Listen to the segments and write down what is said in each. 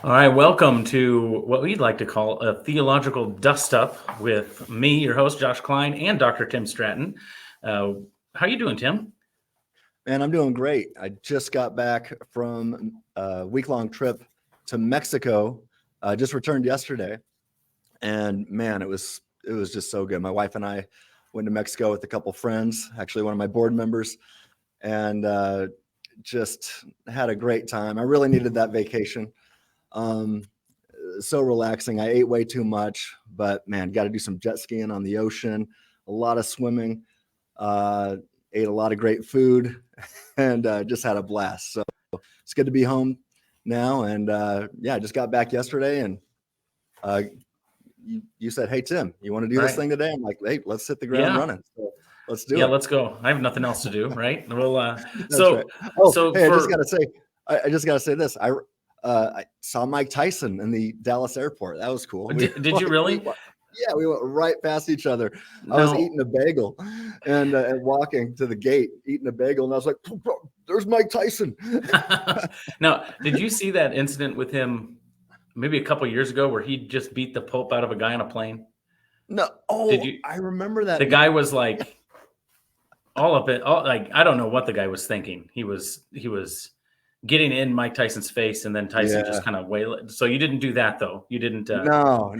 All right, welcome to what we'd like to call a theological dust-up with me, your host, Josh Klein, and Dr. Tim Stratton. How are you doing, Tim? Man, I'm doing great. I just got back from a week-long trip to Mexico. Just returned yesterday, and man, it was just so good. My wife and I went to Mexico with a couple friends, actually one of my board members, and just had a great time. I really needed that vacation. So relaxing. I ate way too much, but man, got to do some jet skiing on the ocean, a lot of swimming, ate a lot of great food, and just had a blast. So it's good to be home now. And yeah, I just got back yesterday, and you said, "Hey, Tim, you want to do this thing today?" I'm like, "Hey, let's hit the ground running." So let's do it. Yeah, let's go. I have nothing else to do, right? We'll Right. Hey, I just gotta say this. I saw Mike Tyson in the Dallas airport. That was cool. Did you really? Yeah, we went right past each other. I was eating a bagel and walking to the gate, eating a bagel, and I was like, "There's Mike Tyson." Now, did you see that incident with him maybe a couple years ago where he just beat the Pope out of a guy on a plane? No. Oh, I remember that. The guy was like all of it. Like I don't know what the guy was thinking. He was getting in Mike Tyson's face, and then Tyson just kind of waylaid. So you didn't do that, though. You didn't. No.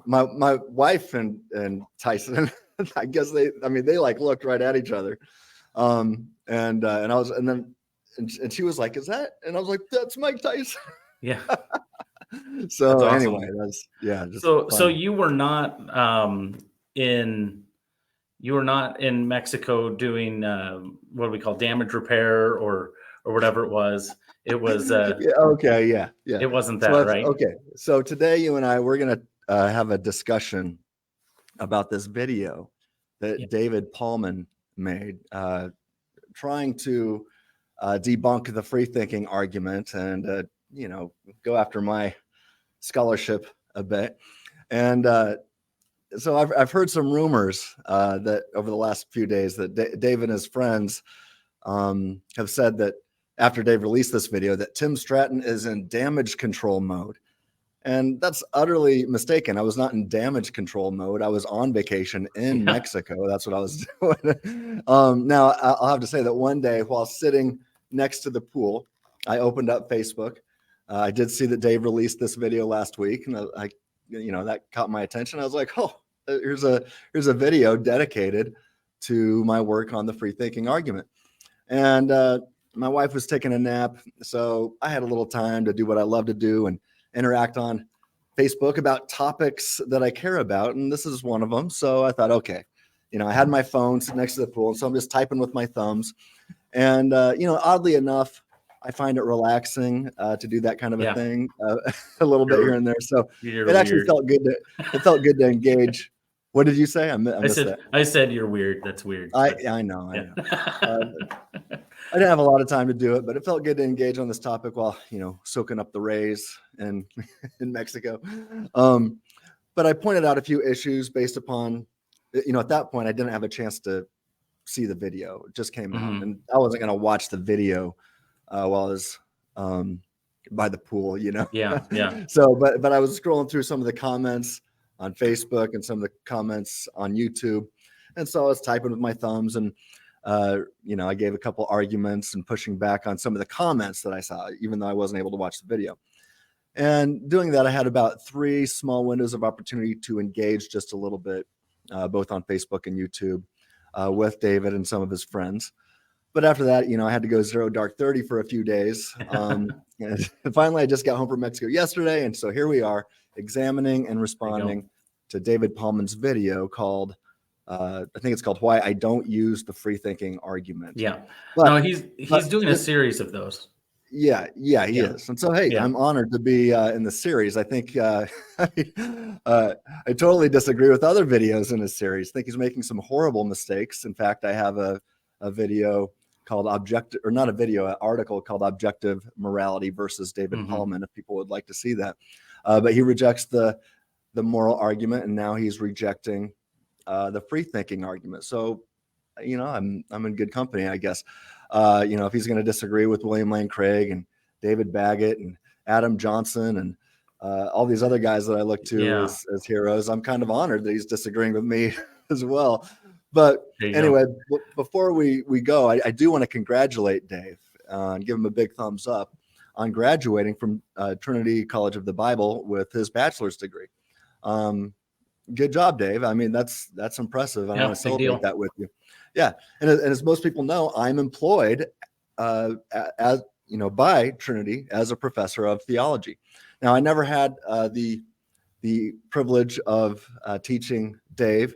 My wife and Tyson, I guess they like looked right at each other, and she was like, "Is that?" And I was like, "That's Mike Tyson." Yeah. So awesome. Anyway, just so you were not in Mexico doing what we call damage repair or whatever it was. It was yeah. It wasn't that, right? Okay. So today you and I we're gonna have a discussion about this video that David Pallmann made, trying to debunk the free-thinking argument and go after my scholarship a bit. And so I've heard some rumors that over the last few days that Dave and his friends have said that after Dave released this video that Tim Stratton is in damage control mode. And that's utterly mistaken. I was not in damage control mode. I was on vacation in Mexico. That's what I was doing. Now, I'll have to say that one day while sitting next to the pool, I opened up Facebook. I did see that Dave released this video last week, and that caught my attention. I was like, "Oh, here's a video dedicated to my work on the free thinking argument." And my wife was taking a nap, so I had a little time to do what I love to do and interact on Facebook about topics that I care about, and this is one of them. So I thought, okay, I had my phone sitting next to the pool, so I'm just typing with my thumbs. And oddly enough, I find it relaxing to do that kind of a thing a little bit here and there. So it actually felt good to engage. What did you say? I said you're weird. That's weird. I know. I didn't have a lot of time to do it, but it felt good to engage on this topic while soaking up the rays in Mexico. But I pointed out a few issues based upon at that point I didn't have a chance to see the video. It just came out, and I wasn't going to watch the video while I was by the pool. Yeah. So, but I was scrolling through some of the comments on Facebook and some of the comments on YouTube, and so I was typing with my thumbs and. I gave a couple arguments and pushing back on some of the comments that I saw, even though I wasn't able to watch the video. And doing that, I had about 3 small windows of opportunity to engage just a little bit, both on Facebook and YouTube, with David and some of his friends. But after that, I had to go 0 dark 30 for a few days. And finally, I just got home from Mexico yesterday. And so here we are examining and responding to David Pallmann's video called I think it's called "Why I Don't Use the Free Thinking Argument." Yeah, no, he's doing a series of those. Yeah, he is. And so, hey, I'm honored to be in the series. I think I totally disagree with other videos in his series. I think he's making some horrible mistakes. In fact, I have a video called an article called "Objective Morality versus David Pallmann." If people would like to see that, but he rejects the moral argument, and now he's rejecting the free thinking argument. So, I'm in good company, I guess. If he's going to disagree with William Lane Craig and David Baggett and Adam Johnson and all these other guys that I look to as heroes. I'm kind of honored that he's disagreeing with me as well. But anyway, before we go, I do want to congratulate Dave and give him a big thumbs up on graduating from Trinity College of the Bible with his bachelor's degree. Good job, Dave. I mean, that's impressive. I want to celebrate that with you. Yeah. And as most people know, I'm employed as by Trinity as a professor of theology. Now, I never had the privilege of teaching Dave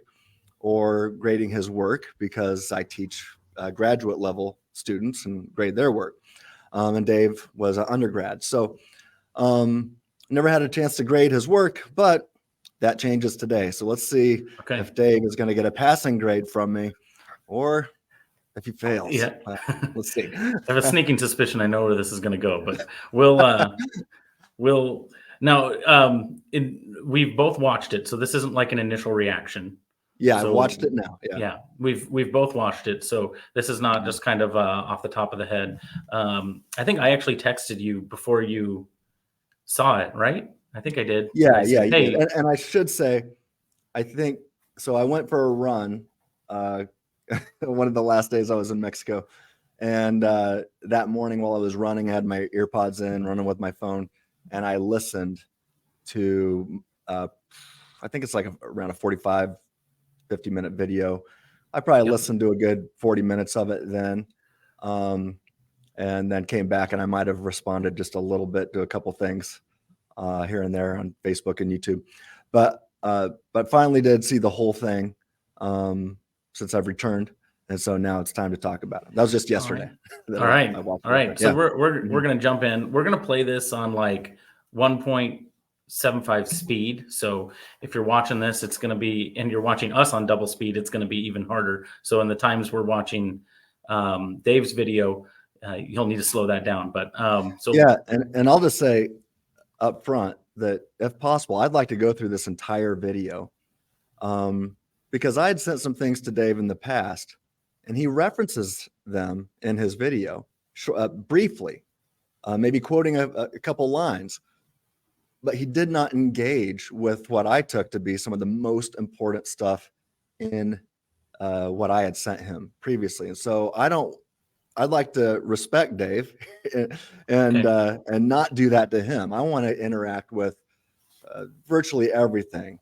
or grading his work because I teach graduate level students and grade their work. And Dave was an undergrad. So never had a chance to grade his work, but that changes today. So let's see if Dave is going to get a passing grade from me or if he fails. Yeah. Let's see. I have a sneaking suspicion I know where this is going to go, but we'll now we've both watched it. So this isn't like an initial reaction. Yeah, so, I've watched it now. Yeah, we've both watched it. So this is not just kind of off the top of the head. I think I actually texted you before you saw it, right? I think I did. Yeah, said, hey. And I should say, I think, so I went for a run one of the last days I was in Mexico. And that morning while I was running, I had my earpods in, running with my phone. And I listened to, I think it's like around a 45, 50-minute video. I probably listened to a good 40 minutes of it then. And then came back and I might have responded just a little bit to a couple things here and there on Facebook and YouTube, but finally did see the whole thing since I've returned, and so now it's time to talk about it. That was just yesterday. All right. So we're gonna jump in. We're gonna play this on like 1.75 speed. So if you're watching this, it's gonna be, and you're watching us on double speed, it's gonna be even harder. So in the times we're watching Dave's video, you'll need to slow that down. But and I'll just say up front that if possible, I'd like to go through this entire video because I had sent some things to Dave in the past and he references them in his video briefly, maybe quoting a couple lines, but he did not engage with what I took to be some of the most important stuff in what I had sent him previously. And so I'd like to respect Dave and not do that to him. I want to interact with virtually everything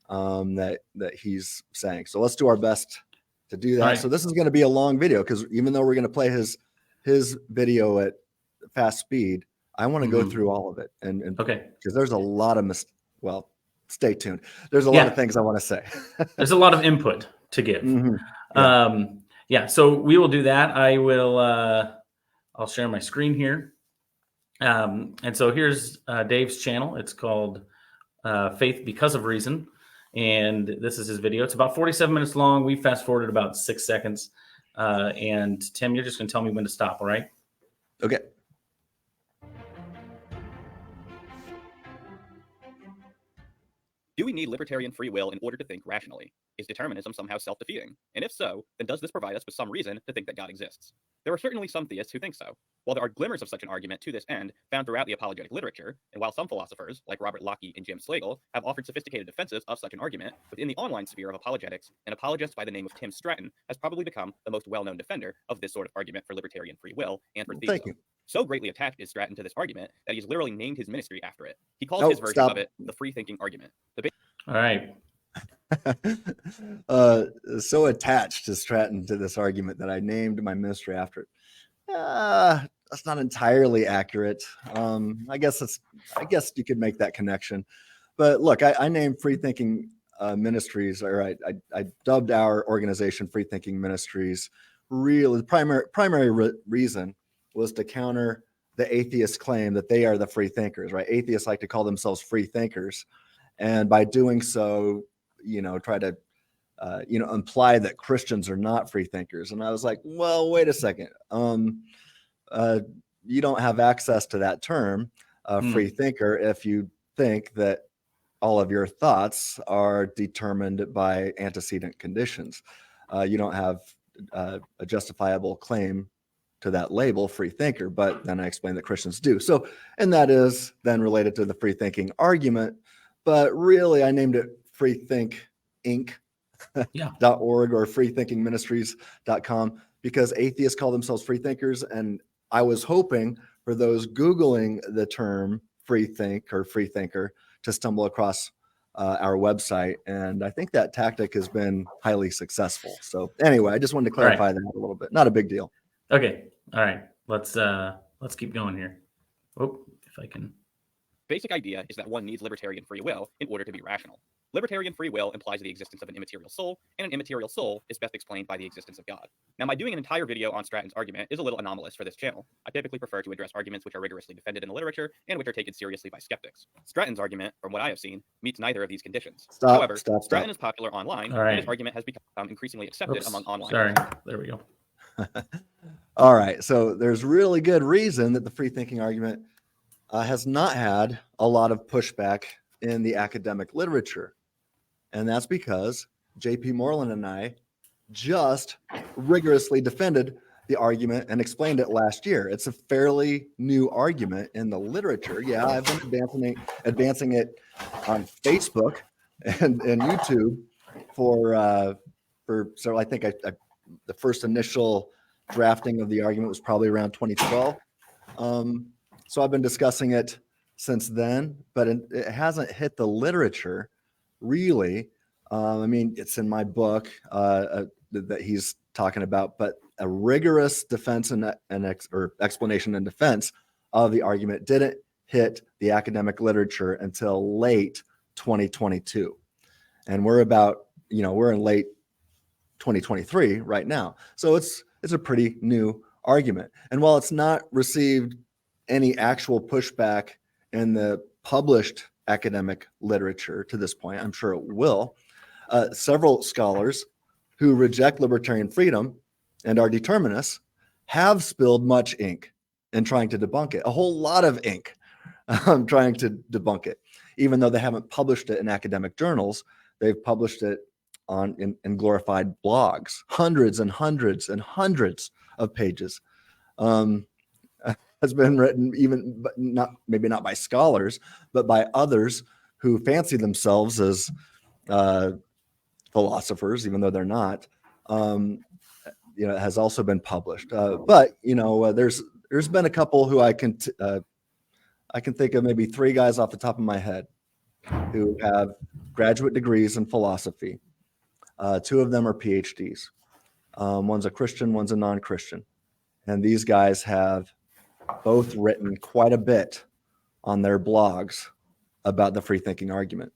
that he's saying. So let's do our best to do that. Right. So this is going to be a long video because even though we're going to play his video at fast speed, I want to go through all of it. And because there's a lot of stay tuned. There's a lot of things I want to say. There's a lot of input to give. So we will do that. I will, I'll share my screen here. And so here's Dave's channel. It's called Faith Because of Reason. And this is his video. It's about 47 minutes long. We fast forwarded about 6 seconds. And Tim, you're just going to tell me when to stop, all right? Okay. Do we need libertarian free will in order to think rationally? Is determinism somehow self-defeating? And if so, then does this provide us with some reason to think that God exists? There are certainly some theists who think so. While there are glimmers of such an argument to this end found throughout the apologetic literature, and while some philosophers, like Robert Locke and Jim Slagle, have offered sophisticated defenses of such an argument, within the online sphere of apologetics, an apologist by the name of Tim Stratton has probably become the most well-known defender of this sort of argument for libertarian free will and for theism. Thank you. So greatly attached is Stratton to this argument that he's literally named his ministry after it. He calls his version of it the FreeThinking argument. All right. So attached to Stratton to this argument that I named my ministry after it. That's not entirely accurate. I guess you could make that connection. But look, I named FreeThinking Ministries, or I dubbed our organization FreeThinking Ministries. Really, the primary reason was to counter the atheist claim that they are the free thinkers, right? Atheists like to call themselves free thinkers. And by doing so, try to, imply that Christians are not free thinkers. And I was like, well, wait a second. You don't have access to that term, free thinker, if you think that all of your thoughts are determined by antecedent conditions. You don't have a justifiable claim to that label, free thinker, but then I explained that Christians do. So, and that is then related to the free thinking argument, but really I named it FreeThink Inc. Yeah. .org or freethinkingministries.com because atheists call themselves free thinkers. And I was hoping for those Googling the term free think or free thinker to stumble across our website. And I think that tactic has been highly successful. So anyway, I just wanted to clarify that a little bit. Not a big deal. Okay. All right. Let's keep going here. Oh, if I can. Basic idea is that one needs libertarian free will in order to be rational. Libertarian free will implies the existence of an immaterial soul, and an immaterial soul is best explained by the existence of God. Now, my doing an entire video on Stratton's argument is a little anomalous for this channel. I typically prefer to address arguments which are rigorously defended in the literature and which are taken seriously by skeptics. Stratton's argument, from what I have seen, meets neither of these conditions. However, Stratton is popular online, and his argument has become increasingly accepted among online. Sorry, there we go. All right, so there's really good reason that the free thinking argument has not had a lot of pushback in the academic literature. And that's because J.P. Moreland and I just rigorously defended the argument and explained it last year. It's a fairly new argument in the literature. Yeah, I've been advancing it on Facebook and YouTube for so I think the first initial drafting of the argument was probably around 2012. So I've been discussing it since then, but it hasn't hit the literature really. I mean, it's in my book that he's talking about, but a rigorous defense or explanation and defense of the argument didn't hit the academic literature until late 2022. And we're in late 2023 right now. So it's a pretty new argument. And while it's not received any actual pushback in the published academic literature to this point, I'm sure it will. Several scholars who reject libertarian freedom and are determinists have spilled much ink in trying to debunk it, a whole lot of ink trying to debunk it. Even though they haven't published it in academic journals, they've published it in glorified blogs, hundreds and hundreds and hundreds of pages. Has been written maybe not by scholars, but by others who fancy themselves as philosophers, even though they're not. It has also been published. But there's been a couple who I can think of, maybe three guys off the top of my head who have graduate degrees in philosophy. Two of them are PhDs. One's a Christian, one's a non-Christian, and these guys have both written quite a bit on their blogs about the free thinking argument.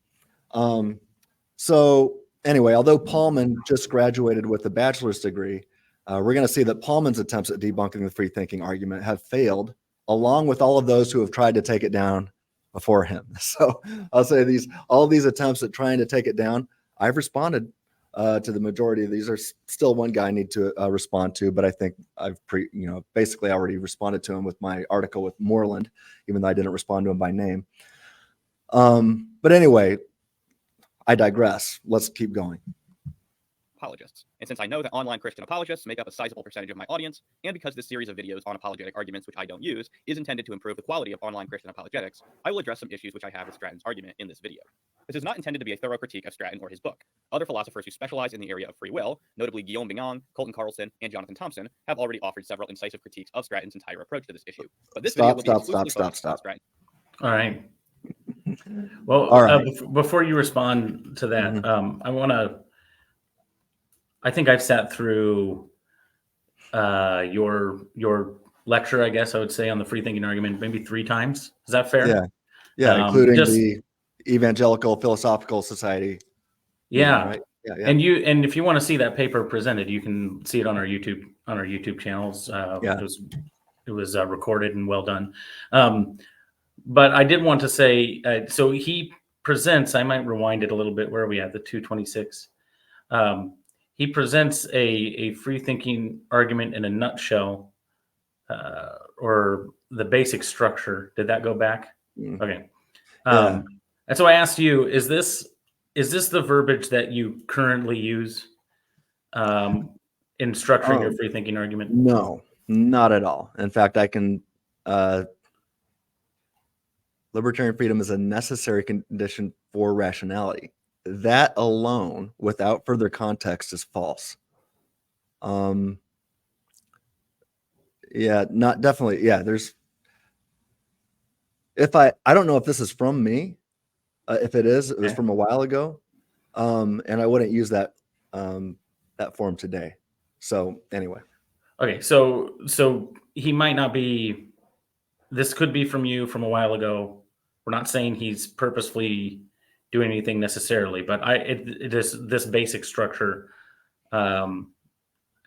So anyway, although Pallmann just graduated with a bachelor's degree, we're going to see that Pallmann's attempts at debunking the free thinking argument have failed, along with all of those who have tried to take it down before him. So I'll say all these attempts at trying to take it down, I've responded to the majority of these. There's still one guy I need to respond to, but I think I've basically already responded to him with my article with Moreland, even though I didn't respond to him by name. But anyway, I digress. Let's keep going. Apologists. And since I know that online Christian apologists make up a sizable percentage of my audience, and because this series of videos on apologetic arguments, which I don't use, is intended to improve the quality of online Christian apologetics, I will address some issues which I have with Stratton's argument in this video. This is not intended to be a thorough critique of Stratton or his book. Other philosophers who specialize in the area of free will, notably Guillaume Bignon, Colton Carlson, and Jonathan Thompson, have already offered several incisive critiques of Stratton's entire approach to this issue. But this video will be exclusively focused on Stratton. All right. Well, all right. Before you respond to that, I think I've sat through your lecture, I guess I would say, on the free thinking argument maybe 3 times. Is that fair? Yeah, including the Evangelical Philosophical Society. Yeah. Right? Yeah. And if you want to see that paper presented, you can see it on our YouTube channels. It was recorded and well done. But I did want to say, so he presents, I might rewind it a little bit. Where are we at? The 226. He presents a free thinking argument in a nutshell, or the basic structure. Did that go back? Okay. And so I asked you, is this the verbiage that you currently use in structuring your free thinking argument? No, Not at all. In fact, libertarian freedom is a necessary condition for rationality. That alone, without further context, is false. Yeah, not definitely. Yeah, I don't know if this is from me. If it is, it was from a while ago. And I wouldn't use that form today. So anyway. Okay, so he might not be. This could be from you from a while ago. We're not saying he's purposefully doing anything necessarily, but it is this basic structure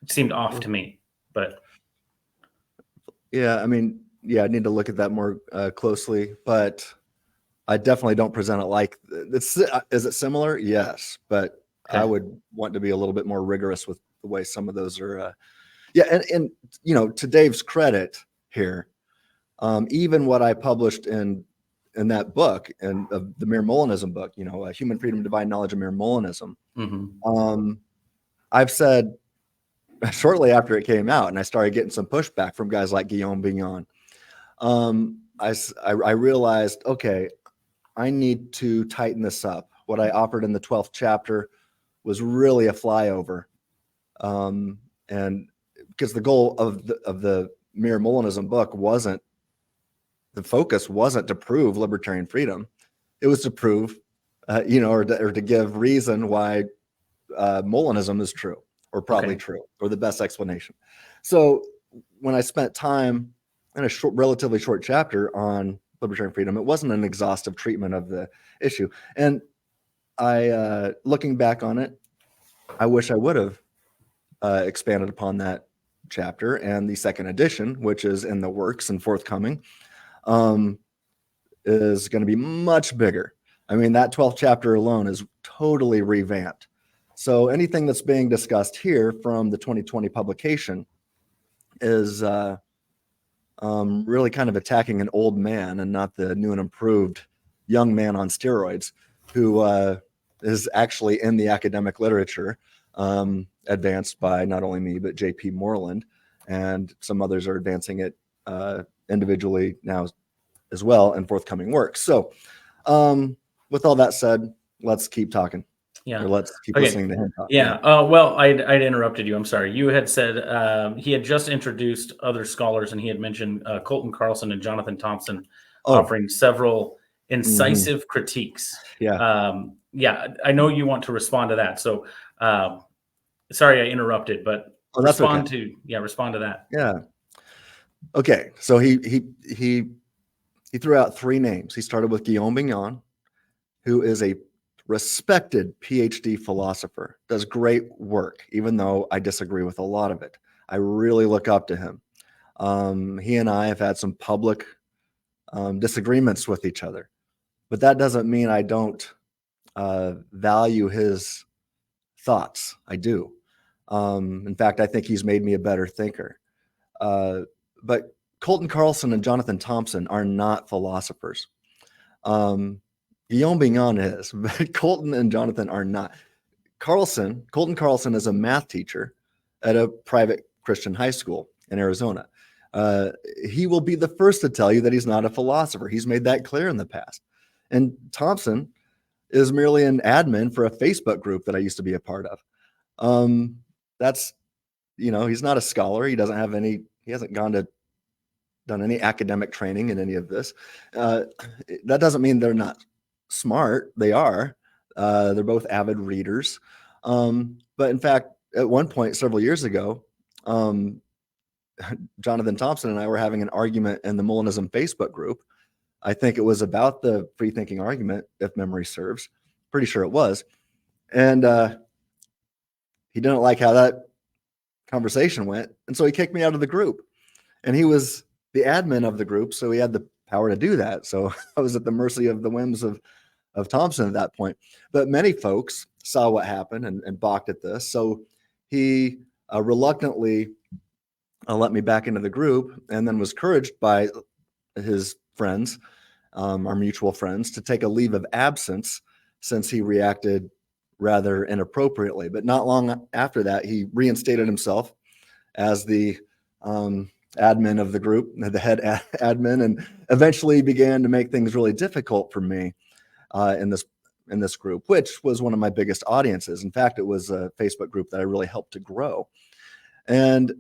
seemed off to me. But yeah, I mean, yeah, I need to look at that more closely, but I definitely don't present it like this. Is it similar? Yes, but okay. I would want to be a little bit more rigorous with the way some of those are. Yeah, and you know, to Dave's credit here, even what I published in that book and the Mere Molinism book, you know, Human Freedom, Divine Knowledge, and Mere Molinism. Mm-hmm. I've said shortly after it came out, and I started getting some pushback from guys like Guillaume Vignon. I realized, okay, I need to tighten this up. What I offered in the 12th chapter was really a flyover, and because the goal of the Mere Molinism book wasn't, the focus wasn't to prove libertarian freedom. It was to prove, you know, or to give reason why Molinism is true, or probably true, or the best explanation. So when I spent time in a relatively short chapter on libertarian freedom, it wasn't an exhaustive treatment of the issue. And I, looking back on it, I wish I would have expanded upon that chapter, and the second edition, which is in the works and forthcoming, is going to be much bigger. I mean, that 12th chapter alone is totally revamped. So anything that's being discussed here from the 2020 publication is really kind of attacking an old man and not the new and improved young man on steroids who is actually in the academic literature, advanced by not only me, but J.P. Moreland, and some others are advancing it individually now as well in forthcoming works. So with all that said, let's keep talking. Yeah. Or let's keep listening to him talk. Yeah. Well, I'd interrupted you. I'm sorry. You had said he had just introduced other scholars, and he had mentioned Colton Carlson and Jonathan Thompson offering several incisive critiques. Yeah. Yeah. I know you want to respond to that. So sorry I interrupted, but respond to that. Yeah. Okay. So he threw out three names. He started with Guillaume Vignon, who is a respected PhD philosopher, does great work, even though I disagree with a lot of it. I really look up to him. He and I have had some public disagreements with each other, but that doesn't mean I don't value his thoughts. I do. In fact, I think he's made me a better thinker. But Colton Carlson and Jonathan Thompson are not philosophers. Guillaume Vignon is, but Colton and Jonathan are not. Colton Carlson is a math teacher at a private Christian high school in Arizona. He will be the first to tell you that he's not a philosopher. He's made that clear in the past. And Thompson is merely an admin for a Facebook group that I used to be a part of. That's, you know, he's not a scholar. He hasn't done any academic training in any of this. That doesn't mean they're not smart. They are. They're both avid readers. But in fact, at one point several years ago, Jonathan Thompson and I were having an argument in the Molinism Facebook group. I think it was about the free thinking argument, if memory serves. Pretty sure it was. And he didn't like how that conversation went. And so he kicked me out of the group. And he was the admin of the group, so he had the power to do that. So I was at the mercy of the whims of Thompson at that point. But many folks saw what happened and balked at this. So he reluctantly let me back into the group, and then was encouraged by his friends, our mutual friends, to take a leave of absence since he reacted rather inappropriately. But not long after that, he reinstated himself as the admin of the group, the head admin, and eventually began to make things really difficult for me in this group, which was one of my biggest audiences. In fact, it was a Facebook group that I really helped to grow. And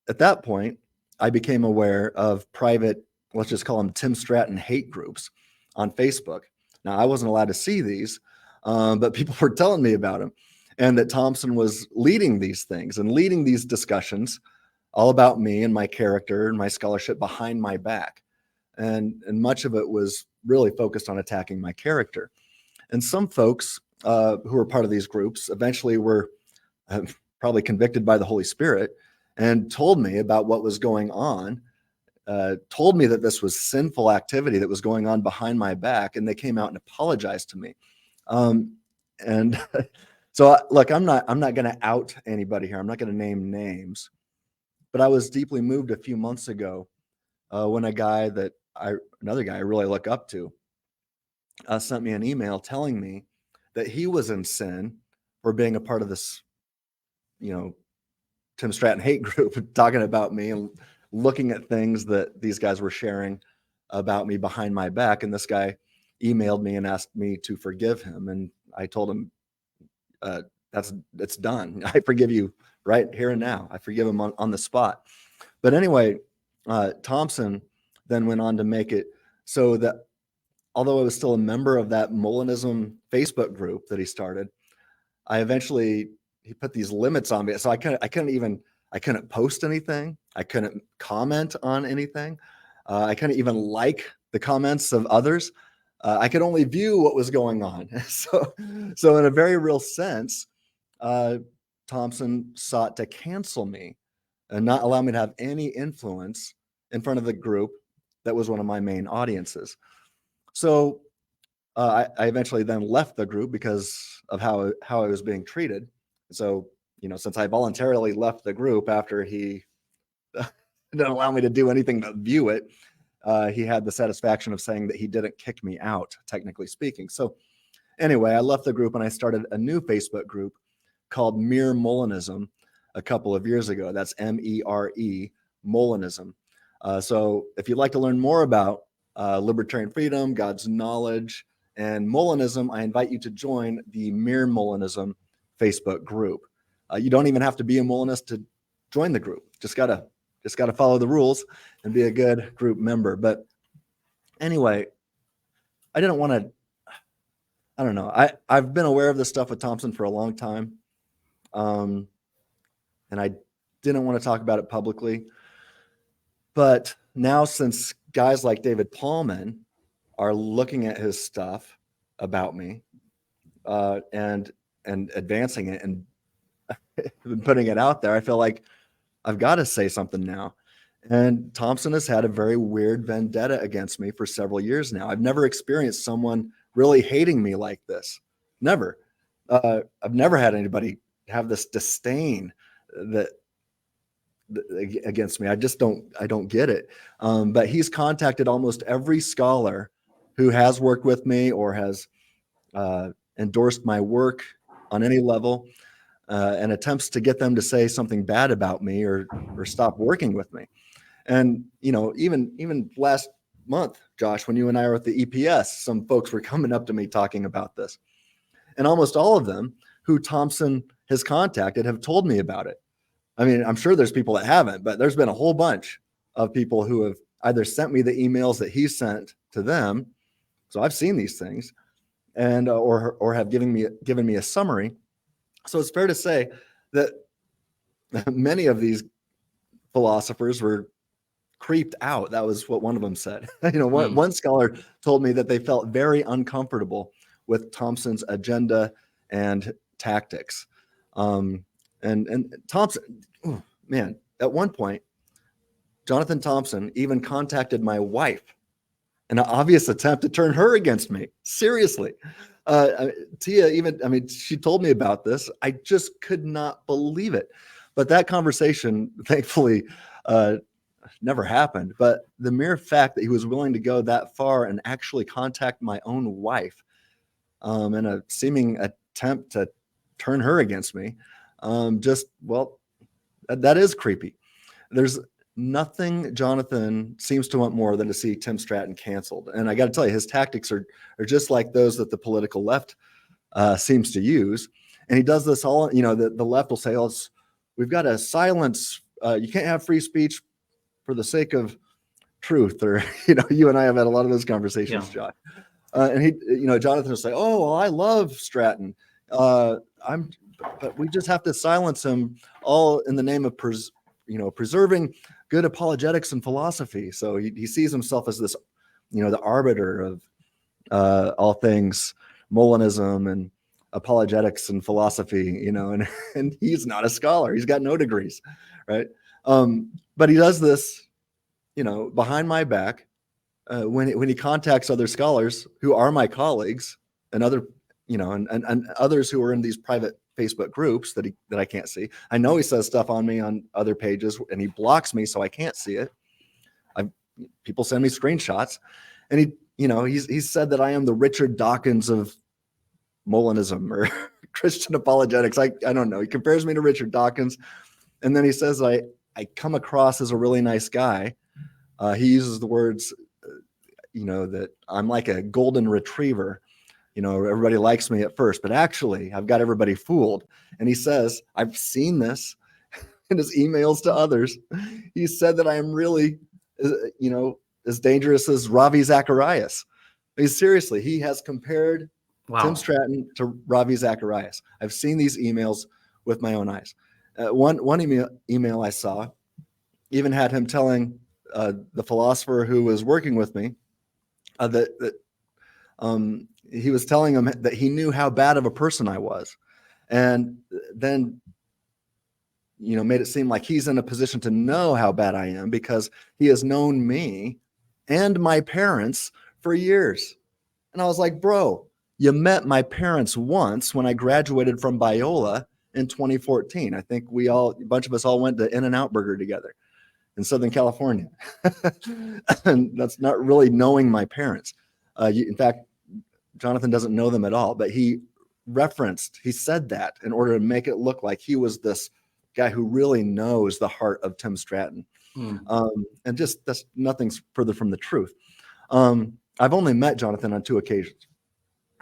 at that point, I became aware of private, let's just call them Tim Stratton hate groups on Facebook. Now, I wasn't allowed to see these, but people were telling me about them, and that Thompson was leading these things and leading these discussions all about me and my character and my scholarship behind my back. And much of it was really focused on attacking my character. And some folks who were part of these groups eventually were probably convicted by the Holy Spirit and told me about what was going on, told me that this was sinful activity that was going on behind my back, and they came out and apologized to me. And so, look, I'm not going to out anybody here. I'm not going to name names, but I was deeply moved a few months ago when another guy I really look up to, sent me an email telling me that he was in sin for being a part of this, Tim Stratton hate group, talking about me and looking at things that these guys were sharing about me behind my back. And this guy emailed me and asked me to forgive him. And I told him, it's done. I forgive you right here and now. I forgive him on the spot. But anyway, Thompson then went on to make it so that although I was still a member of that Molinism Facebook group that he started, he put these limits on me. So I couldn't post anything. I couldn't comment on anything. I couldn't even like the comments of others. I could only view what was going on. So in a very real sense, Thompson sought to cancel me and not allow me to have any influence in front of the group that was one of my main audiences. So I eventually then left the group because of how I was being treated. So, since I voluntarily left the group after he didn't allow me to do anything but view it, he had the satisfaction of saying that he didn't kick me out, technically speaking. So anyway, I left the group and I started a new Facebook group called Mere Molinism a couple of years ago. That's MERE, Molinism. So if you'd like to learn more about libertarian freedom, God's knowledge, and Molinism, I invite you to join the Mere Molinism Facebook group. You don't even have to be a Molinist to join the group. Just gotta follow the rules and be a good group member. But anyway, I didn't want to. I don't know. I've been aware of this stuff with Thompson for a long time, and I didn't want to talk about it publicly. But now, since guys like David Pallmann are looking at his stuff about me and advancing it and putting it out there, I feel like I've got to say something now. And Thompson has had a very weird vendetta against me for several years now. I've never experienced someone really hating me like this. Never. I've never had anybody have this disdain against me. I don't get it. But he's contacted almost every scholar who has worked with me or has endorsed my work on any level and attempts to get them to say something bad about me or stop working with me. And, even last month, Josh, when you and I were at the EPS, some folks were coming up to me talking about this. And almost all of them who Thompson has contacted have told me about it. I mean, I'm sure there's people that haven't, but there's been a whole bunch of people who have either sent me the emails that he sent to them. So I've seen these things and or have given me a summary. So it's fair to say that many of these philosophers were creeped out. That was what one of them said. One scholar told me that they felt very uncomfortable with Thompson's agenda and tactics. And Thompson, at one point, Jonathan Thompson even contacted my wife in an obvious attempt to turn her against me. Seriously. Tia she told me about this. I just could not believe it. But that conversation, thankfully, never happened. But the mere fact that he was willing to go that far and actually contact my own wife in a seeming attempt to turn her against me, that is creepy. There's nothing Jonathan seems to want more than to see Tim Stratton canceled. And I got to tell you, his tactics are just like those that the political left seems to use. And he does this all, you know, the left will say, oh, we've got to silence, you can't have free speech for the sake of truth. Or, you know, you and I have had a lot of those conversations, John. And he, you know, Jonathan will say, oh, well, I love Stratton. But we just have to silence him all in the name of, preserving good apologetics and philosophy. So he sees himself as this, you know, the arbiter of all things Molinism and apologetics and philosophy, you know, and he's not a scholar. He's got no degrees, right? But he does this, you know, behind my back when he contacts other scholars who are my colleagues and other, you know, and others who are in these private Facebook groups that I can't see. I know he says stuff on me on other pages and he blocks me so I can't see it. People send me screenshots, and he's said that I am the Richard Dawkins of Molinism or Christian apologetics. I don't know. He compares me to Richard Dawkins, and then he says I come across as a really nice guy. He uses the words, that I'm like a golden retriever. You know, everybody likes me at first, but actually I've got everybody fooled. And he says, I've seen this in his emails to others. He said that I am really, as dangerous as Ravi Zacharias. Seriously, he has compared Tim Stratton to Ravi Zacharias. I've seen these emails with my own eyes. One email I saw even had him telling the philosopher who was working with me that he was telling him that he knew how bad of a person I was, and then made it seem like he's in a position to know how bad I am because he has known me and my parents for years. And I was like, bro, you met my parents once when I graduated from Biola in 2014. I think a bunch of us all went to In-N-Out Burger together in Southern California. And that's not really knowing my parents. In fact, Jonathan doesn't know them at all, but he said that in order to make it look like he was this guy who really knows the heart of Tim Stratton. And just that's nothing's further from the truth. I've only met Jonathan on 2 occasions.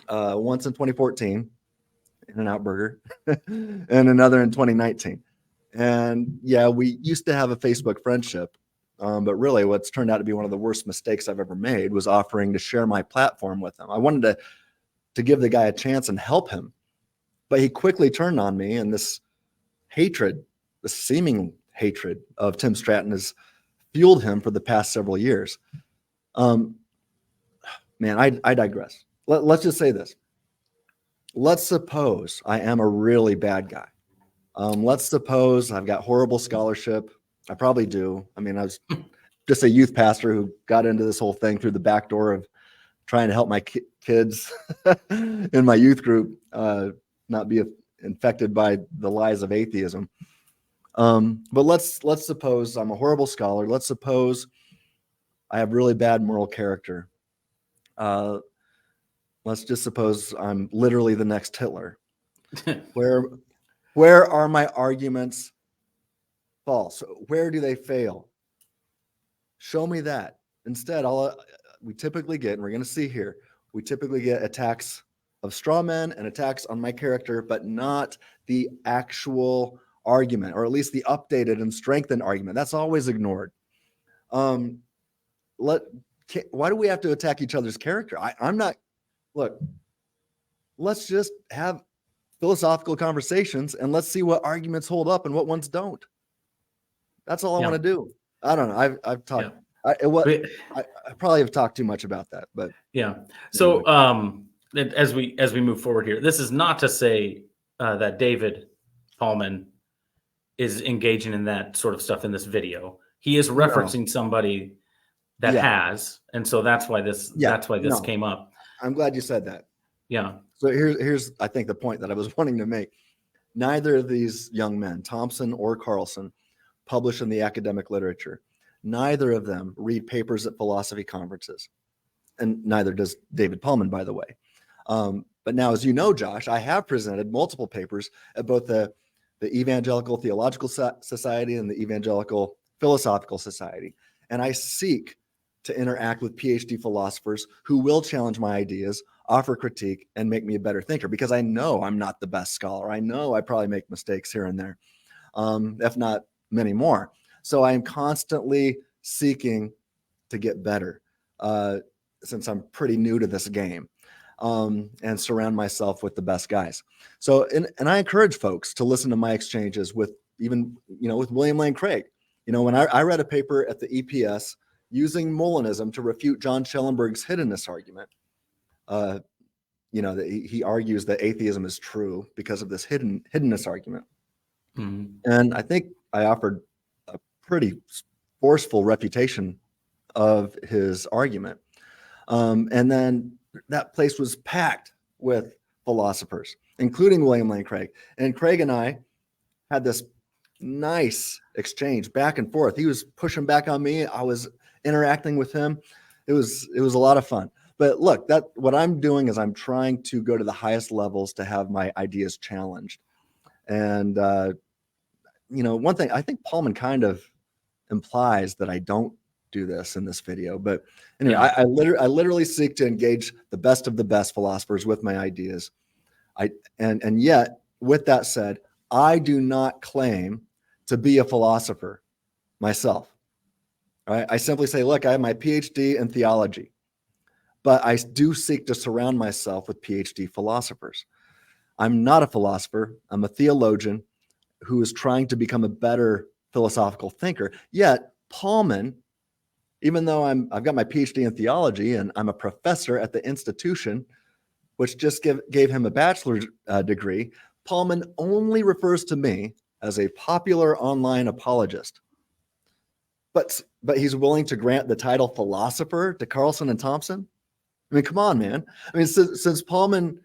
Once in 2014, In-N-Out Burger, and another in 2019. And yeah, we used to have a Facebook friendship, but really what's turned out to be one of the worst mistakes I've ever made was offering to share my platform with him. I wanted to give the guy a chance and help him, but he quickly turned on me, and this hatred, the seeming hatred of Tim Stratton has fueled him for the past several years. Man, I digress. Let's just say this. Let's suppose I am a really bad guy. Let's suppose I've got horrible scholarship. I probably do. I mean, I was just a youth pastor who got into this whole thing through the back door of trying to help my kids in my youth group not be infected by the lies of atheism. But let's suppose I'm a horrible scholar. Let's suppose I have really bad moral character. Let's just suppose I'm literally the next Hitler. Where are my arguments false? Where do they fail? Show me that. Instead, we typically get, and we're going to see here, we typically get attacks of straw men and attacks on my character, but not the actual argument, or at least the updated and strengthened argument. That's always ignored. Why do we have to attack each other's character? I'm not. Look, let's just have philosophical conversations and let's see what arguments hold up and what ones don't. That's all I want to do. I don't know. I've talked. I probably have talked too much about that, but yeah. So as we move forward here, this is not to say that David Pallmann is engaging in that sort of stuff in this video. He is referencing somebody that has, and so that's why this came up. I'm glad you said that. Yeah. So here's I think the point that I was wanting to make. Neither of these young men, Thompson or Carlson, publish in the academic literature. Neither of them read papers at philosophy conferences, and neither does David Pallmann, by the way. But now, as you know, Josh, I have presented multiple papers at both the Evangelical Theological Society and the Evangelical philosophical society, and I seek to interact with PhD philosophers who will challenge my ideas, offer critique, and make me a better thinker, because I know I'm not the best scholar. I know I probably make mistakes here and there, if not many more. So I am constantly seeking to get better, since I'm pretty new to this game, and surround myself with the best guys. So, and I encourage folks to listen to my exchanges with even, with William Lane Craig. When I read a paper at the EPS using Molinism to refute John Schellenberg's hiddenness argument, that he argues that atheism is true because of this hiddenness argument. Mm-hmm. And I think I offered a pretty forceful refutation of his argument. And then that place was packed with philosophers, including William Lane Craig. And Craig and I had this nice exchange back and forth. He was pushing back on me. I was interacting with him. It was a lot of fun. But look, what I'm doing is I'm trying to go to the highest levels to have my ideas challenged. And, one thing, I think Pallmann kind of implies that I don't do this in this video, but anyway, yeah. I literally seek to engage the best of the best philosophers with my ideas. And yet, with that said, I do not claim to be a philosopher myself. Right? I simply say, look, I have my PhD in theology, but I do seek to surround myself with PhD philosophers. I'm not a philosopher. I'm a theologian who is trying to become a better philosophical thinker. Yet Pallmann, even though I've got my PhD in theology and I'm a professor at the institution, which just gave him a bachelor's degree, Pallmann only refers to me as a popular online apologist. But he's willing to grant the title philosopher to Carlson and Thompson? I mean, come on, man. I mean, since Pallmann,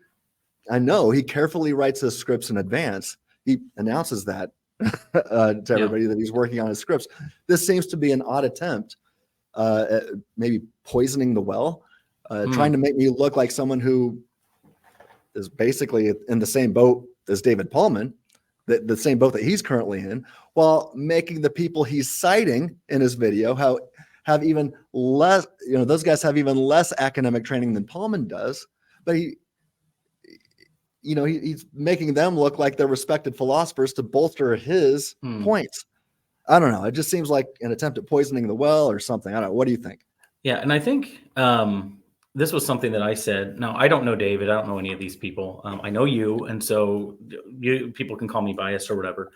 I know he carefully writes his scripts in advance. He announces that to everybody that he's working on his scripts. This seems to be an odd attempt at maybe poisoning the well, trying to make me look like someone who is basically in the same boat as David Pallmann, the same boat that he's currently in, while making the people he's citing in his video have even less, those guys have even less academic training than Pallmann does, but he's making them look like they're respected philosophers to bolster his points. I don't know. It just seems like an attempt at poisoning the well or something. I don't know. What do you think? Yeah. And I think this was something that I said. Now, I don't know David. I don't know any of these people. I know you. And so people can call me biased or whatever.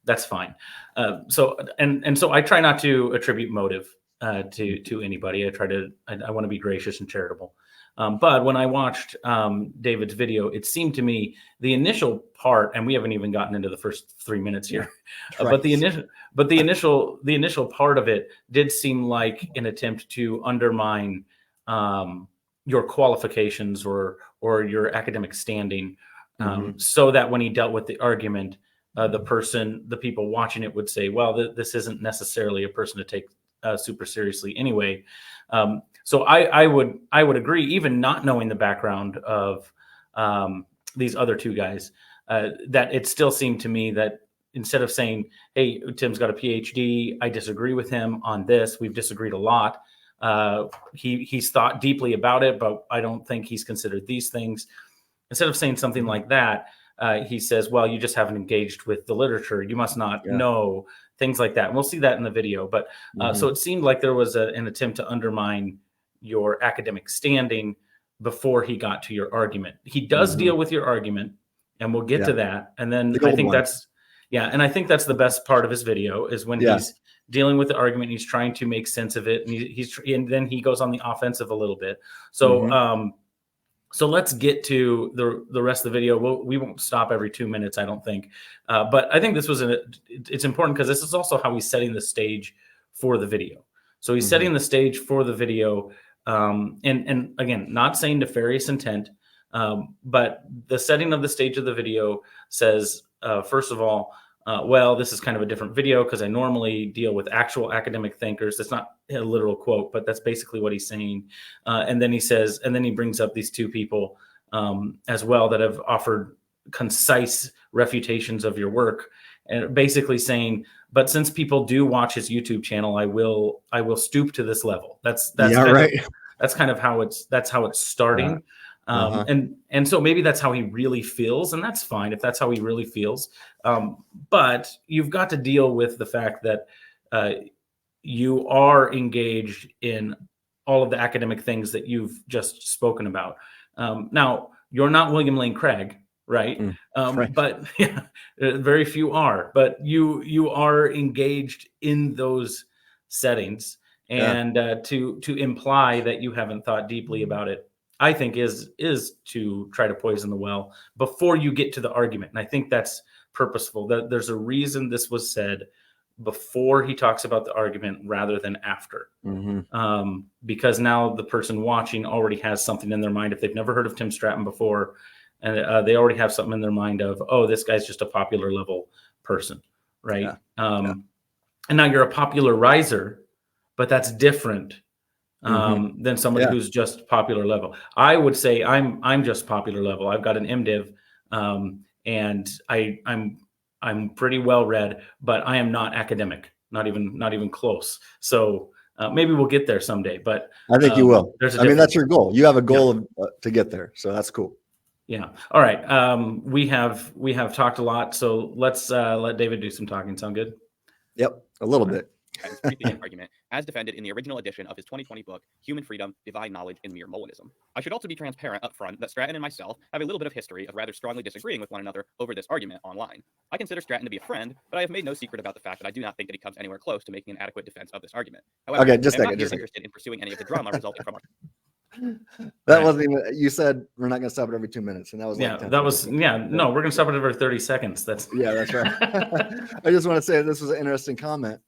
That's fine. So I try not to attribute motive to anybody. I want to be gracious and charitable. But when I watched David's video, it seemed to me the initial part, and we haven't even gotten into the first 3 minutes here, but the initial part of it did seem like an attempt to undermine your qualifications or your academic standing, so that when he dealt with the argument, the people watching it would say, well, this isn't necessarily a person to take super seriously anyway. So I would agree, even not knowing the background of these other two guys, that it still seemed to me that instead of saying, hey, Tim's got a PhD, I disagree with him on this, we've disagreed a lot. He's thought deeply about it, but I don't think he's considered these things. Instead of saying something like that, he says, well, you just haven't engaged with the literature. You must not know, things like that. And we'll see that in the video. But so it seemed like there was an attempt to undermine your academic standing before he got to your argument. He does deal with your argument, and we'll get to that. And then I think that's the best part of his video is when he's dealing with the argument, he's trying to make sense of it, and and then he goes on the offensive a little bit. So so let's get to the rest of the video. We won't stop every 2 minutes, I don't think. But I think this was it's important because this is also how he's setting the stage for the video. So he's setting the stage for the video, and again, not saying nefarious intent, but the setting of the stage of the video says, first of all, well, this is kind of a different video because I normally deal with actual academic thinkers. That's not a literal quote, but that's basically what he's saying. And then he says, and then he brings up these two people as well that have offered concise refutations of your work. and basically saying, but since people do watch his YouTube channel, I will stoop to this level. That's Yeah, kind right. of, that's kind of how it's starting. Uh-huh. And so maybe that's how he really feels, and that's fine if that's how he really feels. But you've got to deal with the fact that you are engaged in all of the academic things that you've just spoken about. Now, you're not William Lane Craig, right? Right. But yeah, very few are. But you are engaged in those settings, and to imply that you haven't thought deeply about it, I think is to try to poison the well before you get to the argument. And I think that's purposeful. That there's a reason this was said before he talks about the argument rather than after. Because now the person watching already has something in their mind. If they've never heard of Tim Stratton before, and they already have something in their mind of, oh, this guy's just a popular level person, right? And now you're a popular riser, but that's different than somebody who's just popular level. I would say I'm just popular level. I've got an MDiv, and I'm pretty well read, but I am not academic, not even close. So maybe we'll get there someday. But I think you will. I mean, that's your goal. You have a goal to get there, so that's cool. Yeah. All right. We have talked a lot, so let's let David do some talking. Sound good? Yep, a little bit. FreeThinking argument, as defended in the original edition of his 2020 book, Human Freedom, Divine Knowledge, and Mere Molinism. I should also be transparent up front that Stratton and myself have a little bit of history of rather strongly disagreeing with one another over this argument online. I consider Stratton to be a friend, but I have made no secret about the fact that I do not think that he comes anywhere close to making an adequate defense of this argument. However, Okay, just I am second, not here interested in pursuing any of the drama resulting from our... That wasn't even, you said we're not going to stop it every 2 minutes, and that was Yeah, like 10 that was seconds. no, we're gonna stop it every 30 seconds. That's That's right. I just want to say this was an interesting comment.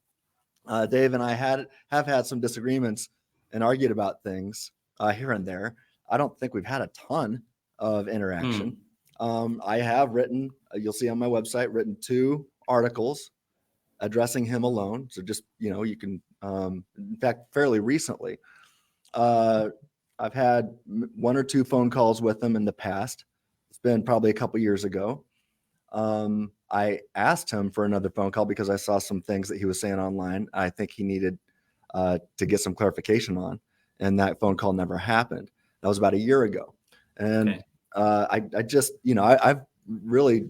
Dave and I have had some disagreements and argued about things here and there. I don't think we've had a ton of interaction. I have written, you'll see on my website, written 2 articles addressing him alone. So just, you can, in fact, fairly recently, I've had 1 or 2 phone calls with him in the past. It's been probably a couple years ago. I asked him for another phone call because I saw some things that he was saying online. I think he needed to get some clarification on, and that phone call never happened. That was about a year ago. And I just, I've really,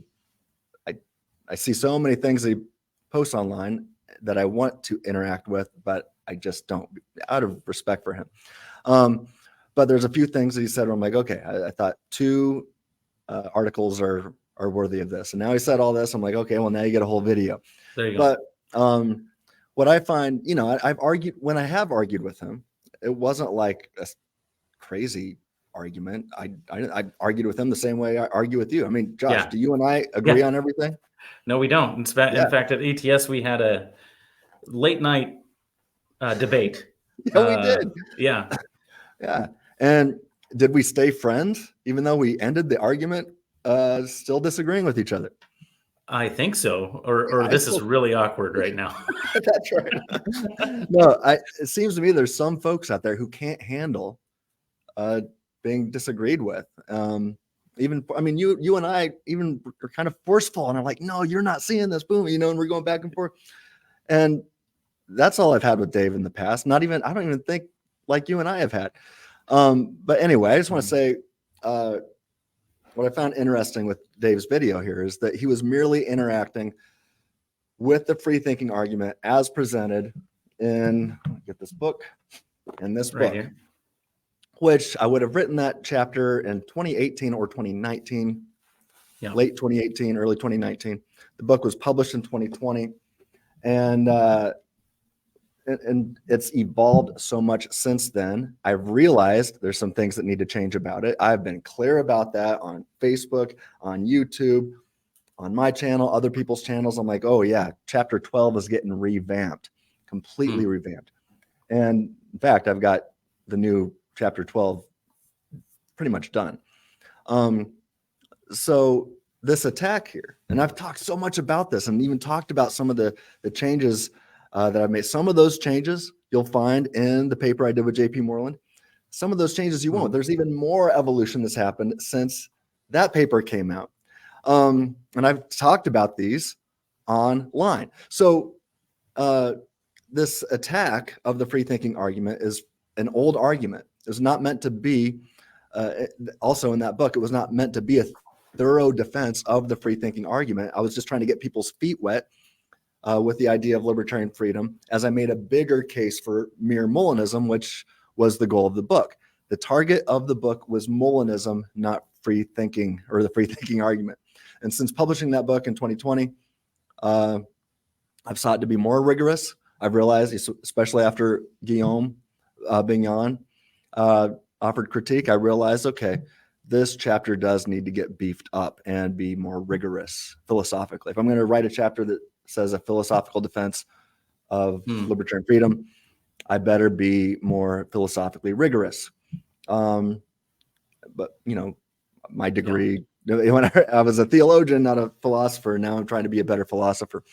I see so many things that he posts online that I want to interact with, but I just don't, out of respect for him. But there's a few things that he said where I'm like, okay, I thought 2 articles are worthy of this. And now he said all this. I'm like, okay, well, now you get a whole video. there you go. But what I find, I've argued, when I have argued with him, it wasn't like a crazy argument. I argued with him the same way I argue with you. I mean, Josh, do you and I agree on everything? No, we don't. In fact, at ETS, we had a late night debate. Yeah, we did. Yeah. Yeah. And did we stay friends, even though we ended the argument still disagreeing with each other? I think so. Or this is really awkward right now. That's right. No, it seems to me there's some folks out there who can't handle being disagreed with. Even, I mean, you and I even are kind of forceful, and I'm like, no, you're not seeing this, boom, and we're going back and forth. And that's all I've had with Dave in the past. I don't even think like you and I have had. But anyway, I just want to say what I found interesting with Dave's video here is that he was merely interacting with the free thinking argument as presented in, get this book, in this Right book, here. which I would have written that chapter in 2018 or 2019, late 2018, early 2019. The book was published in 2020, and it's evolved so much since then. I've realized there's some things that need to change about it. I've been clear about that on Facebook, on YouTube, on my channel, other people's channels. I'm like, oh yeah, chapter 12 is getting revamped, completely revamped. And in fact, I've got the new chapter 12 pretty much done. So this attack here, and I've talked so much about this and even talked about some of the changes that I've made. Some of those changes you'll find in the paper I did with JP Moreland. Some of those changes you won't. There's even more evolution that's happened since that paper came out. And I've talked about these online. So this attack of the free thinking argument is an old argument. It was not meant to be, also in that book, it was not meant to be a thorough defense of the free thinking argument. I was just trying to get people's feet wet with the idea of libertarian freedom, as I made a bigger case for mere Molinism, which was the goal of the book. The target of the book was Molinism, not free thinking or the free thinking argument. And since publishing that book in 2020, I've sought to be more rigorous. I've realized, especially after Guillaume Bignon offered critique, I realized, okay, this chapter does need to get beefed up and be more rigorous philosophically. If I'm going to write a chapter that says a philosophical defense of libertarian freedom, I better be more philosophically rigorous. But, you know, my degree, when I was a theologian, not a philosopher, now I'm trying to be a better philosopher.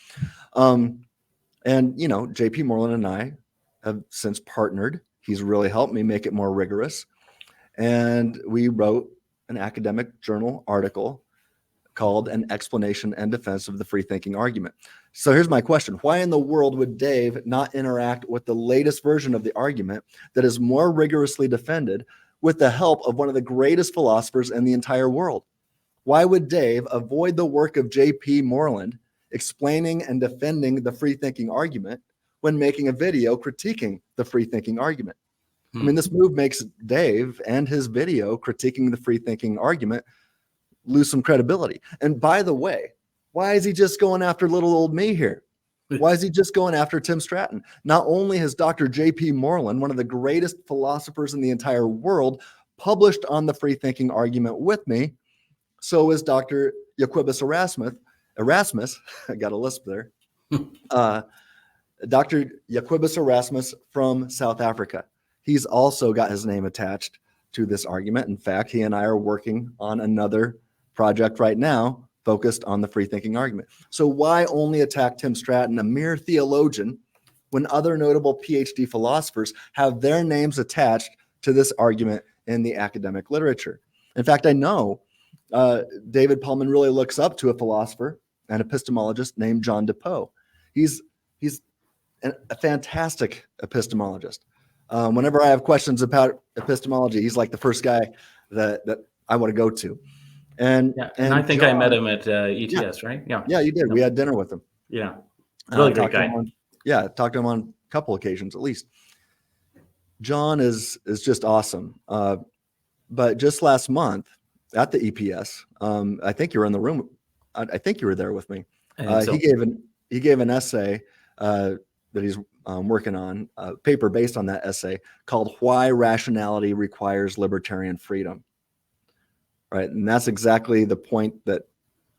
And, you know, JP Moreland and I have since partnered. He's really helped me make it more rigorous. And we wrote an academic journal article called An Explanation and Defense of the Free Thinking Argument. So here's my question. Why in the world would Dave not interact with the latest version of the argument that is more rigorously defended with the help of one of the greatest philosophers in the entire world? Why would Dave avoid the work of J.P. Moreland explaining and defending the free thinking argument when making a video critiquing the free thinking argument? I mean, this move makes Dave and his video critiquing the free thinking argument lose some credibility. And by the way, why is he just going after little old me here? Why is he just going after Tim Stratton? Not only has Dr. J.P. Moreland, one of the greatest philosophers in the entire world, published on the free thinking argument with me, so is Dr. Jacobus Erasmus, I got a lisp there, Dr. Jacobus Erasmus from South Africa. He's also got his name attached to this argument. In fact, he and I are working on another project right now focused on the free thinking argument. So why only attack Tim Stratton, a mere theologian, when other notable PhD philosophers have their names attached to this argument in the academic literature? In fact, I know David Pallmann really looks up to a philosopher, an epistemologist named John DePoe. He's a fantastic epistemologist. Whenever I have questions about epistemology, he's like the first guy that I want to go to. And I think John, I met him at ETS, right? Yeah, you did. We had dinner with him. Yeah, really great guy. Talked to him on a couple occasions at least. John is just awesome. But just last month at the EPS, I think you were in the room. I think you were there with me. He gave an essay that he's working on, a paper based on that essay called "Why Rationality Requires Libertarian Freedom." Right, and that's exactly the point that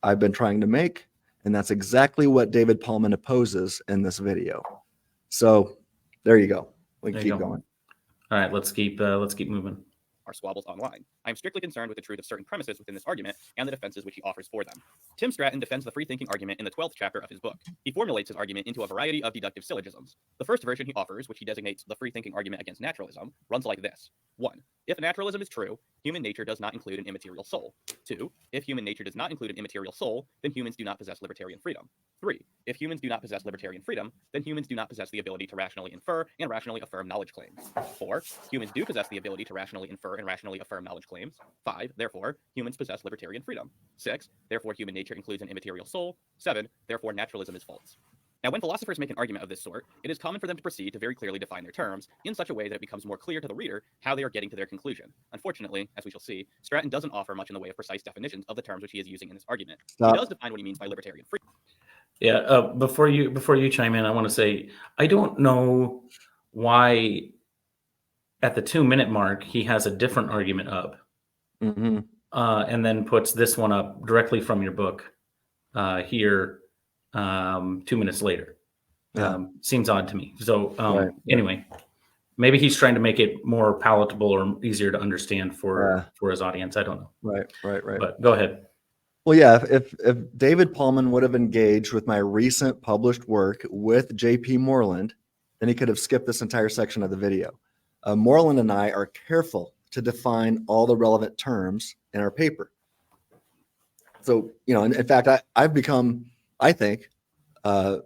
I've been trying to make, and that's exactly what David Pallmann opposes in this video. So there you go. We can keep going. All right, let's keep moving. Are squabbles online. I am strictly concerned with the truth of certain premises within this argument and the defenses which he offers for them. Tim Stratton defends the free thinking argument in the 12th chapter of his book. He formulates his argument into a variety of deductive syllogisms. The first version he offers, which he designates the free thinking argument against naturalism, runs like this. 1. If naturalism is true, human nature does not include an immaterial soul. 2. If human nature does not include an immaterial soul, then humans do not possess libertarian freedom. 3. If humans do not possess libertarian freedom, then humans do not possess the ability to rationally infer and rationally affirm knowledge claims. 4. Humans do possess the ability to rationally infer and rationally affirm knowledge claims. 5. Therefore, humans possess libertarian freedom. 6. Therefore, human nature includes an immaterial soul. 7. Therefore, naturalism is false. Now, when philosophers make an argument of this sort, it is common for them to proceed to very clearly define their terms in such a way that it becomes more clear to the reader how they are getting to their conclusion. Unfortunately, as we shall see, Stratton doesn't offer much in the way of precise definitions of the terms which he is using in this argument. He does define what he means by libertarian freedom. Yeah, before you chime in, I want to say I don't know why at the 2-minute mark he has a different argument up, and then puts this one up directly from your book here 2 minutes later. Seems odd to me. So anyway, maybe he's trying to make it more palatable or easier to understand for his audience. I don't know. Right. But go ahead. Well, yeah, if David Pallmann would have engaged with my recent published work with J.P. Moreland, then he could have skipped this entire section of the video. Moreland and I are careful to define all the relevant terms in our paper. So, in fact, I've become, I think,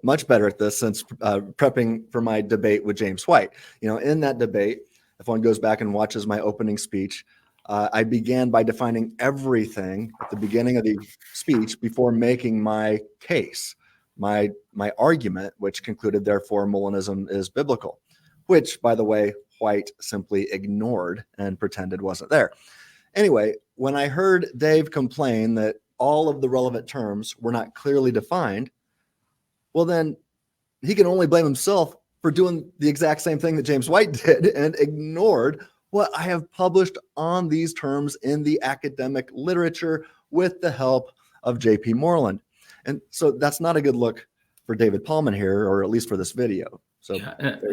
much better at this since prepping for my debate with James White. In that debate, if one goes back and watches my opening speech, I began by defining everything at the beginning of the speech before making my case, my argument, which concluded, therefore, Molinism is biblical, which, by the way, White simply ignored and pretended wasn't there. Anyway, when I heard Dave complain that all of the relevant terms were not clearly defined, well, then he can only blame himself for doing the exact same thing that James White did and ignored what I have published on these terms in the academic literature with the help of J.P. Moreland. And so that's not a good look for David Pallmann here, or at least for this video. So,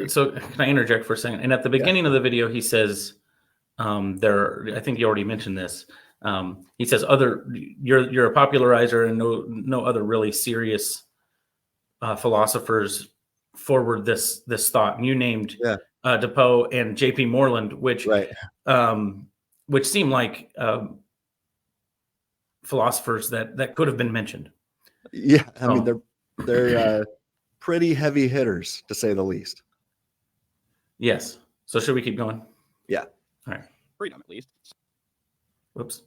so can I interject for a second? And at the beginning of the video, he says, I think you already mentioned this. He says, you're a popularizer, and no other really serious philosophers forward this thought. And you named Depeau and J.P. Moreland, which seem like philosophers that could have been mentioned. Yeah, I mean they're pretty heavy hitters, to say the least. Yes. So should we keep going? Yeah. All right. Freedom, at least. Whoops.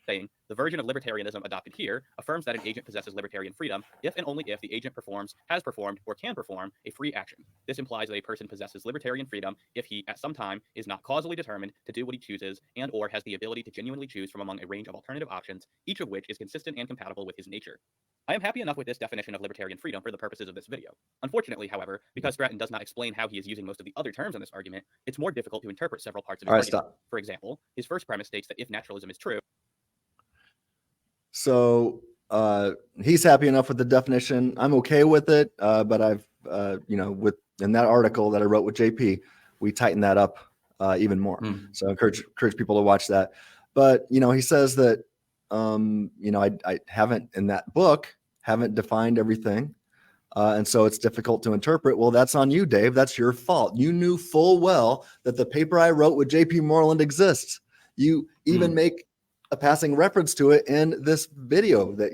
Saying the version of libertarianism adopted here affirms that an agent possesses libertarian freedom if and only if the agent performs, has performed, or can perform a free action. This implies that a person possesses libertarian freedom if he, at some time, is not causally determined to do what he chooses and or has the ability to genuinely choose from among a range of alternative options, each of which is consistent and compatible with his nature. I am happy enough with this definition of libertarian freedom for the purposes of this video. Unfortunately, however, because Stratton does not explain how he is using most of the other terms in this argument, it's more difficult to interpret several parts of his argument. Stop. For example, his first premise states that if naturalism is true. So he's happy enough with the definition. I'm okay with it, but I've, in that article that I wrote with JP, we tightened that up even more. So I encourage people to watch that. But, he says that, I haven't, in that book, haven't defined everything. And so it's difficult to interpret. Well, that's on you, Dave. That's your fault. You knew full well that the paper I wrote with JP Moreland exists. You even make a passing reference to it in this video that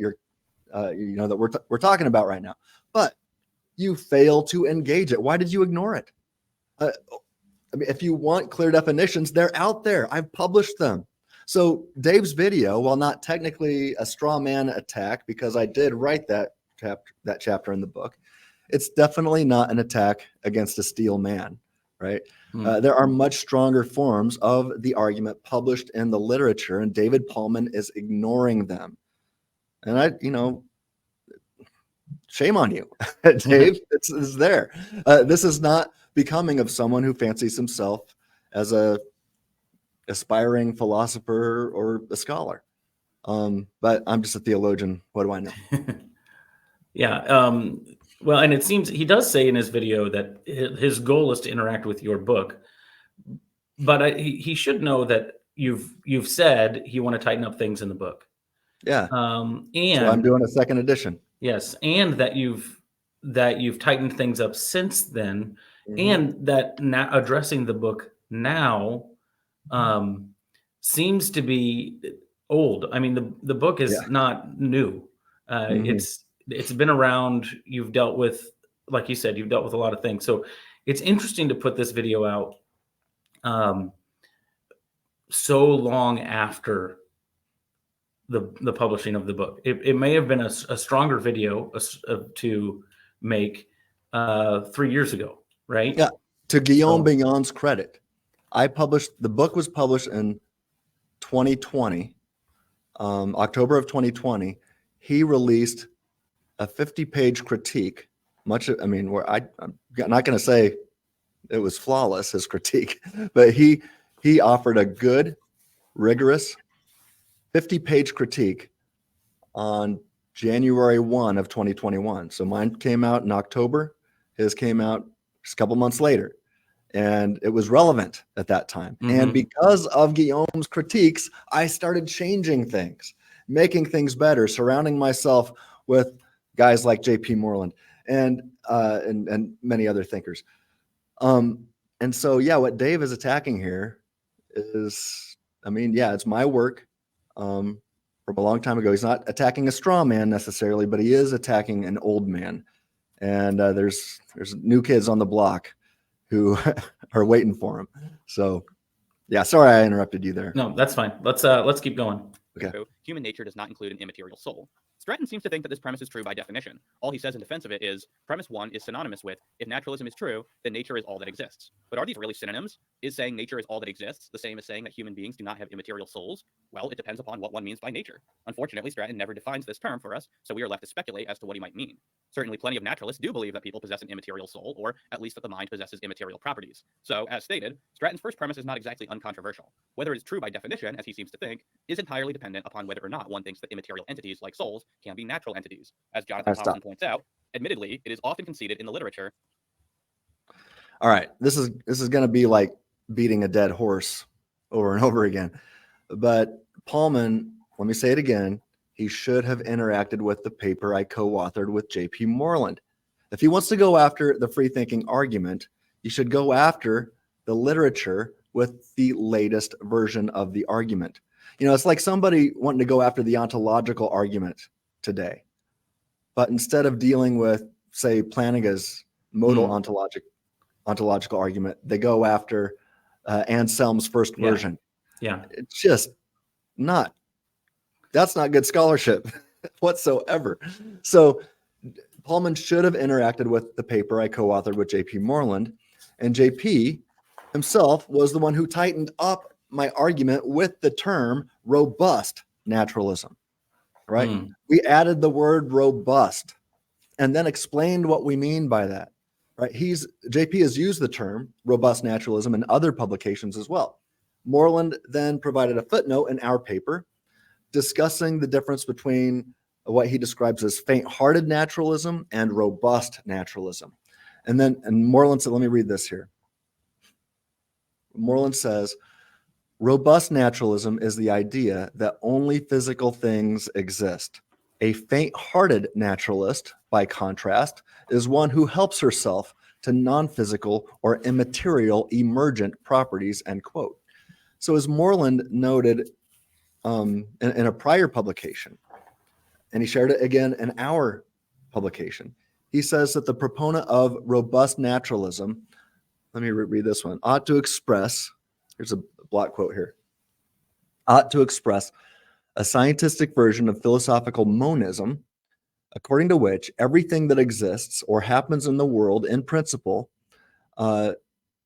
that we're talking about right now, but you fail to engage it. Why did you ignore it? I mean, if you want clear definitions, they're out there. I've published them. So Dave's video, while not technically a straw man attack, because I did write that chapter in the book, it's definitely not an attack against a steel man, right? There are much stronger forms of the argument published in the literature, and David Pallmann is ignoring them. And shame on you, Dave. It's there. This is not becoming of someone who fancies himself as a aspiring philosopher or a scholar. But I'm just a theologian. What do I know? Yeah. Well, and it seems he does say in his video that his goal is to interact with your book, but he should know that you've said you want to tighten up things in the book. Yeah. And so I'm doing a second edition. Yes, and that you've tightened things up since then, and that now addressing the book now seems to be old. I mean, the book is not new. It's been around. You've dealt with, like you said, you've dealt with a lot of things. So it's interesting to put this video out so long after the publishing of the book. It may have been a stronger video to make 3 years ago, right? Yeah. To Guillaume Bignon's credit, the book was published in 2020, October of 2020. He released a 50-page critique. Where I'm not going to say it was flawless, his critique, but he offered a good, rigorous 50-page critique on January 1 of 2021. So mine came out in October. His came out just a couple months later. And it was relevant at that time. And because of Guillaume's critiques, I started changing things, making things better, surrounding myself with guys like J.P. Moreland and many other thinkers. And so, what Dave is attacking here is, it's my work from a long time ago. He's not attacking a straw man necessarily, but he is attacking an old man and there's new kids on the block who are waiting for him. So, yeah, sorry I interrupted you there. No, that's fine. Let's keep going. Okay. True, human nature does not include an immaterial soul. Stratton seems to think that this premise is true by definition. All he says in defense of it is, premise 1 is synonymous with, if naturalism is true, then nature is all that exists. But are these really synonyms? Is saying nature is all that exists the same as saying that human beings do not have immaterial souls? Well, it depends upon what one means by nature. Unfortunately, Stratton never defines this term for us, so we are left to speculate as to what he might mean. Certainly, plenty of naturalists do believe that people possess an immaterial soul, or at least that the mind possesses immaterial properties. So, as stated, Stratton's first premise is not exactly uncontroversial. Whether it is true by definition, as he seems to think, is entirely dependent upon whether or not one thinks that immaterial entities like souls can be natural entities. As Jonathan Thompson points out, admittedly, it is often conceded in the literature. All right, this is going to be like beating a dead horse over and over again. But Pallmann, let me say it again, he should have interacted with the paper I co-authored with J.P. Moreland. If he wants to go after the free thinking argument, you should go after the literature with the latest version of the argument. You know, it's like somebody wanting to go after the ontological argument today. But instead of dealing with, say, Plantinga's modal ontological argument, they go after Anselm's first version. Yeah. It's just that's not good scholarship whatsoever. So Pallmann should have interacted with the paper I co-authored with J.P. Moreland, and J.P. himself was the one who tightened up my argument with the term robust naturalism, right? We added the word robust and then explained what we mean by that, right? JP has used the term robust naturalism in other publications as well. Moreland then provided a footnote in our paper discussing the difference between what he describes as faint-hearted naturalism and robust naturalism. And Moreland said, let me read this here. Moreland says, robust naturalism is the idea that only physical things exist. A faint-hearted naturalist, by contrast, is one who helps herself to non-physical or immaterial emergent properties, end quote. So as Moreland noted in a prior publication, and he shared it again in our publication, he says that the proponent of robust naturalism, let me read this one, ought to express, here's a block quote here, ought to express a scientific version of philosophical monism, according to which everything that exists or happens in the world in principle, or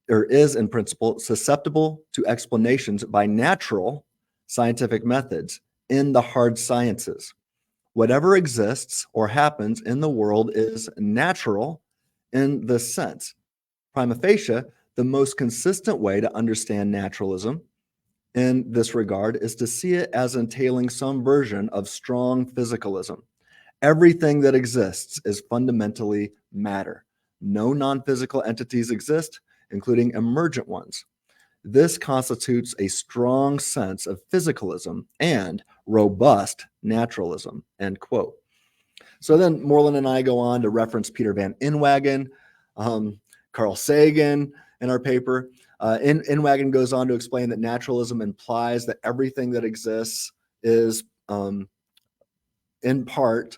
is in principle, susceptible to explanations by natural scientific methods in the hard sciences. Whatever exists or happens in the world is natural in this sense. Prima facie, the most consistent way to understand naturalism in this regard is to see it as entailing some version of strong physicalism. Everything that exists is fundamentally matter. No non-physical entities exist, including emergent ones. This constitutes a strong sense of physicalism and robust naturalism, end quote. So then Moreland and I go on to reference Peter Van Inwagen, Carl Sagan in our paper. Inwagen goes on to explain that naturalism implies that everything that exists is in part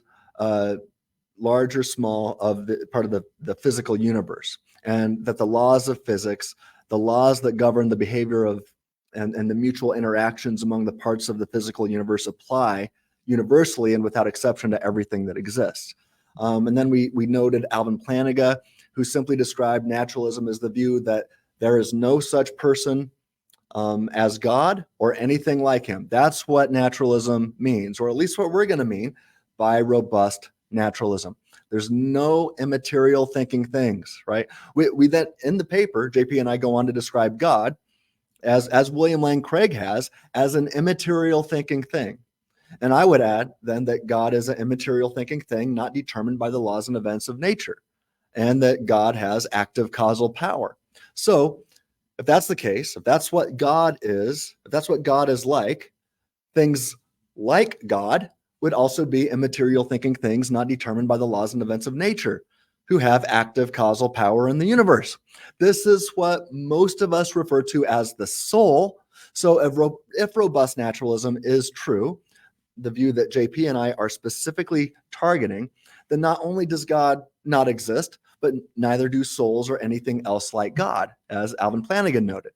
large or small of the part of the physical universe, and that the laws of physics, the laws that govern the behavior of and the mutual interactions among the parts of the physical universe apply universally and without exception to everything that exists. And then we noted Alvin Plantinga, who simply described naturalism as the view that there is no such person as God or anything like him. That's what naturalism means, or at least what we're going to mean by robust naturalism. There's no immaterial thinking things, right? We then in the paper, JP and I go on to describe God as William Lane Craig has as an immaterial thinking thing. And I would add then that God is an immaterial thinking thing, not determined by the laws and events of nature, and that God has active causal power. So if that's the case, if that's what God is, if that's what God is like, things like God would also be immaterial thinking things not determined by the laws and events of nature, who have active causal power in the universe. This is what most of us refer to as the soul. So if robust naturalism is true, the view that JP and I are specifically targeting, then not only does God not exist, but neither do souls or anything else like God, as Alvin Flanagan noted.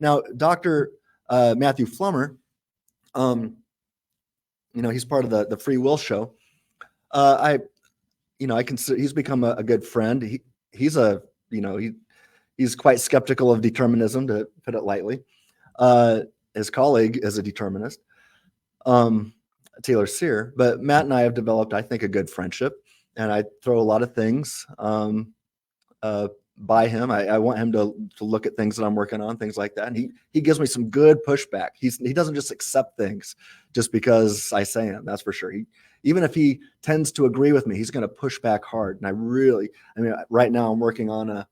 Now, Dr. Matthew Flummer, he's part of the Free Will Show. I consider he's become a good friend. He's quite skeptical of determinism, to put it lightly. His colleague is a determinist, Taylor Sear. But Matt and I have developed, I think, a good friendship, and I throw a lot of things by him. I want him to look at things that I'm working on, things like that. And he gives me some good pushback. He doesn't just accept things just because I say them. That's for sure. Even if he tends to agree with me, he's going to push back hard. And right now I'm working on a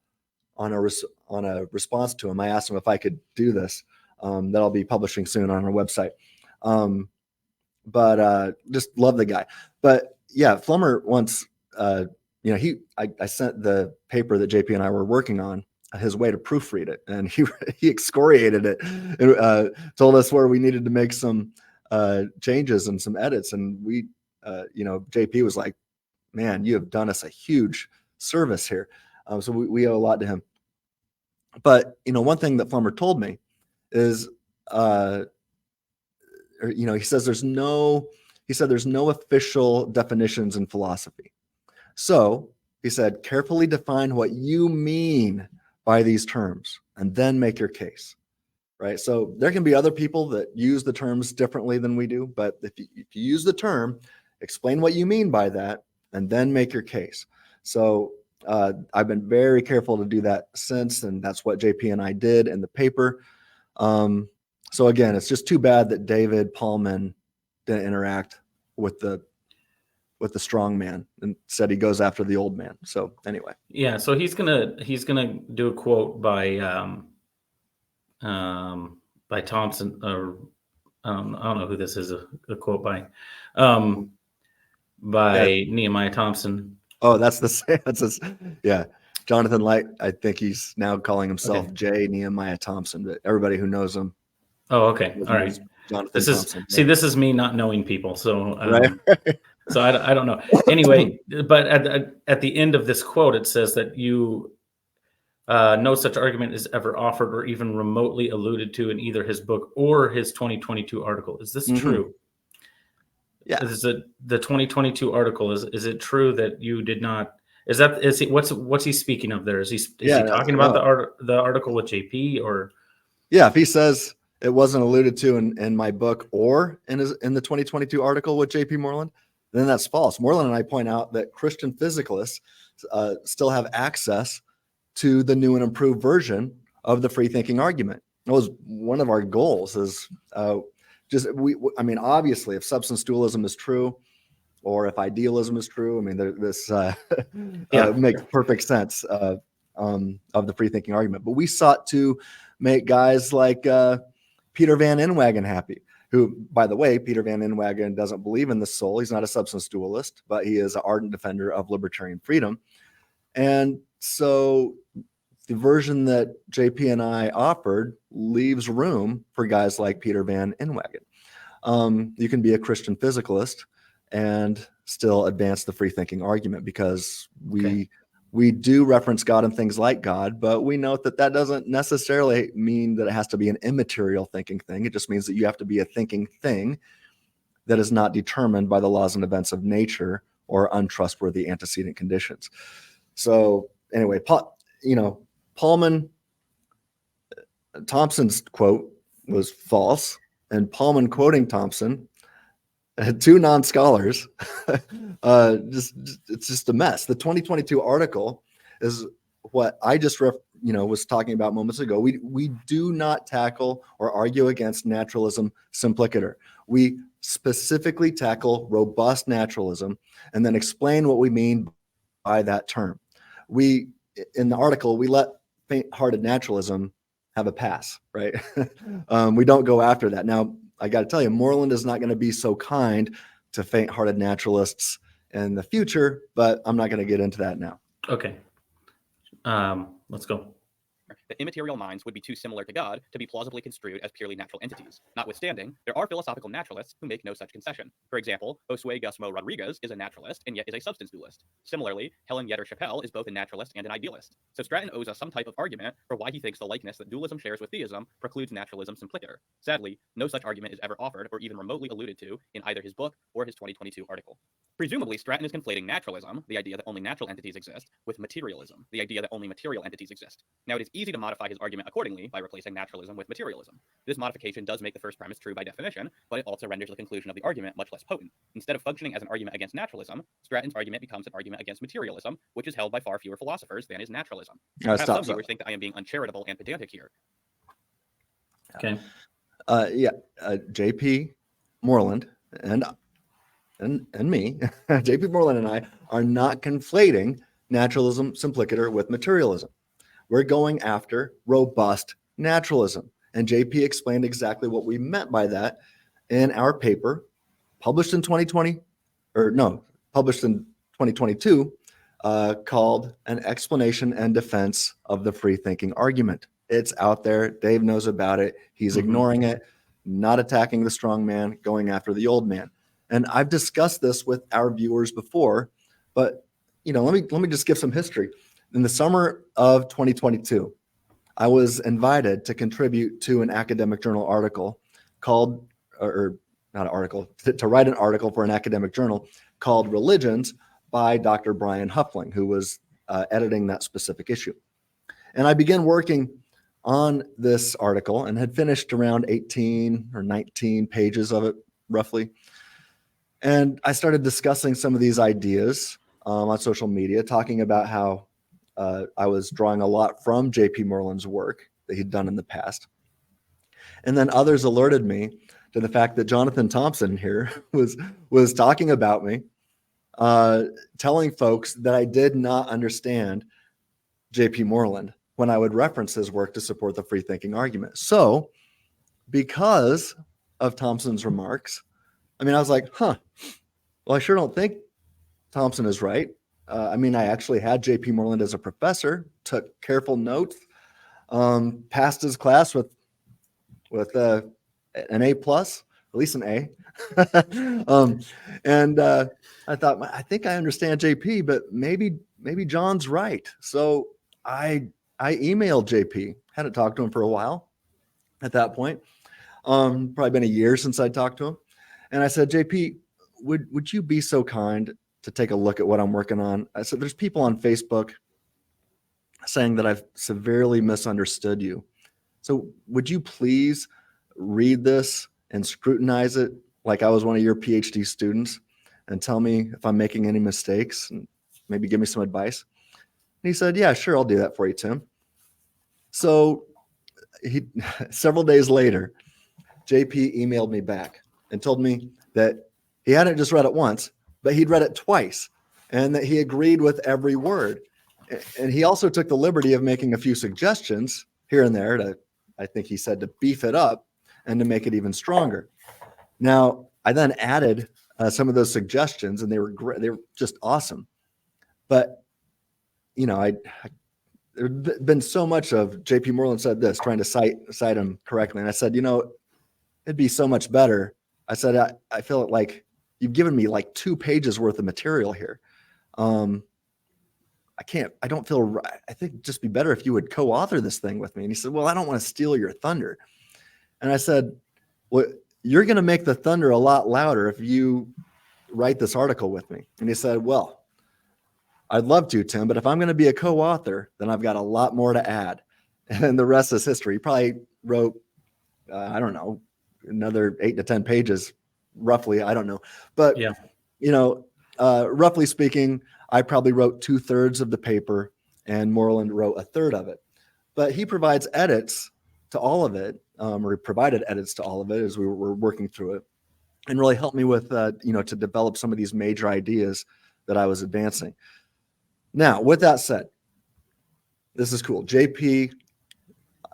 response to him. I asked him if I could do this. That I'll be publishing soon on our website. But just love the guy. But yeah, Flummer once, I sent the paper that JP and I were working on his way to proofread it, and he excoriated it and told us where we needed to make some changes and some edits. And we, JP was like, man, you have done us a huge service here. So we owe a lot to him. But, one thing that Flummer told me is, he says there's no official definitions in philosophy. So he said, carefully define what you mean by these terms and then make your case, right? So there can be other people that use the terms differently than we do, but if you use the term, explain what you mean by that and then make your case. So I've been very careful to do that since, and that's what JP and I did in the paper. So again, it's just too bad that David Pallmann didn't interact with the strong man and said he goes after the old man. So anyway. Yeah. So he's gonna do a quote by Thompson, or I don't know who this is, a quote by Nehemiah Thompson. Oh, yeah. Jonathan Light, I think he's now calling himself J. Nehemiah Thompson, but everybody who knows him. Oh, okay. All right. Jonathan Thompson. This is me not knowing people. So, right. So I don't know. Anyway, but at the end of this quote, it says that no such argument is ever offered or even remotely alluded to in either his book or his 2022 article. Is this true? Yeah. Is it the 2022 article? Is it true that you did not? What's he speaking of there? Is he talking about the article with JP, or? Yeah, if he says it wasn't alluded to in my book or in the 2022 article with JP Moreland, then that's false. Moreland and I point out that Christian physicalists still have access to the new and improved version of the free thinking argument. It was one of our goals is obviously if substance dualism is true, or if idealism is true, this makes perfect sense of the free thinking argument. But we sought to make guys like Peter Van Inwagen happy, who, by the way, Peter Van Inwagen doesn't believe in the soul. He's not a substance dualist, but he is an ardent defender of libertarian freedom. And so the version that JP and I offered leaves room for guys like Peter Van Inwagen. You can be a Christian physicalist and still advance the free thinking argument, because we do reference God and things like God, but we note that doesn't necessarily mean that it has to be an immaterial thinking thing. It just means that you have to be a thinking thing that is not determined by the laws and events of nature or untrustworthy antecedent conditions. So anyway, Pallmann, Thompson's quote was false, and Pallmann quoting Thompson, two non-scholars, it's just a mess. The 2022 article is what I just was talking about moments ago. We do not tackle or argue against naturalism simplicator. We specifically tackle robust naturalism and then explain what we mean by that term. In the article, we let faint-hearted naturalism have a pass, right? We don't go after that. Now, I got to tell you, Moreland is not going to be so kind to faint-hearted naturalists in the future, but I'm not going to get into that now. Okay. Let's go. that immaterial minds would be too similar to God to be plausibly construed as purely natural entities. Notwithstanding, there are philosophical naturalists who make no such concession. For example, Josue Gusmo Rodriguez is a naturalist and yet is a substance dualist. Similarly, Helen Yetter Chappelle is both a naturalist and an idealist. So Stratton owes us some type of argument for why he thinks the likeness that dualism shares with theism precludes naturalism simpliciter. Sadly, no such argument is ever offered or even remotely alluded to in either his book or his 2022 article. Presumably, Stratton is conflating naturalism, the idea that only natural entities exist, with materialism, the idea that only material entities exist. Now, it is easy to modify his argument accordingly by replacing naturalism with materialism. This modification does make the first premise true by definition, but it also renders the conclusion of the argument much less potent. Instead of functioning as an argument against naturalism, Stratton's argument becomes an argument against materialism, which is held by far fewer philosophers than is naturalism. Perhaps some viewers think that I am being uncharitable and pedantic here. Okay. JP Moreland and me, JP Moreland and I are not conflating naturalism simpliciter with materialism. We're going after robust naturalism. And JP explained exactly what we meant by that in our paper published in 2022 called An Explanation and Defense of the Free Thinking Argument. It's out there. Dave knows about it. He's ignoring it, not attacking the strong man, going after the old man. And I've discussed this with our viewers before, but let me just give some history. In the summer of 2022, I was invited to contribute to an academic journal article called, or not an article, to write an article for an academic journal called Religions by Dr. Brian Huffling, who was editing that specific issue. And I began working on this article and had finished around 18 or 19 pages of it, roughly. And I started discussing some of these ideas on social media, talking about how I was drawing a lot from J.P. Moreland's work that he'd done in the past. And then others alerted me to the fact that Jonathan Thompson here was talking about me, telling folks that I did not understand J.P. Moreland when I would reference his work to support the free thinking argument. So because of Thompson's remarks, I was like, well, I sure don't think Thompson is right. I actually had J.P. Moreland as a professor, took careful notes, passed his class with an A+, at least an A. And I thought, I think I understand JP, but maybe John's right. So I emailed JP, hadn't talked to him for a while at that point. Probably been a year since I talked to him. And I said, JP, would you be so kind to take a look at what I'm working on? I said, there's people on Facebook saying that I've severely misunderstood you. So would you please read this and scrutinize it like I was one of your PhD students and tell me if I'm making any mistakes and maybe give me some advice? And he said, yeah, sure, I'll do that for you, Tim. So several days later, JP emailed me back and told me that he hadn't just read it once, but he'd read it twice and that he agreed with every word. And he also took the liberty of making a few suggestions here and there to, I think he said, to beef it up and to make it even stronger. Now, I then added some of those suggestions, and they were great. They were just awesome. But, there's been so much of J.P. Moreland said this, trying to cite him correctly. And I said, it'd be so much better. I said, I feel like you've given me like 2 pages worth of material here. I don't feel right. I think it'd just be better if you would co-author this thing with me. And he said, well, I don't want to steal your thunder. And I said, well, you're going to make the thunder a lot louder if you write this article with me. And he said, well, I'd love to, Tim, but if I'm going to be a co-author, then I've got a lot more to add. And the rest is history. He probably wrote, another 8 to 10 pages, roughly. I don't know. But, yeah. Roughly speaking, I probably wrote 2/3 of the paper and Moreland wrote 1/3 of it. But he provides edits to all of it, or provided edits to all of it as we were working through it, and really helped me with, to develop some of these major ideas that I was advancing. Now, with that said, this is cool. JP,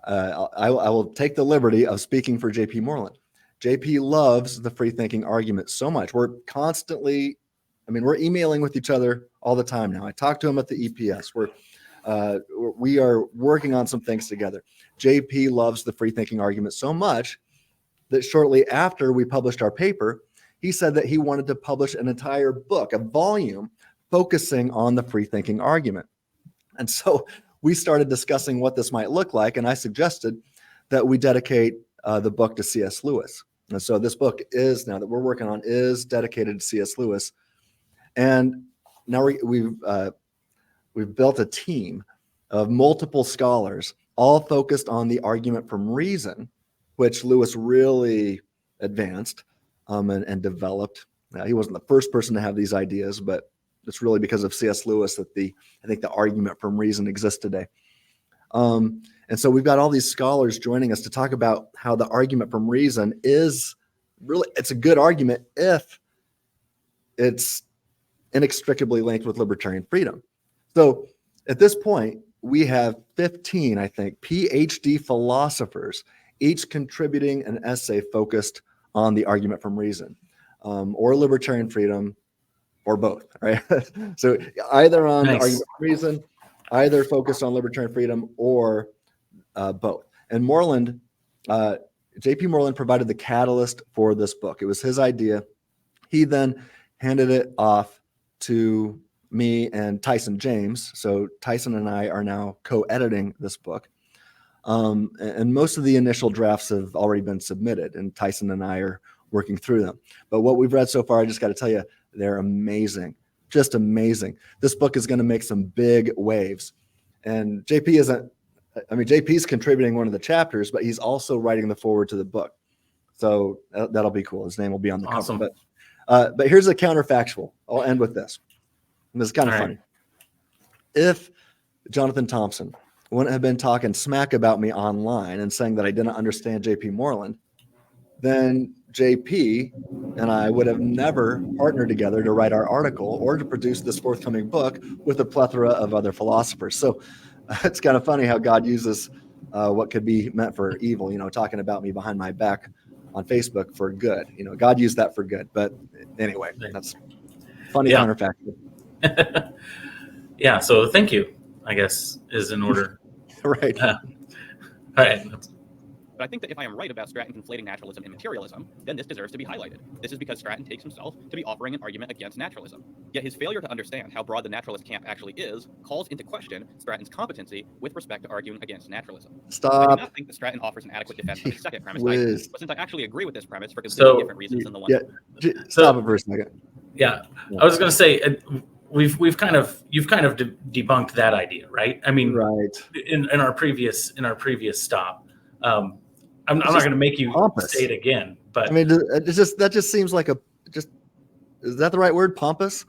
I will take the liberty of speaking for JP Moreland. JP loves the free thinking argument so much. We're constantly, we're emailing with each other all the time now. I talk to him at the EPS. We're we are working on some things together. JP loves the free thinking argument so much that shortly after we published our paper, he said that he wanted to publish an entire book, a volume, focusing on the free thinking argument. And so we started discussing what this might look like, and I suggested that we dedicate the book to C.S. Lewis. And so this book is, now that we're working on, is dedicated to C.S. Lewis. And now we've built a team of multiple scholars, all focused on the argument from reason, which Lewis really advanced and developed. He wasn't the first person to have these ideas, but it's really because of C.S. Lewis that I think the argument from reason exists today. And so we've got all these scholars joining us to talk about how the argument from reason is really, it's a good argument if it's inextricably linked with libertarian freedom. So at this point, we have 15, I think, PhD philosophers, each contributing an essay focused on the argument from reason, or libertarian freedom, or both, right? So either on the argument from reason, either focused on libertarian freedom, or both. And Moreland, J.P. Moreland provided the catalyst for this book. It was his idea. He then handed it off to me and Tyson James. So Tyson and I are now co-editing this book. And most of the initial drafts have already been submitted, and Tyson and I are working through them. But what we've read so far, I just got to tell you, they're amazing, just amazing. This book is going to make some big waves. And JP's contributing one of the chapters, but he's also writing the foreword to the book. So that'll be cool. His name will be on the cover. But here's a counterfactual. I'll end with this. And this is kind of funny. If Jonathan Thompson wouldn't have been talking smack about me online and saying that I didn't understand J.P. Moreland, then JP and I would have never partnered together to write our article or to produce this forthcoming book with a plethora of other philosophers. So it's kind of funny how God uses what could be meant for evil, talking about me behind my back on Facebook for good. God used that for good. But anyway, that's funny counterfactual. Yeah, so thank you, I guess, is in order. Right. All right. But I think that if I am right about Stratton conflating naturalism and materialism, then this deserves to be highlighted. This is because Stratton takes himself to be offering an argument against naturalism. Yet his failure to understand how broad the naturalist camp actually is calls into question Stratton's competency with respect to arguing against naturalism. Stop. I do not think that Stratton offers an adequate defense of his second premise either, but since I actually agree with this premise for completely different reasons than the one. Yeah, stop it for a second. Yeah, I was going to say you've kind of debunked that idea, right? I mean, right. In our previous stop. I'm not going to make you say it again, but I mean, that just seems like is that the right word? Pompous?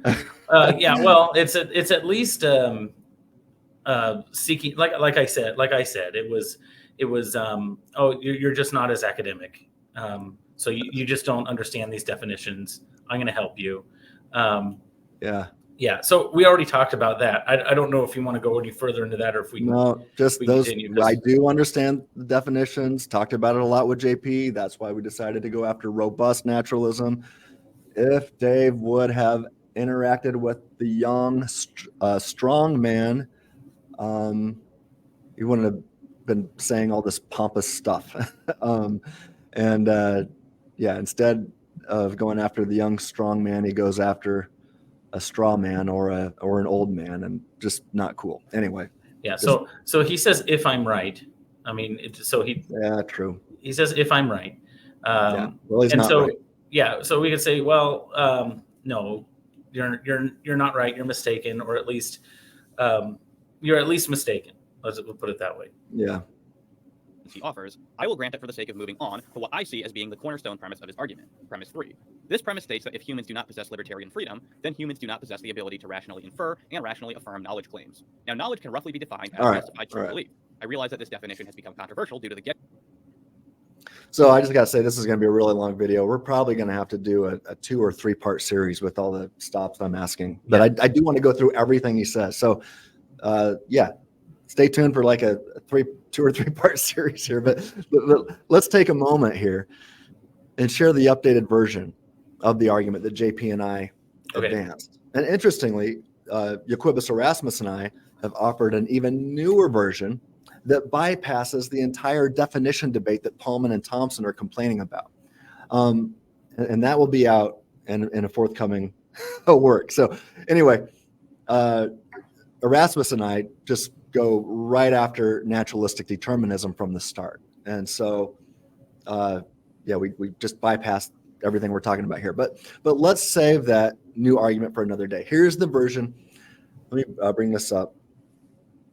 Yeah. Well, it's at least seeking, like I said, it was you're just not as academic. So you just don't understand these definitions. I'm going to help you. Yeah. So we already talked about that. I don't know if you want to go any further into that, or if we those. continue. I do understand the definitions. Talked about it a lot with JP. That's why we decided to go after robust naturalism. If Dave would have interacted with the young, strong man, he wouldn't have been saying all this pompous stuff. Instead of going after the young, strong man, he goes after a straw man or an old man, and just not cool. Anyway. Yeah. So he says, if I'm right. I mean, true. He says, if I'm right. Well, he's not right. Yeah. So we could say, well, no, you're not right. You're mistaken, or at least you're at least mistaken. We'll put it that way. Yeah. He offers, I will grant it for the sake of moving on to what I see as being the cornerstone premise of his argument, premise 3. This premise states that if humans do not possess libertarian freedom, then humans do not possess the ability to rationally infer and rationally affirm knowledge claims. Now, knowledge can roughly be defined as justified true belief. I realize that this definition has become controversial due to the So I just got to say, this is going to be a really long video. We're probably going to have to do a 2 or 3 part series with all the stops I'm asking. But I do want to go through everything he says. So, stay tuned for like a 2 or 3 part series here. But let's take a moment here and share the updated version of the argument that JP and I advanced. And interestingly, Jacobus Erasmus and I have offered an even newer version that bypasses the entire definition debate that Pallmann and Thompson are complaining about. And that will be out in a forthcoming work. So anyway, Erasmus and I just go right after naturalistic determinism from the start. And so, we just bypassed everything we're talking about here. But let's save that new argument for another day. Here's the version. Let me bring this up.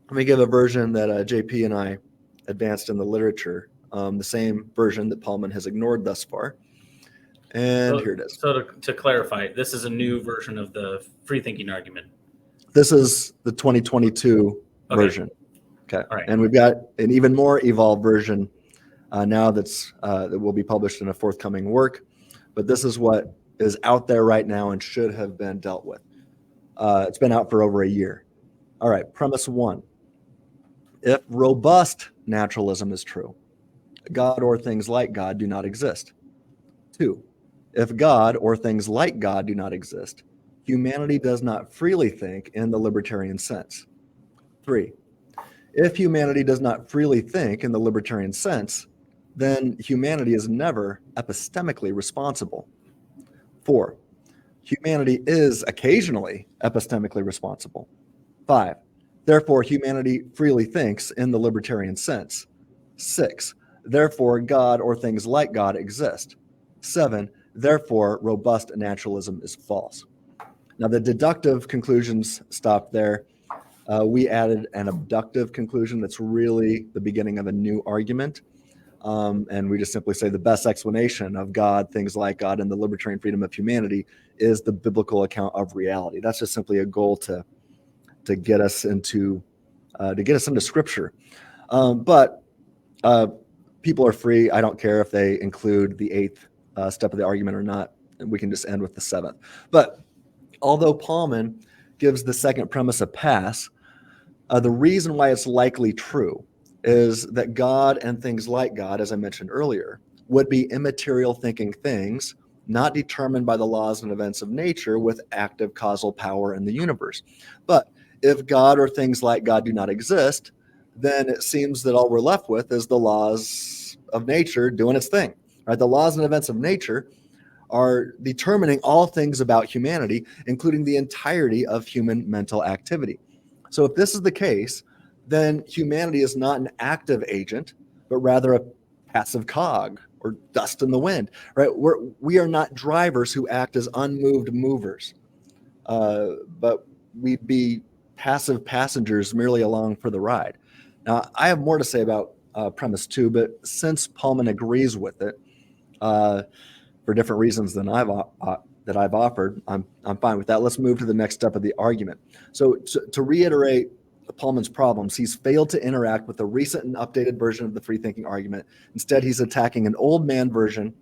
Let me give a version that JP and I advanced in the literature, the same version that Pallmann has ignored thus far. And here it is. So to clarify, this is a new version of the free thinking argument. This is the 2022 version. Okay. All right. And we've got an even more evolved version now that will be published in a forthcoming work. But this is what is out there right now and should have been dealt with. It's been out for over a year. All right. Premise 1. If robust naturalism is true, God or things like God do not exist. 2. If God or things like God do not exist, humanity does not freely think in the libertarian sense. 3. If humanity does not freely think in the libertarian sense, then humanity is never epistemically responsible. 4. Humanity is occasionally epistemically responsible. 5. Therefore, humanity freely thinks in the libertarian sense. 6. Therefore, God or things like God exist. 7. Therefore, robust naturalism is false. Now, the deductive conclusions stop there. We added an abductive conclusion that's really the beginning of a new argument. And we just simply say the best explanation of God, things like God, and the libertarian freedom of humanity is the biblical account of reality. That's just simply a goal to get us into Scripture. But people are free. I don't care if they include the 8th step of the argument or not. We can just end with the 7th. But although Pallmann gives the second premise a pass, the reason why it's likely true is that God and things like God, as I mentioned earlier, would be immaterial thinking things, not determined by the laws and events of nature with active causal power in the universe. But if God or things like God do not exist, then it seems that all we're left with is the laws of nature doing its thing. Right? The laws and events of nature are determining all things about humanity, including the entirety of human mental activity. So if this is the case, then humanity is not an active agent, but rather a passive cog or dust in the wind, right? We are not drivers who act as unmoved movers, but we'd be passive passengers merely along for the ride. Now, I have more to say about premise 2, but since Pallmann agrees with it, for different reasons than I've offered, I'm fine with that. Let's move to the next step of the argument. So to reiterate Pallmann's problems, he's failed to interact with the recent and updated version of the free thinking argument. Instead, he's attacking an old man version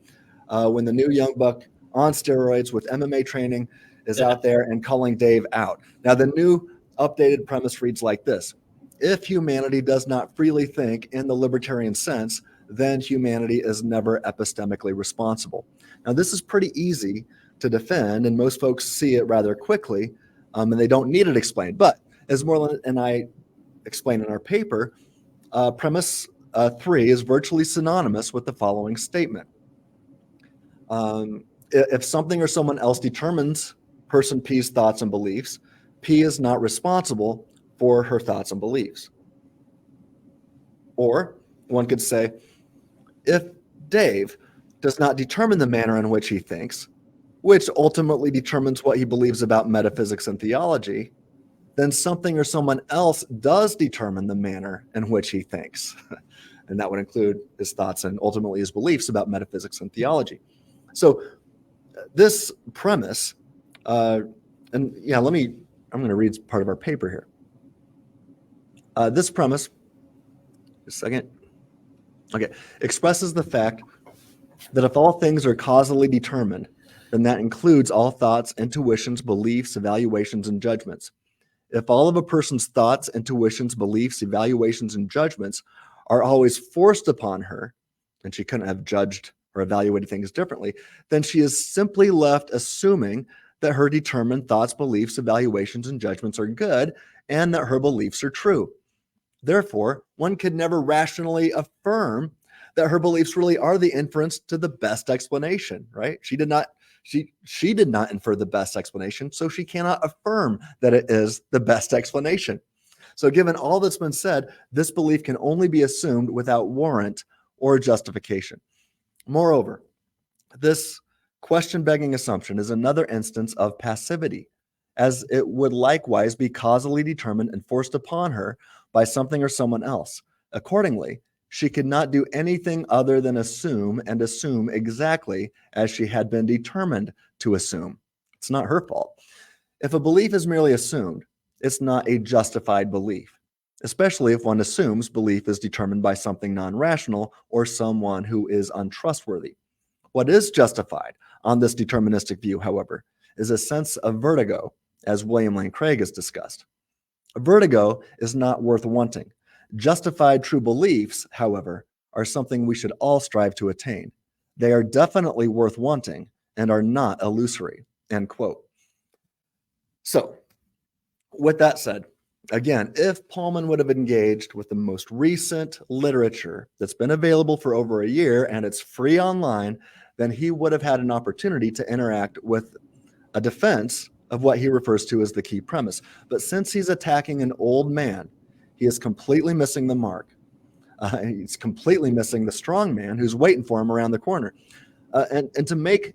when the new young buck on steroids with MMA training is out there and calling Dave out. Now, the new updated premise reads like this. If humanity does not freely think in the libertarian sense, then humanity is never epistemically responsible. Now, this is pretty easy to defend, and most folks see it rather quickly, and they don't need it explained. But as Moreland and I explain in our paper, premise 3 is virtually synonymous with the following statement. If something or someone else determines person P's thoughts and beliefs, P is not responsible for her thoughts and beliefs. Or one could say, if Dave does not determine the manner in which he thinks, which ultimately determines what he believes about metaphysics and theology, then something or someone else does determine the manner in which he thinks. And that would include his thoughts and ultimately his beliefs about metaphysics and theology. So this premise, I'm going to read part of our paper here. This premise, just a second. Okay, expresses the fact that if all things are causally determined, then that includes all thoughts, intuitions, beliefs, evaluations, and judgments. If all of a person's thoughts, intuitions, beliefs, evaluations, and judgments are always forced upon her, and she couldn't have judged or evaluated things differently, then she is simply left assuming that her determined thoughts, beliefs, evaluations, and judgments are good, and that her beliefs are true. Therefore, one could never rationally affirm that her beliefs really are the inference to the best explanation, right? She did not infer the best explanation, so she cannot affirm that it is the best explanation. So given all that's been said, this belief can only be assumed without warrant or justification. Moreover, this question-begging assumption is another instance of passivity, as it would likewise be causally determined and forced upon her by something or someone else. Accordingly, she could not do anything other than assume and assume exactly as she had been determined to assume. It's not her fault. If a belief is merely assumed, it's not a justified belief, especially if one assumes belief is determined by something non-rational or someone who is untrustworthy. What is justified on this deterministic view, however, is a sense of vertigo, as William Lane Craig has discussed. A vertigo is not worth wanting. Justified true beliefs, however, are something we should all strive to attain. They are definitely worth wanting and are not illusory, end quote. So, with that said, again, if Pallmann would have engaged with the most recent literature that's been available for over a year and it's free online, then he would have had an opportunity to interact with a defense of what he refers to as the key premise. But since he's attacking an old man, he is completely missing the mark. He's completely missing the strong man who's waiting for him around the corner. And to make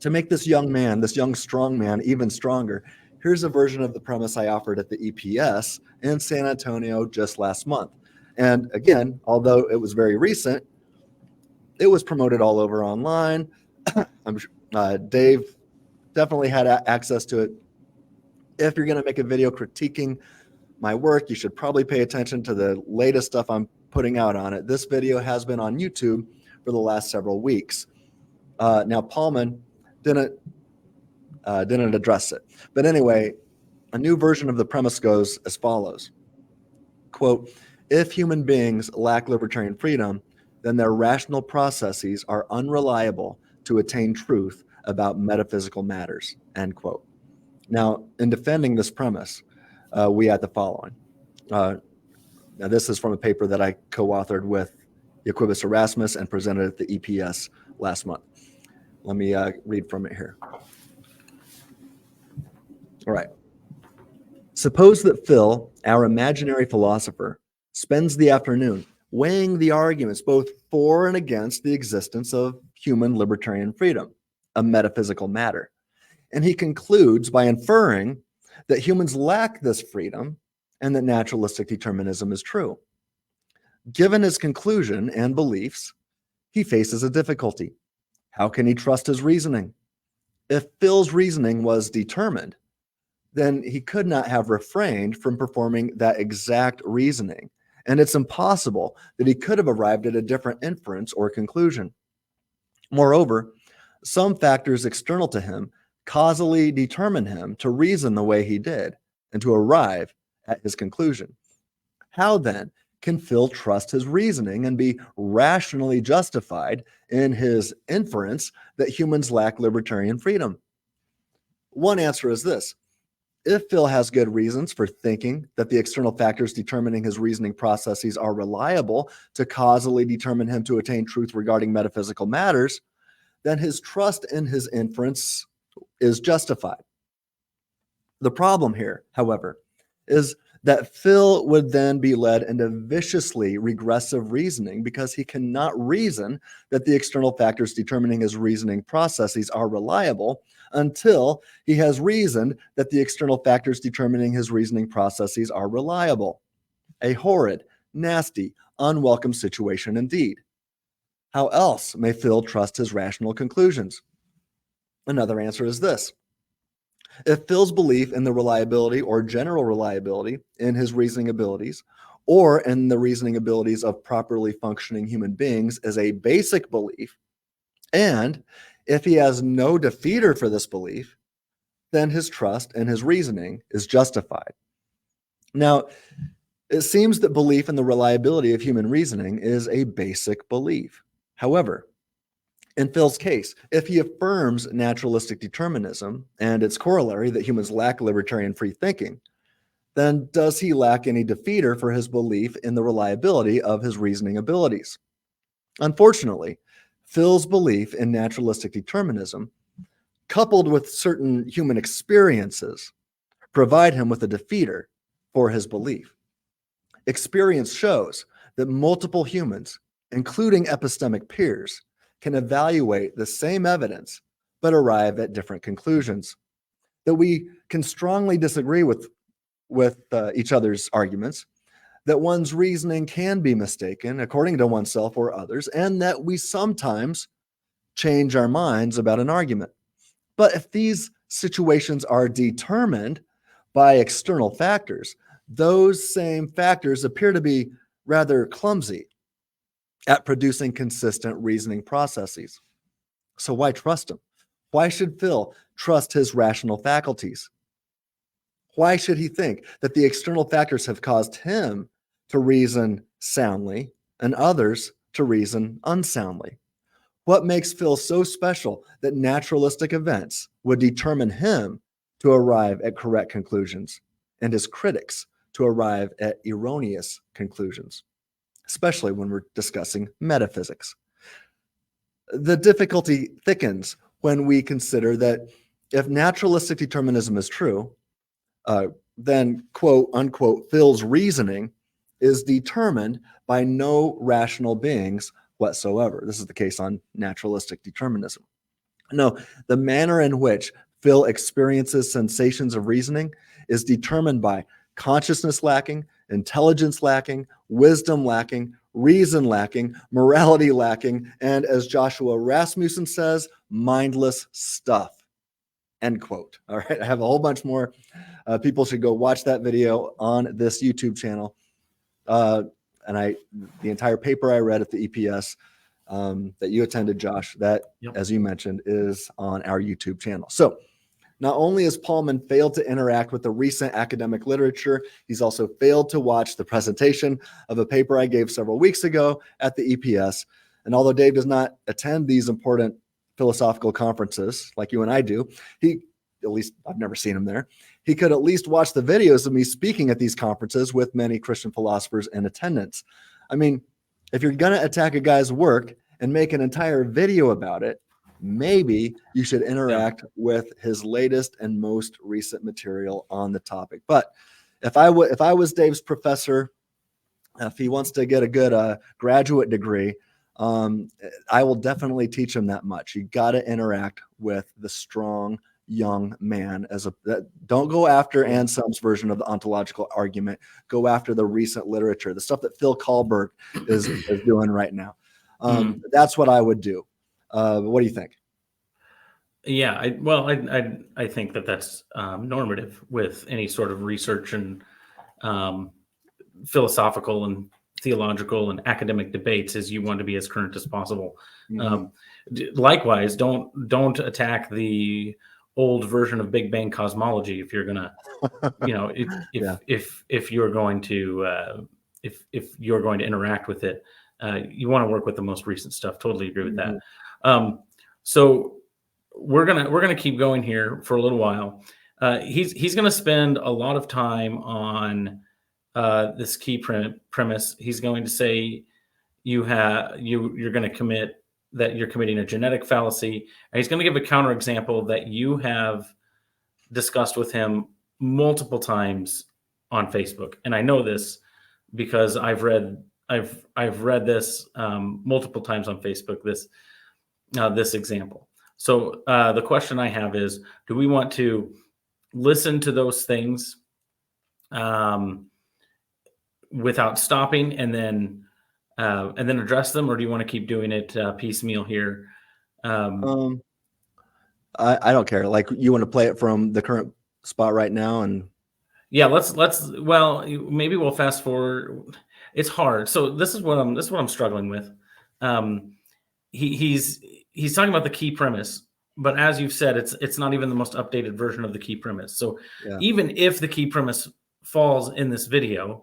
this young man, this young strong man, even stronger, here's a version of the premise I offered at the EPS in San Antonio just last month. And again, although it was very recent, it was promoted all over online. Dave definitely had access to it. If you're going to make a video critiquing my work, you should probably pay attention to the latest stuff I'm putting out on it. This video has been on YouTube for the last several weeks. Now, Pallmann didn't address it. But anyway, a new version of the premise goes as follows. Quote, if human beings lack libertarian freedom, then their rational processes are unreliable to attain truth about metaphysical matters, end quote. Now, in defending this premise, we add the following. Now, this is from a paper that I co-authored with Jaquibus Erasmus and presented at the EPS last month. Let me read from it here. All right. Suppose that Phil, our imaginary philosopher, spends the afternoon weighing the arguments both for and against the existence of human libertarian freedom, a metaphysical matter. And he concludes by inferring that humans lack this freedom and that naturalistic determinism is true. Given his conclusion and beliefs, he faces a difficulty. How can he trust his reasoning? If Phil's reasoning was determined, then he could not have refrained from performing that exact reasoning. And it's impossible that he could have arrived at a different inference or conclusion. Moreover, some factors external to him causally determine him to reason the way he did and to arrive at his conclusion. How then can Phil trust his reasoning and be rationally justified in his inference that humans lack libertarian freedom? One answer is this. If Phil has good reasons for thinking that the external factors determining his reasoning processes are reliable to causally determine him to attain truth regarding metaphysical matters, then his trust in his inference is justified. The problem here, however, is that Phil would then be led into viciously regressive reasoning because he cannot reason that the external factors determining his reasoning processes are reliable until he has reasoned that the external factors determining his reasoning processes are reliable. A horrid, nasty, unwelcome situation indeed. How else may Phil trust his rational conclusions? Another answer is this. If Phil's belief in the reliability or general reliability in his reasoning abilities or in the reasoning abilities of properly functioning human beings is a basic belief, and if he has no defeater for this belief, then his trust in his reasoning is justified. Now, it seems that belief in the reliability of human reasoning is a basic belief. However, In Phil's case, if he affirms naturalistic determinism and its corollary that humans lack libertarian free thinking, then does he lack any defeater for his belief in the reliability of his reasoning abilities? Unfortunately, Phil's belief in naturalistic determinism, coupled with certain human experiences, provide him with a defeater for his belief. Experience shows that multiple humans, including epistemic peers, can evaluate the same evidence but arrive at different conclusions. That we can strongly disagree with each other's arguments, that one's reasoning can be mistaken according to oneself or others, and that we sometimes change our minds about an argument. But if these situations are determined by external factors, those same factors appear to be rather clumsy at producing consistent reasoning processes. So why trust him? Why should Phil trust his rational faculties? Why should he think that the external factors have caused him to reason soundly and others to reason unsoundly? What makes Phil so special that naturalistic events would determine him to arrive at correct conclusions and his critics to arrive at erroneous conclusions, especially when we're discussing metaphysics? The difficulty thickens when we consider that if naturalistic determinism is true, then quote unquote Phil's reasoning is determined by no rational beings whatsoever. This is the case on naturalistic determinism. No, the manner in which Phil experiences sensations of reasoning is determined by consciousness lacking, intelligence lacking, wisdom lacking, reason lacking, morality lacking, and as Joshua Rasmussen says, mindless stuff. End quote. All right, I have a whole bunch more. People should go watch that video on this YouTube channel. The entire paper I read at the EPS that you attended, Josh, that, as you mentioned, is on our YouTube channel. So not only has Pallmann failed to interact with the recent academic literature, he's also failed to watch the presentation of a paper I gave several weeks ago at the EPS. And although Dave does not attend these important philosophical conferences like you and I do, at least I've never seen him there, he could at least watch the videos of me speaking at these conferences with many Christian philosophers in attendance. I mean, if you're going to attack a guy's work and make an entire video about it, maybe you should interact with his latest and most recent material on the topic. But if I was Dave's professor, if he wants to get a good graduate degree, I will definitely teach him that much. You got to interact with the strong young man. Don't go after Anselm's version of the ontological argument. Go after the recent literature, the stuff that Phil Kahlberg is doing right now. That's what I would do. What do you think? Yeah, I think that's normative with any sort of research and philosophical and theological and academic debates, is you want to be as current as possible. Likewise, don't attack the old version of Big Bang cosmology if you're gonna, if you're going to if you're going to interact with it. You want to work with the most recent stuff. Totally agree with that. So we're gonna keep going here for a little while. He's gonna spend a lot of time on this key premise. He's going to say you're going to commit that you're committing a genetic fallacy, and he's going to give a counterexample that you have discussed with him multiple times on Facebook. And I know this because I've read this multiple times on Facebook. This example. So the question I have is: do we want to listen to those things without stopping and then address them, or do you want to keep doing it piecemeal here? I don't care. Like, you want to play it from the current spot right now, and maybe we'll fast forward. It's hard. So this is what I'm struggling with. He's talking about the key premise, but as you've said, it's not even the most updated version of the key premise. So even if the key premise falls in this video,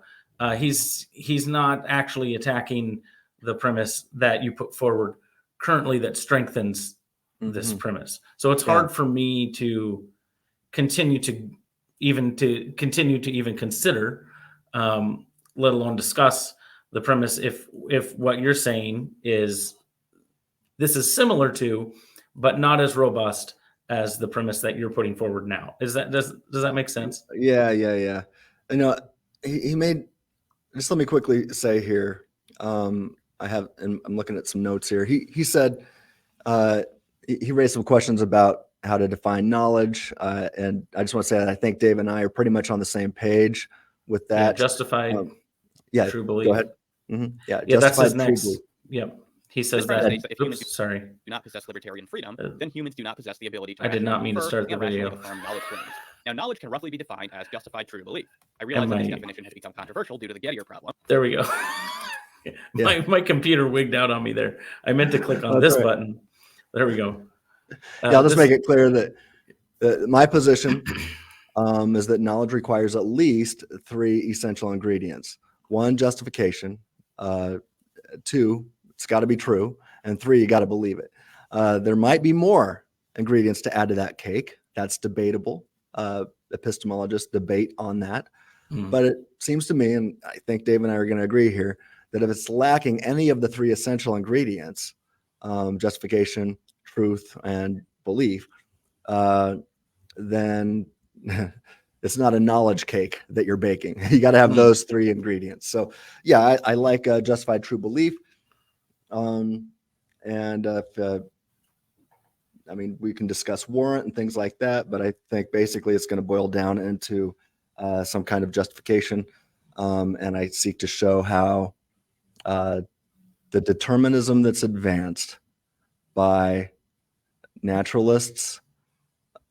he's not actually attacking the premise that you put forward currently that strengthens this Mhm. premise. So it's Yeah. hard for me to continue to even consider, let alone discuss the premise if what you're saying is this is similar to, but not as robust as the premise that you're putting forward now. Does that make sense? Yeah. You know, he made, just let me quickly say here, and I'm looking at some notes here. He said, he raised some questions about how to define knowledge. And I just want to say that I think Dave and I are pretty much on the same page with Yeah, that. justified Yeah, true belief. go ahead. Yeah, Yeah, that's his justified true next. belief. Yep. He says This premise that. states that if humans Oops, sorry. do not possess libertarian freedom, then humans do not possess the ability to I did not mean to infer start the and rationally video. affirm knowledge claims. Now, knowledge can roughly be defined as justified true belief. I And realize that this my definition has become controversial due to the Gettier problem. there we go. My computer wigged out on me there. I meant to click on That's this right. button. There we go. Yeah, I'll just make it clear that my position is that knowledge requires at least 3 essential ingredients. 1, justification. 2, it's got to be true. And 3, you got to believe it. There might be more ingredients to add to that cake. That's debatable. Epistemologists debate on that. But it seems to me, and I think Dave and I are going to agree here, that if it's lacking any of the 3 essential ingredients, justification, truth, and belief, then it's not a knowledge cake that you're baking. You got to have those 3 ingredients. So yeah, I like justified true belief. I mean, we can discuss warrant and things like that, but I think basically it's going to boil down into some kind of justification. And I seek to show how the determinism that's advanced by naturalists,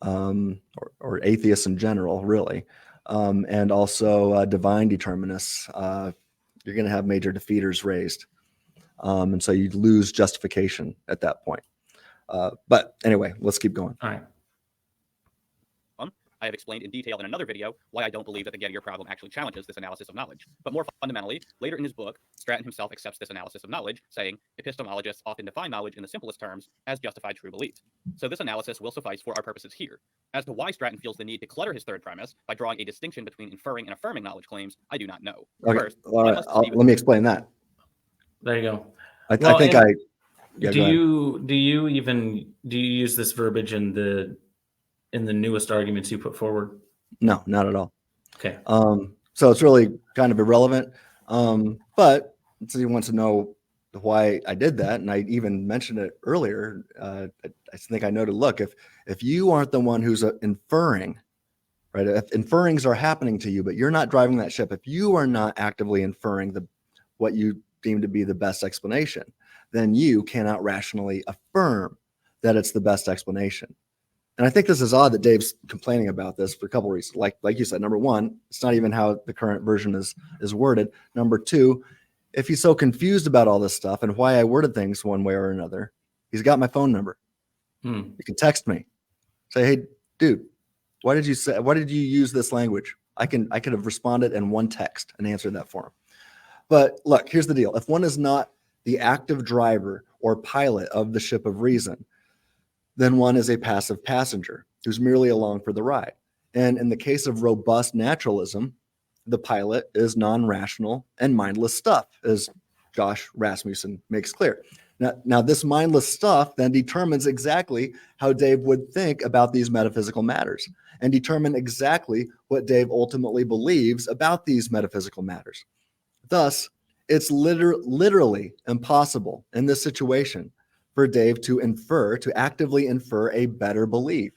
or atheists in general, really, and also divine determinists, you're going to have major defeaters raised. And so you lose justification at that point. But anyway, let's keep going. All right. I have explained in detail in another video why I don't believe that the Gettier problem actually challenges this analysis of knowledge. But more fundamentally, later in his book, Stratton himself accepts this analysis of knowledge, saying epistemologists often define knowledge in the simplest terms as justified true belief. So this analysis will suffice for our purposes here. As to why Stratton feels the need to clutter his third premise by drawing a distinction between inferring and affirming knowledge claims, I do not know. Okay, First, all right. Let me explain that. There you go. I Well, think and yeah, do you use this verbiage in the newest arguments you put forward? No, not at all. Okay. So it's really kind of irrelevant. But so he wants to know why I did that, and I even mentioned it earlier. I think I noted, look, if you aren't the one who's inferring, right? If inferrings are happening to you, but you're not driving that ship, if you are not actively inferring what you deem to be the best explanation, then you cannot rationally affirm that it's the best explanation. And I think this is odd that Dave's complaining about this for a couple of reasons. Like you said, number one, it's not even how the current version is worded. Number two, if he's so confused about all this stuff and why I worded things one way or another, he's got my phone number. You can text me, say, "Hey, dude, why did you use this language?" I could have responded in one text and answered that for him. But look, here's the deal: if one is not the active driver or pilot of the ship of reason, then one is a passive passenger who's merely along for the ride. And in the case of robust naturalism, the pilot is non-rational and mindless stuff, as Josh Rasmussen makes clear. Now, this mindless stuff then determines exactly how Dave would think about these metaphysical matters and determine exactly what Dave ultimately believes about these metaphysical matters. Thus, it's literally impossible in this situation for Dave to actively infer a better belief,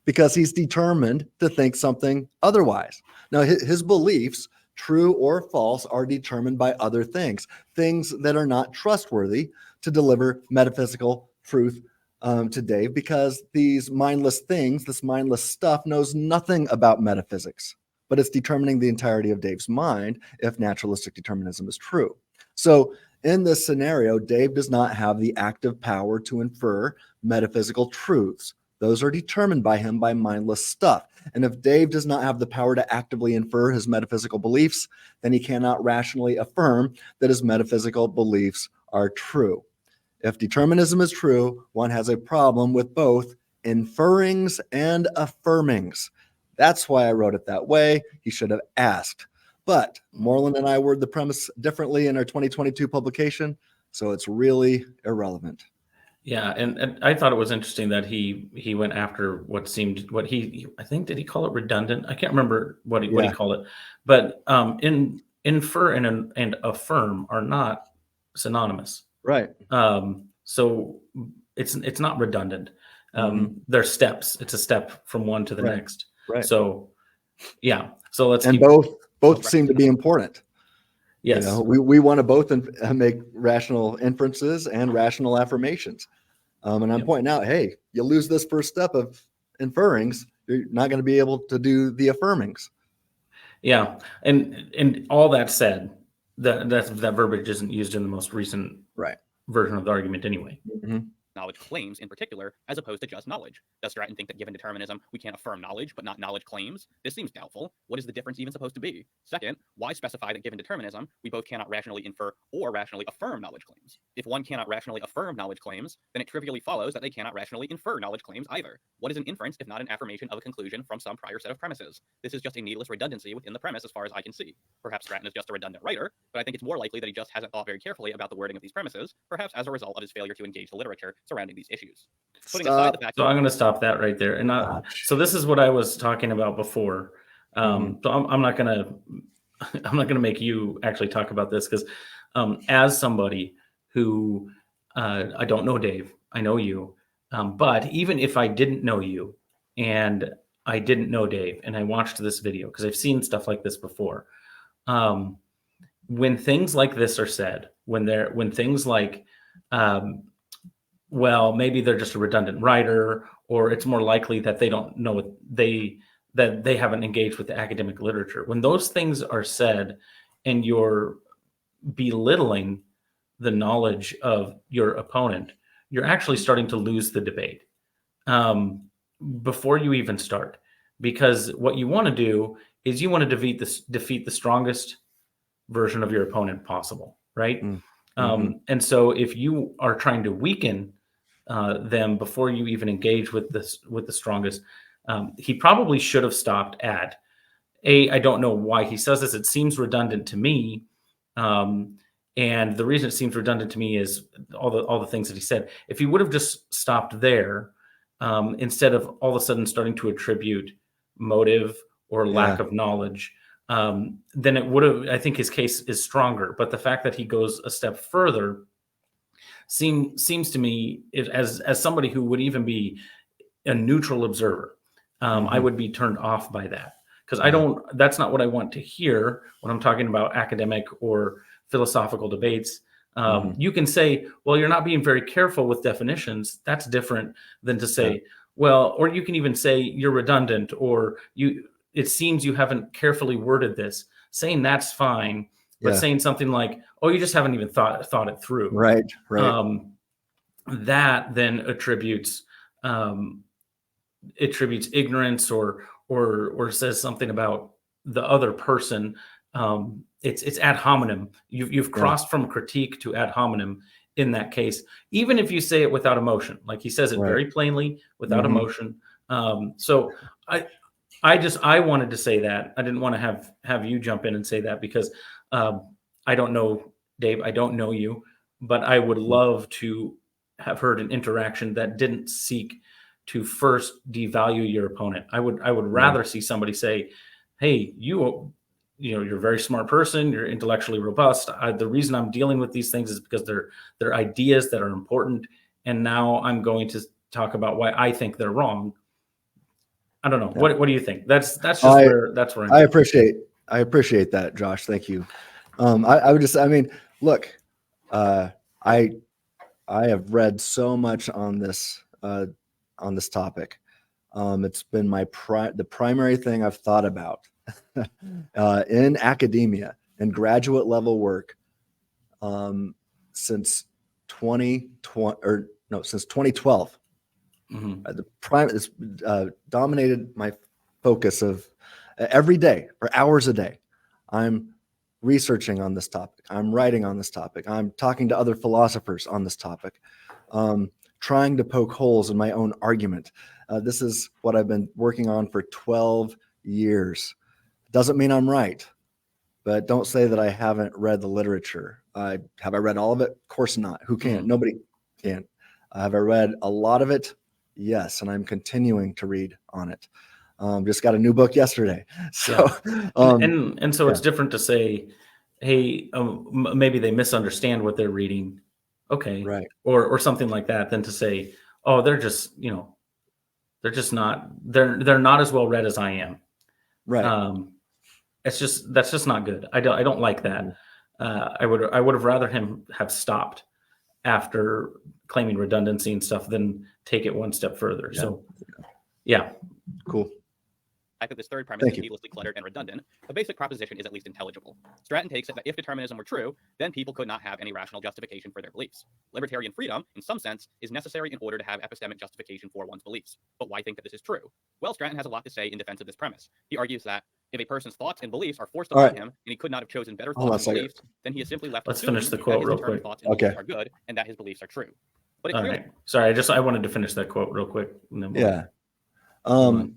because he's determined to think something otherwise. Now, his beliefs, true or false, are determined by other things that are not trustworthy to deliver metaphysical truth to Dave, because these mindless things, this mindless stuff, knows nothing about metaphysics, but it's determining the entirety of Dave's mind if naturalistic determinism is true. So in this scenario, Dave does not have the active power to infer metaphysical truths. Those are determined by him by mindless stuff. And if Dave does not have the power to actively infer his metaphysical beliefs, then he cannot rationally affirm that his metaphysical beliefs are true. If determinism is true, one has a problem with both inferrings and affirmings. That's why I wrote it that way. He should have asked. But Moreland and I word the premise differently in our 2022 publication, so it's really irrelevant. Yeah, and I thought it was interesting that he went after what I think, did he call it redundant? I can't remember what he called it, but infer and affirm are not synonymous. Right. So it's not redundant. They're steps. It's a step from one to the next. Right. So yeah. So let's both seem to be important. Yes. You know, we want to both make rational inferences and rational affirmations. And I'm pointing out, hey, you lose this first step of inferrings, you're not going to be able to do the affirmings. Yeah. And all that said, that verbiage isn't used in the most recent version of the argument anyway. Knowledge claims in particular, as opposed to just knowledge. Does Stratton think that given determinism, we can't affirm knowledge, but not knowledge claims? This seems doubtful. What is the difference even supposed to be? Second, why specify that given determinism, we both cannot rationally infer or rationally affirm knowledge claims? If one cannot rationally affirm knowledge claims, then it trivially follows that they cannot rationally infer knowledge claims either. What is an inference if not an affirmation of a conclusion from some prior set of premises? This is just a needless redundancy within the premise as far as I can see. Perhaps Stratton is just a redundant writer, but I think it's more likely that he just hasn't thought very carefully about the wording of these premises, perhaps as a result of his failure to engage the literature surrounding these issues. So I'm going to stop that right there. And so this is what I was talking about before. So I'm not going to make you actually talk about this because as somebody who I don't know Dave, I know you, but even if I didn't know you and I didn't know Dave and I watched this video because I've seen stuff like this before, when things like this are said, when things like well, maybe they're just a redundant writer, or it's more likely that they don't know that they haven't engaged with the academic literature. When those things are said and you're belittling the knowledge of your opponent, you're actually starting to lose the debate before you even start. Because what you want to do is you want to defeat the strongest version of your opponent possible, right? And so if you are trying to weaken them before you even engage with the strongest, he probably should have stopped at I don't know why he says this. It seems redundant to me. And the reason it seems redundant to me is all the things that he said. If he would have just stopped there, instead of all of a sudden starting to attribute motive or lack of knowledge, then it would have, I think his case is stronger. But the fact that he goes a step further seems to me, as somebody who would even be a neutral observer, I would be turned off by that, because that's not what I want to hear when I'm talking about academic or philosophical debates. You can say, well, you're not being very careful with definitions. That's different than to say, well, or you can even say you're redundant, or it seems you haven't carefully worded this. Saying that's fine, but saying something like, oh, you just haven't even thought it through. Right. That then attributes ignorance or says something about the other person. It's ad hominem. You've crossed from critique to ad hominem in that case, even if you say it without emotion. Like he says it very plainly without emotion. So I wanted to say that. I didn't want to have you jump in and say that, because I don't know, Dave, I don't know you, but I would love to have heard an interaction that didn't seek to first devalue your opponent. I would rather see somebody say, hey, you're a very smart person, you're intellectually robust. The reason I'm dealing with these things is because they're ideas that are important, and now I'm going to talk about why I think they're wrong. I don't know. What do you think? That's just where I'm I appreciate that, Josh. Thank you. Look, I have read so much on this topic. It's been the primary thing I've thought about in academia and graduate level work since 2012. This dominated my focus of every day for hours a day. I'm researching on this topic. I'm writing on this topic. I'm talking to other philosophers on this topic, trying to poke holes in my own argument. This is what I've been working on for 12 years. Doesn't mean I'm right, but don't say that I haven't read the literature. Have I read all of it? Of course not. Who can? Nobody can. Have I read a lot of it? Yes, and I'm continuing to read on it. Just got a new book yesterday. So, and so it's different to say, hey, maybe they misunderstand what they're reading. Okay. right. Or something like that, than to say, oh, they're just, they're just not, they're not as well read as I am. Right. That's just not good. I don't like that. I would have rather him have stopped after claiming redundancy and stuff than take it one step further. Yeah. So, yeah. Cool. The fact that this third premise is needlessly cluttered and redundant, the basic proposition is at least intelligible. Stratton takes it that if determinism were true, then people could not have any rational justification for their beliefs. Libertarian freedom, in some sense, is necessary in order to have epistemic justification for one's beliefs. But why think that this is true? Well, Stratton has a lot to say in defense of this premise. He argues that if a person's thoughts and beliefs are forced upon him, and he could not have chosen better thoughts and beliefs, then he is simply left Let's assuming finish the that quote his real determined quick. thoughts and beliefs are good and that his beliefs are true. But it All clearly right. Sorry, I wanted to finish that quote real quick. And then Yeah. on.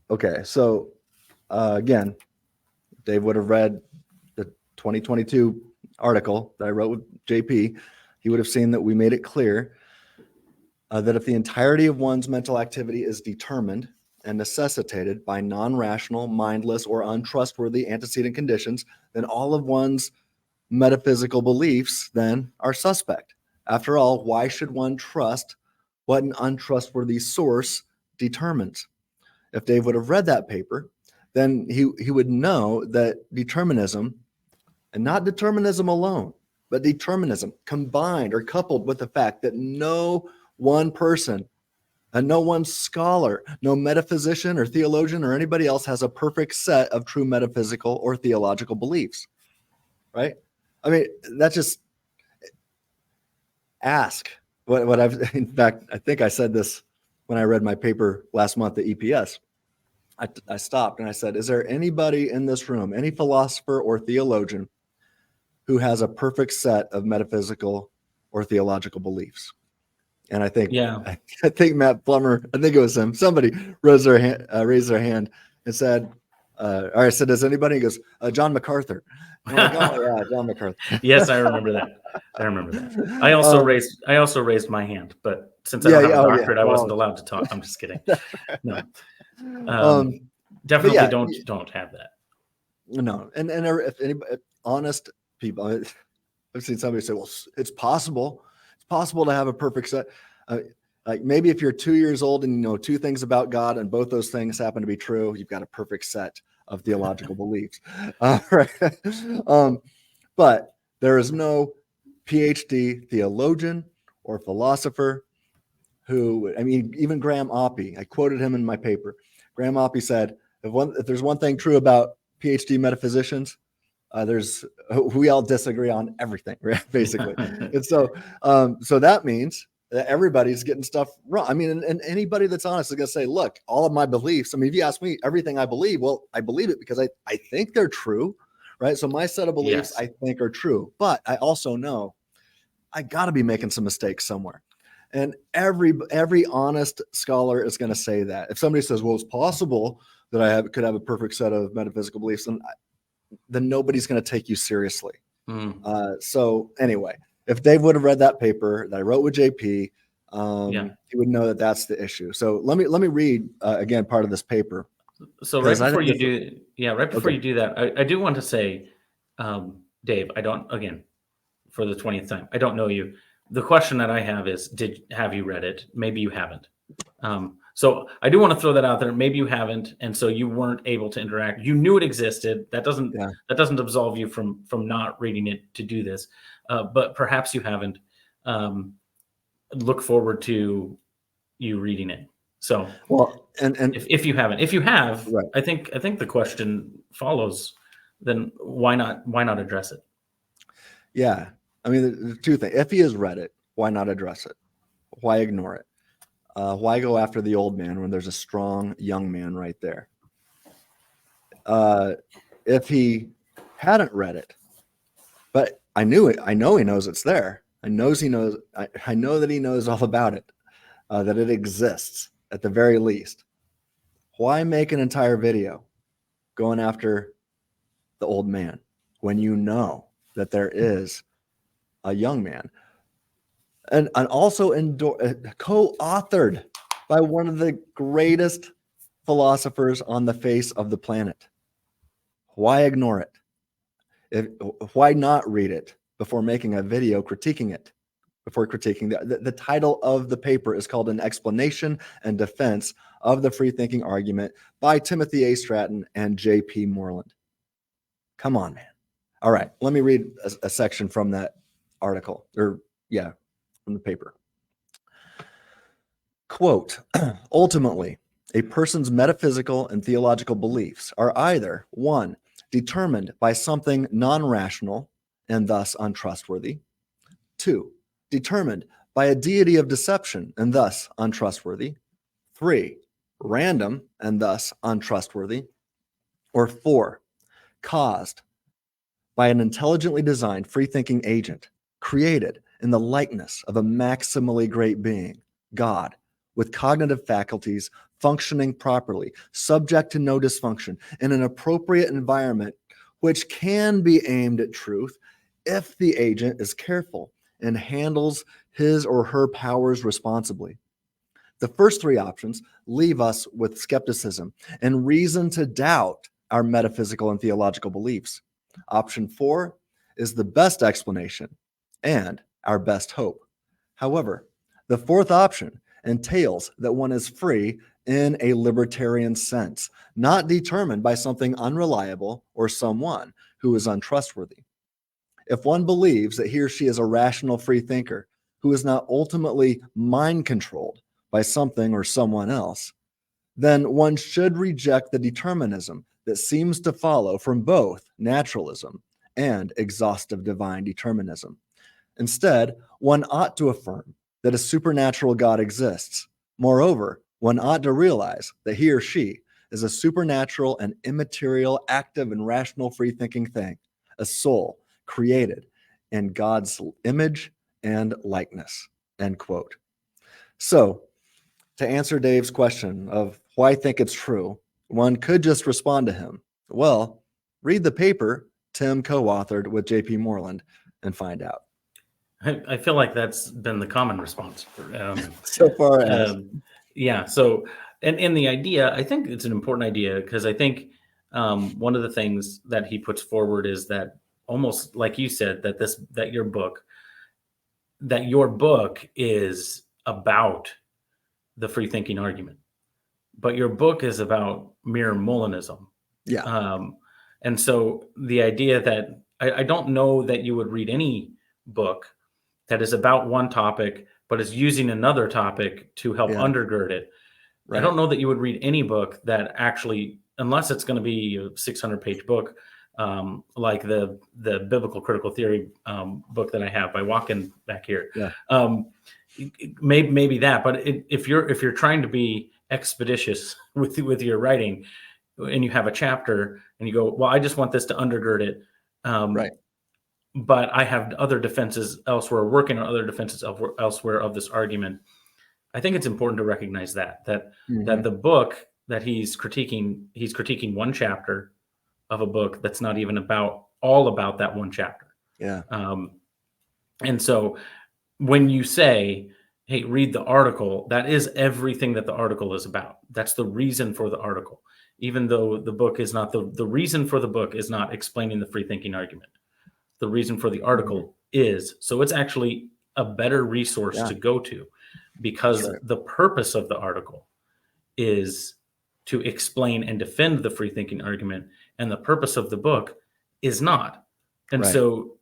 Okay. So again, Dave would have read the 2022 article that I wrote with JP. He would have seen that we made it clear that if the entirety of one's mental activity is determined and necessitated by non-rational, mindless, or untrustworthy antecedent conditions, then all of one's metaphysical beliefs then are suspect. After all, why should one trust what an untrustworthy source determines? If Dave would have read that paper, then he would know that determinism, and not determinism alone, but determinism combined or coupled with the fact that no one person and no one scholar, no metaphysician or theologian or anybody else has a perfect set of true metaphysical or theological beliefs, right? I mean, that's just ask what I've, in fact, I think I said this when I read my paper last month at EPS. I stopped and I said, is there anybody in this room, any philosopher or theologian who has a perfect set of metaphysical or theological beliefs? And I think, I think Matt Plummer, I think it was him, somebody raised their hand and said, or I said, does anybody? He goes, John MacArthur. I'm like, oh yeah, John MacArthur. Yes, I remember that. I also raised my hand, but since I don't have a doctorate, I wasn't allowed to talk. I'm just kidding. No. Definitely don't have that. No. And if anybody, honest people, I've seen somebody say, well, it's possible. It's possible to have a perfect set. Like maybe if you're 2 years old and you know two things about God and both those things happen to be true, you've got a perfect set of theological beliefs. Right. But there is no PhD theologian or philosopher who, I mean, even Graham Oppy, I quoted him in my paper. Graham Oppy said, if there's one thing true about PhD metaphysicians, we all disagree on everything, right? Basically. And so that means that everybody's getting stuff wrong. I mean, and anybody that's honest is going to say, look, all of my beliefs, I mean, if you ask me everything I believe, well, I believe it because I think they're true, right? So my set of beliefs, I think are true, but I also know I got to be making some mistakes somewhere. And every honest scholar is going to say that. If somebody says, well, it's possible that I could have a perfect set of metaphysical beliefs, then nobody's going to take you seriously. So anyway, if Dave would have read that paper that I wrote with JP, he would know that that's the issue. So let me read again part of this paper. So right before you do that, I do want to say, Dave, I don't, again, for the 20th time, I don't know you. The question that I have is, have you read it? Maybe you haven't. So I do want to throw that out there. Maybe you haven't, and so you weren't able to interact. You knew it existed. That doesn't absolve you from not reading it to do this. But perhaps you haven't. Look forward to you reading it. So, well, and if you haven't, if you have, right. I think the question follows. Then why not address it? Yeah. I mean, there's two things. If he has read it, why not address it? Why ignore it? Why go after the old man when there's a strong young man right there? If he hadn't read it, but I knew it. I know he knows it's there. I know that he knows all about it, that it exists at the very least. Why make an entire video going after the old man when you know that there is a young man, and also co-authored by one of the greatest philosophers on the face of the planet? Why ignore it? Why not read it before making a video critiquing it? Before critiquing the title of the paper is called "An Explanation and Defense of the Free Thinking Argument" by Timothy A. Stratton and J.P. Moreland. Come on, man. All right, let me read a section from that article, from the paper. Quote, ultimately, a person's metaphysical and theological beliefs are either, one, determined by something non-rational and thus untrustworthy, two, determined by a deity of deception and thus untrustworthy, three, random and thus untrustworthy, or four, caused by an intelligently designed free-thinking agent created in the likeness of a maximally great being, God, with cognitive faculties functioning properly, subject to no dysfunction, in an appropriate environment which can be aimed at truth if the agent is careful and handles his or her powers responsibly. The first three options leave us with skepticism and reason to doubt our metaphysical and theological beliefs. Option 4 is the best explanation and our best hope. However, the fourth option entails that one is free in a libertarian sense, not determined by something unreliable or someone who is untrustworthy. If one believes that he or she is a rational free thinker who is not ultimately mind controlled by something or someone else, then one should reject the determinism that seems to follow from both naturalism and exhaustive divine determinism. Instead, one ought to affirm that a supernatural God exists. Moreover, one ought to realize that he or she is a supernatural and immaterial, active and rational free-thinking thing, a soul created in God's image and likeness, end quote. So, to answer Dave's question of why I think it's true, one could just respond to him, well, read the paper Tim co-authored with J.P. Moreland and find out. I feel like that's been the common response. So far as. Yeah. So, and the idea, I think it's an important idea because I think one of the things that he puts forward is that almost like you said, that your book is about the free thinking argument, but your book is about mere Molinism. Yeah. And so the idea that I don't know that you would read any book that is about one topic, but is using another topic to help undergird it. Right. I don't know that you would read any book that actually, unless it's going to be a 600-page book, like the Biblical Critical Theory book that I have by Walken back here. Yeah. Maybe that, but if you're trying to be expeditious with your writing, and you have a chapter and you go, well, I just want this to undergird it. Right. But I have other defenses elsewhere, working on other defenses elsewhere of this argument. I think it's important to recognize that the book that he's critiquing one chapter of a book that's not even all about that one chapter. Yeah. And so when you say, hey, read the article, that is everything that the article is about. That's the reason for the article, even though the book is not the reason for the book is not explaining the free thinking argument. The reason for the article is, so it's actually a better resource to go to, because the purpose of the article is to explain and defend the free thinking argument, and the purpose of the book is not. And so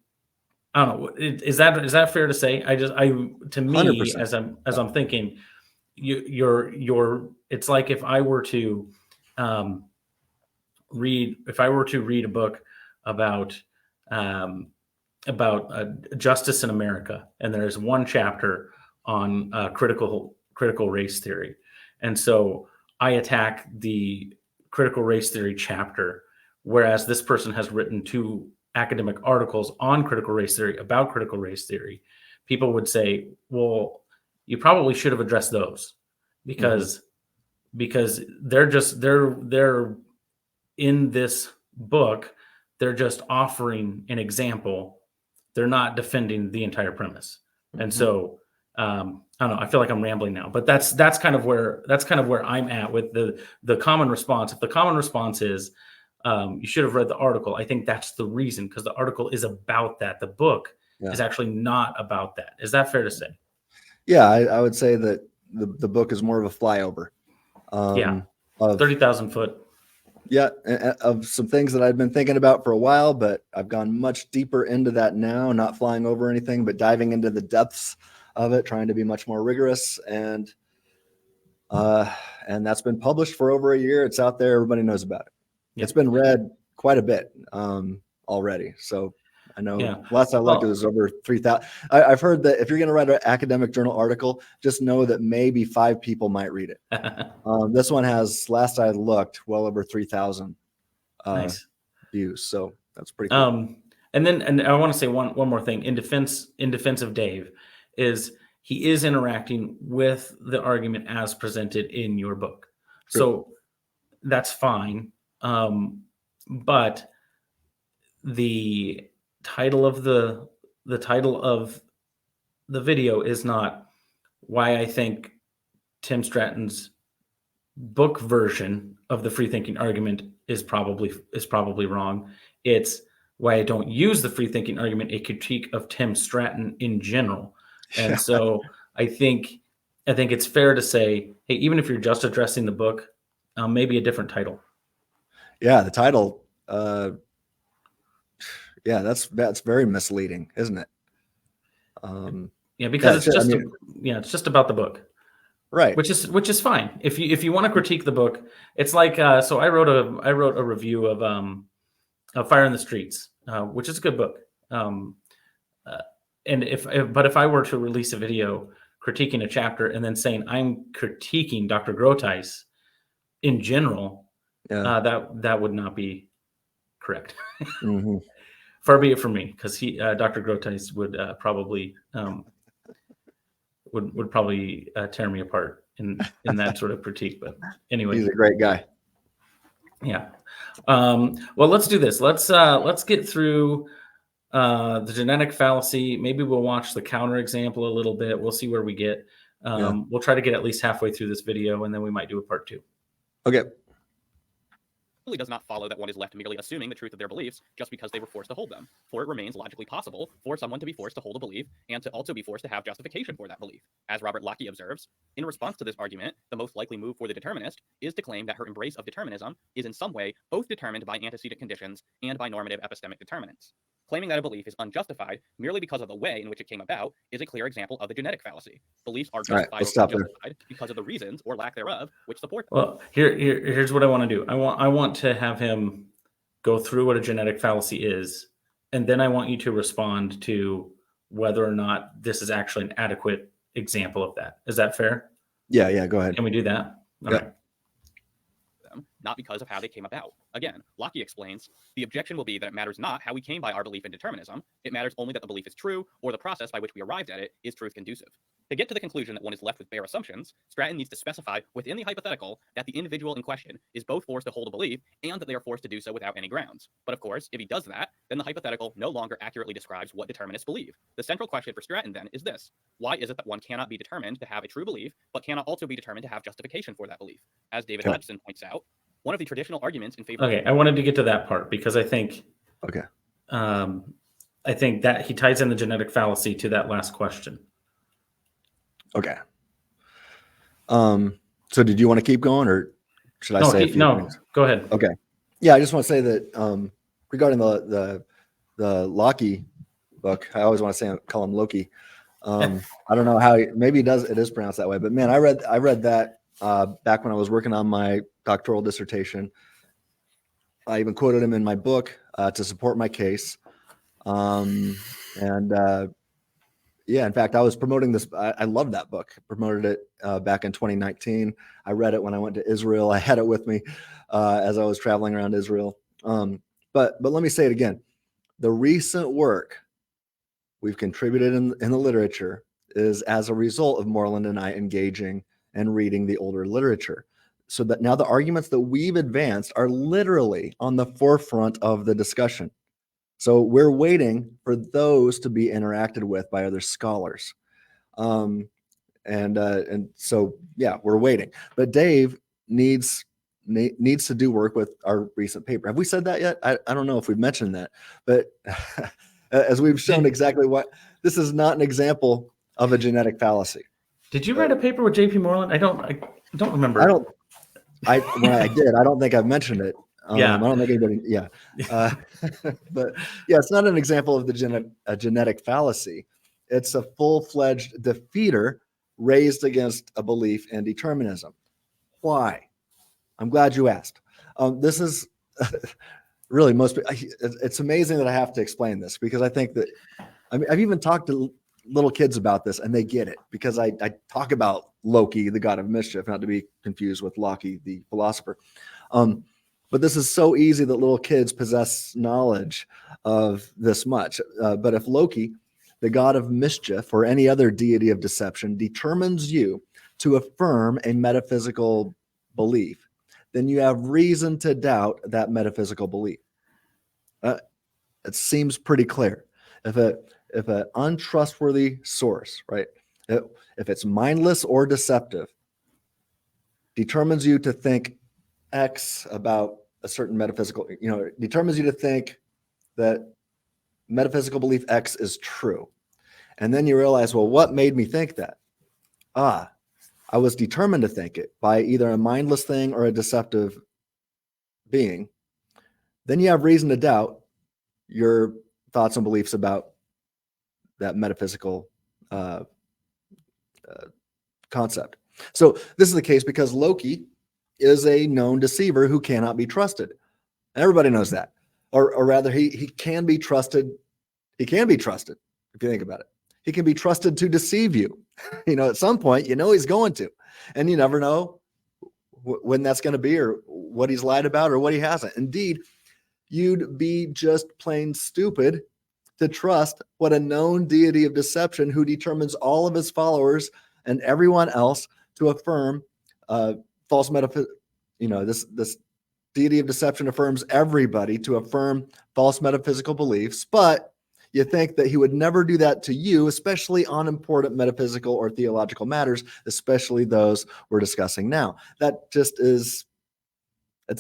I don't know, is that fair to say? To me, 100%. as I'm thinking, you're it's like if I were to read a book about justice in America, and there's one chapter on critical race theory, and so I attack the critical race theory chapter whereas this person has written 2 academic articles on critical race theory, about critical race theory, people would say, well, you probably should have addressed those because they're in this book, they're just offering an example. They're not defending the entire premise. And so I don't know, I feel like I'm rambling now, but that's kind of where I'm at with the common response. If the common response is you should have read the article, I think that's the reason, because the article is about that. The book is actually not about that. Is that fair to say? Yeah, I would say that the book is more of a flyover. Of 30,000 foot. Yeah, of some things that I've been thinking about for a while, but I've gone much deeper into that now, not flying over anything, but diving into the depths of it, trying to be much more rigorous. And that's been published for over a year. It's out there. Everybody knows about it. Yeah. It's been read quite a bit already. So I know last I looked, it was over 3,000. I've heard that if you're going to write an academic journal article, just know that maybe 5 people might read it. This one has, last I looked, well over 3,000 views. So that's pretty cool. And I want to say one more thing in defense of Dave is he is interacting with the argument as presented in your book. True. So that's fine. But the title of the video is not why I think Tim Stratton's book version of the free thinking argument is probably wrong. It's why I don't use the free thinking argument, a critique of Tim Stratton in general. And so I think it's fair to say, hey, even if you're just addressing the book, maybe a different title. Yeah, the title. Yeah, that's very misleading, isn't it? Because it's just about the book, right? Which is fine. If you want to critique the book, it's like so I wrote a review of Fire in the Streets, which is a good book. And if I were to release a video critiquing a chapter and then saying I'm critiquing Dr. Groteis in general, that would not be correct. Mm-hmm. Far be it from me, because Dr. Groteis would probably would probably tear me apart in that sort of critique. But anyway, he's a great guy. Yeah. Well, let's do this. Let's get through the genetic fallacy. Maybe we'll watch the counterexample a little bit. We'll see where we get. We'll try to get at least halfway through this video, and then we might do a part 2. Okay. It really does not follow that one is left merely assuming the truth of their beliefs just because they were forced to hold them, for it remains logically possible for someone to be forced to hold a belief and to also be forced to have justification for that belief. As Robert Locke observes, in response to this argument, the most likely move for the determinist is to claim that her embrace of determinism is in some way both determined by antecedent conditions and by normative epistemic determinants. Claiming that a belief is unjustified merely because of the way in which it came about is a clear example of the genetic fallacy. Beliefs are justified or unjustified because of the reasons or lack thereof which support them. Well, here's what I want to do. I want to have him go through what a genetic fallacy is, and then I want you to respond to whether or not this is actually an adequate example of that. Is that fair? Yeah, go ahead. Can we do that? All right. Not because of how they came about. Again, Locke explains, the objection will be that it matters not how we came by our belief in determinism, it matters only that the belief is true, or the process by which we arrived at it is truth conducive. To get to the conclusion that one is left with bare assumptions, Stratton needs to specify within the hypothetical that the individual in question is both forced to hold a belief and that they are forced to do so without any grounds. But of course, if he does that, then the hypothetical no longer accurately describes what determinists believe. The central question for Stratton then is this: why is it that one cannot be determined to have a true belief, but cannot also be determined to have justification for that belief? As David Hudson points out, one of the traditional arguments in favor. Okay, I wanted to get to that part because I think that he ties in the genetic fallacy to that last question. Okay. So did you want to keep going, or should I say a few things? Go ahead. Okay. Yeah, I just want to say that regarding the Locke book, I always want to call him Loki. I don't know how maybe it is pronounced that way, but man, I read that back when I was working on my doctoral dissertation. I even quoted him in my book to support my case. In fact, I was promoting this. I loved that book. Promoted it back in 2019. I read it when I went to Israel. I had it with me as I was traveling around Israel. But let me say it again. The recent work we've contributed in the literature is as a result of Moreland and I engaging and reading the older literature. So that now the arguments that we've advanced are literally on the forefront of the discussion. So we're waiting for those to be interacted with by other scholars. And so, yeah, we're waiting. But Dave needs to do work with our recent paper. Have we said that yet? I don't know if we've mentioned that, but as we've shown exactly what, this is not an example of a genetic fallacy. Did you write a paper with J.P. Moreland? I don't remember. When I did, I don't think I've mentioned it. Yeah. I don't think anybody, yeah. But yeah, it's not an example of a genetic fallacy. It's a full-fledged defeater raised against a belief in determinism. Why? I'm glad you asked. This is really it's amazing that I have to explain this, because I think that I've even talked to little kids about this and they get it, because I talk about Loki, the god of mischief, not to be confused with Locke, the philosopher. But this is so easy that little kids possess knowledge of this much. But if Loki, the god of mischief, or any other deity of deception, determines you to affirm a metaphysical belief, then you have reason to doubt that metaphysical belief. It seems pretty clear. If an untrustworthy source, right, if it's mindless or deceptive, determines you to think X about a certain metaphysical, determines you to think that metaphysical belief X is true. And then you realize, well, what made me think that? I was determined to think it by either a mindless thing or a deceptive being. Then you have reason to doubt your thoughts and beliefs about that metaphysical concept. So this is the case because Loki is a known deceiver who cannot be trusted. Everybody knows that. Or rather, he can be trusted. He can be trusted, if you think about it. He can be trusted to deceive you. At some point, he's going to. And you never know when that's going to be, or what he's lied about, or what he hasn't. Indeed, you'd be just plain stupid to trust what a known deity of deception, who determines all of his followers and everyone else to affirm false metaphysics. This deity of deception affirms everybody to affirm false metaphysical beliefs, but you think that he would never do that to you, especially on important metaphysical or theological matters, especially those we're discussing now. That just it's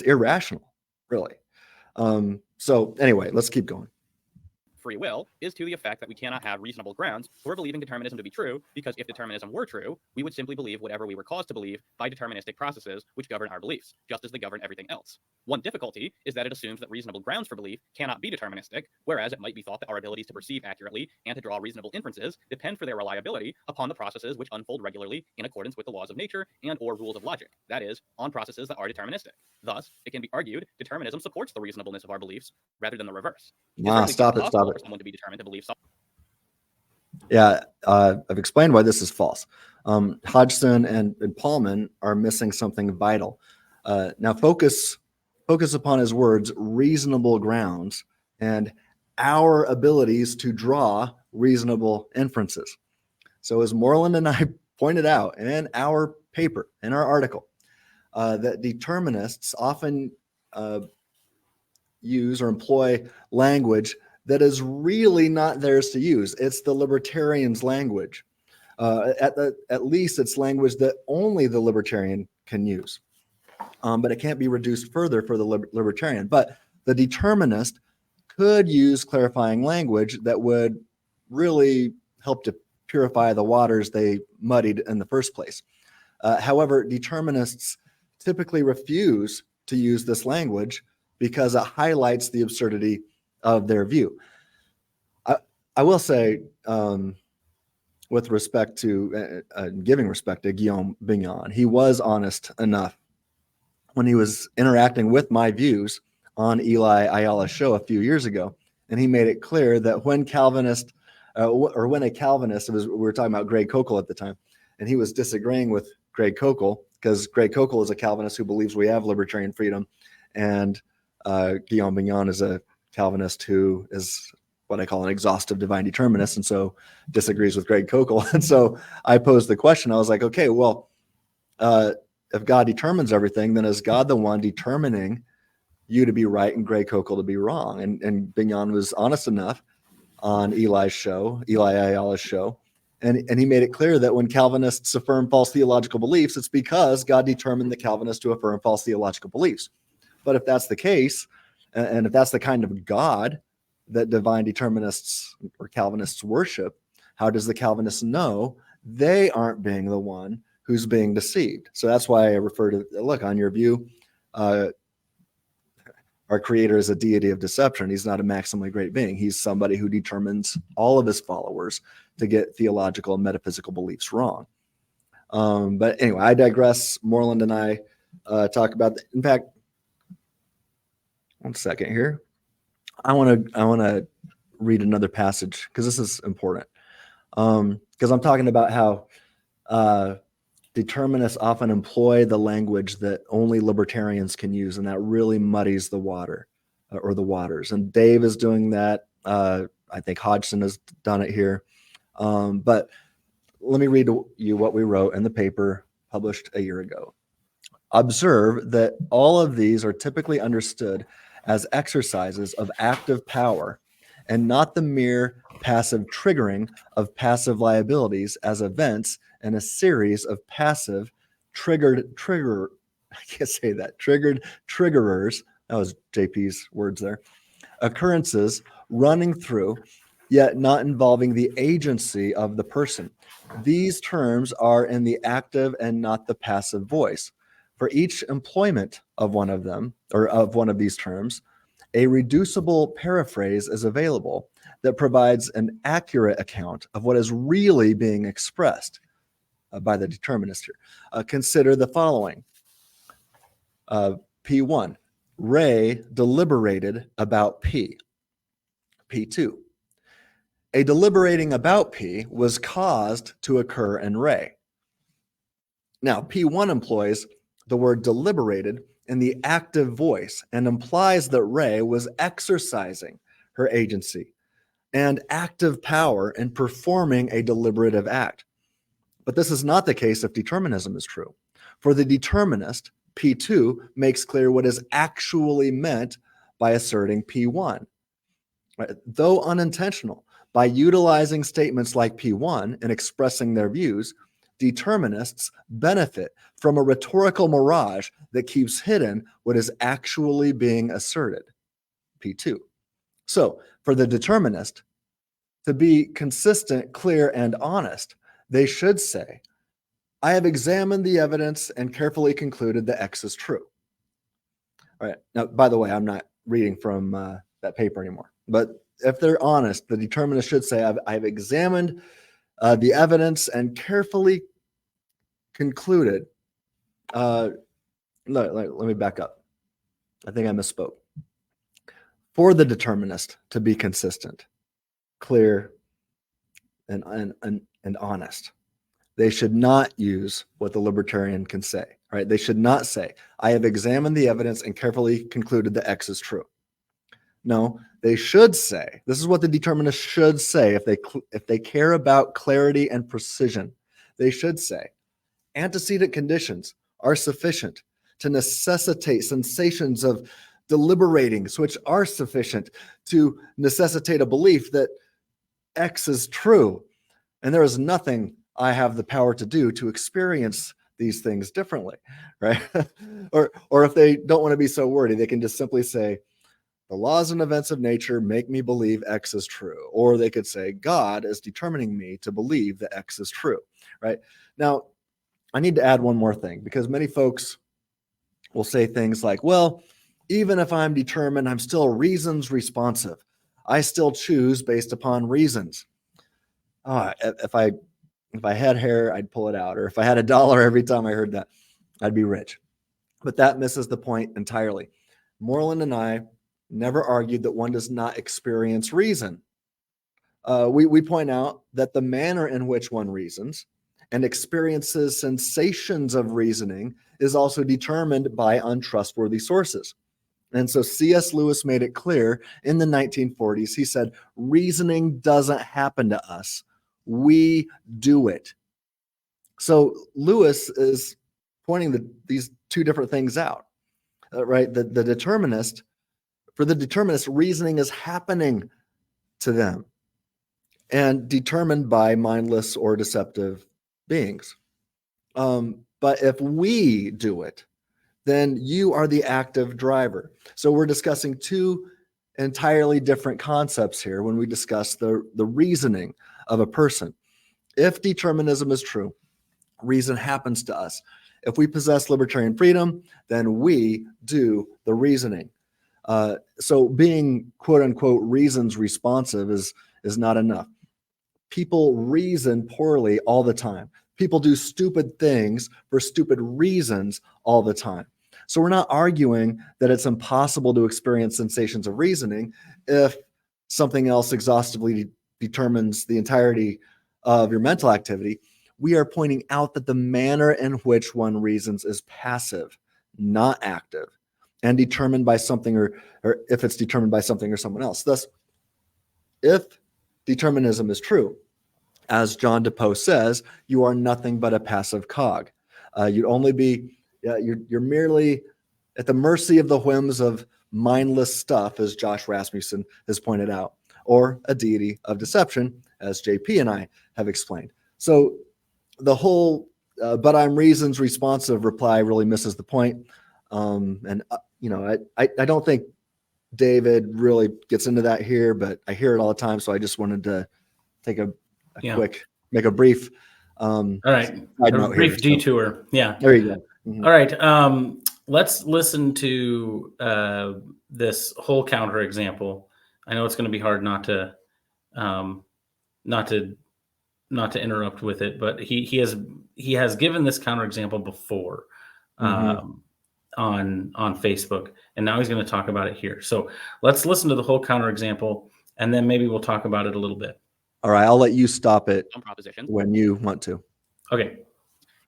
irrational, really. So anyway, let's keep going. Free will is to the effect that we cannot have reasonable grounds for believing determinism to be true, because if determinism were true, we would simply believe whatever we were caused to believe by deterministic processes which govern our beliefs, just as they govern everything else. One difficulty is that it assumes that reasonable grounds for belief cannot be deterministic, whereas it might be thought that our abilities to perceive accurately and to draw reasonable inferences depend for their reliability upon the processes which unfold regularly in accordance with the laws of nature and or rules of logic, that is, on processes that are deterministic. Thus, it can be argued determinism supports the reasonableness of our beliefs rather than the reverse. Stop it. For someone to be determined to believe something. Yeah, I've explained why this is false. Hodgson and Pallmann are missing something vital. Now focus upon his words, reasonable grounds, and our abilities to draw reasonable inferences. So as Moreland and I pointed out in our paper, in our article, that determinists often use or employ language that is really not theirs to use. It's the libertarian's language. At least it's language that only the libertarian can use. But it can't be reduced further for the libertarian. But the determinist could use clarifying language that would really help to purify the waters they muddied in the first place. However, determinists typically refuse to use this language because it highlights the absurdity of their view. I will say, with respect to giving respect to Guillaume Bignon, he was honest enough when he was interacting with my views on Eli Ayala's show a few years ago, and he made it clear that when a Calvinist, we were talking about Greg Koukl at the time, and he was disagreeing with Greg Koukl because Greg Koukl is a Calvinist who believes we have libertarian freedom, and Guillaume Bignon is a Calvinist who is what I call an exhaustive divine determinist, and so disagrees with Greg Kokel. And so I posed the question. I was like, okay, well, if God determines everything, then is God the one determining you to be right and Greg Kokel to be wrong? And Bignon was honest enough on Eli Ayala's show, and he made it clear that when Calvinists affirm false theological beliefs, it's because God determined the Calvinists to affirm false theological beliefs. But if that's the case, and if that's the kind of God that divine determinists or Calvinists worship, how does the Calvinist know they aren't being the one who's being deceived? So that's why I refer to, look, on your view, our creator is a deity of deception. He's not a maximally great being. He's somebody who determines all of his followers to get theological and metaphysical beliefs wrong. But anyway, I digress. Moreland and I talk about, in fact, one second here. I want to read another passage because this is important. Because I'm talking about how determinists often employ the language that only libertarians can use, and that really muddies the water or the waters. And Dave is doing that. I think Hodgson has done it here. But let me read you what we wrote in the paper published a year ago. Observe that all of these are typically understood as exercises of active power and not the mere passive triggering of passive liabilities as events in a series of passive triggered triggerers. That was JP's words there. Occurrences running through, yet not involving the agency of the person. These terms are in the active and not the passive voice. For each employment of one of them, or of one of these terms, a reducible paraphrase is available that provides an accurate account of what is really being expressed by the determinist here. Consider the following. P1, Ray deliberated about P. P2, a deliberating about P was caused to occur in Ray. Now, P1 employs the word deliberated in the active voice and implies that Ray was exercising her agency and active power in performing a deliberative act. But this is not the case if determinism is true. For the determinist, P2 makes clear what is actually meant by asserting P1. Right? Though unintentional, by utilizing statements like P1 and expressing their views, determinists benefit from a rhetorical mirage that keeps hidden what is actually being asserted, P2. So, for the determinist, to be consistent, clear, and honest, they should say, I have examined the evidence and carefully concluded that X is true. All right. Now, by the way, I'm not reading from that paper anymore. But if they're honest, the determinist should say, I've examined the evidence and carefully concluded. Let me back up. I think I misspoke. For the determinist to be consistent, clear, and honest, they should not use what the libertarian can say. Right? They should not say, I have examined the evidence and carefully concluded that X is true. No, they should say, this is what the determinist should say if they care about clarity and precision. They should say, antecedent conditions are sufficient to necessitate sensations of deliberating, which are sufficient to necessitate a belief that X is true. And there is nothing I have the power to do to experience these things differently, right? or if they don't want to be so wordy, they can just simply say, the laws and events of nature make me believe X is true. Or they could say, God is determining me to believe that X is true, right? Now, I need to add one more thing, because many folks will say things like, well, even if I'm determined, I'm still reasons responsive. I still choose based upon reasons. If I had hair, I'd pull it out. Or if I had $1 every time I heard that, I'd be rich. But that misses the point entirely. Moreland and I never argued that one does not experience reason. We point out that the manner in which one reasons and experiences sensations of reasoning is also determined by untrustworthy sources. And so C.S. Lewis made it clear in the 1940s. He said, reasoning doesn't happen to us. We do it. So Lewis is pointing these two different things out, right? The determinist, for the determinist, reasoning is happening to them and determined by mindless or deceptive beings. But if we do it, then you are the active driver. So we're discussing two entirely different concepts here when we discuss the reasoning of a person. If determinism is true, reason happens to us. If we possess libertarian freedom, then we do the reasoning. So being quote unquote reasons responsive is not enough. People reason poorly all the time. People do stupid things for stupid reasons all the time. So we're not arguing that it's impossible to experience sensations of reasoning if something else exhaustively determines the entirety of your mental activity. We are pointing out that the manner in which one reasons is passive, not active, and determined by something, or if it's determined by something or someone else. Thus, if determinism is true, as John DePoe says, you are nothing but a passive cog. You'd only be, you're merely at the mercy of the whims of mindless stuff, as Josh Rasmussen has pointed out, or a deity of deception, as JP and I have explained. So the whole but I'm reasons responsive reply really misses the point. I don't think David really gets into that here, but I hear it all the time. So I just wanted to take a quick, make a brief all right, a brief detour. So, yeah, there you go. Mm-hmm. All right, let's listen to this whole counterexample. I know it's going to be hard not to interrupt with it, but he has given this counterexample before on Facebook, and now he's going to talk about it here. So let's listen to the whole counterexample, and then maybe we'll talk about it a little bit. All right, I'll let you stop it when you want to. Okay.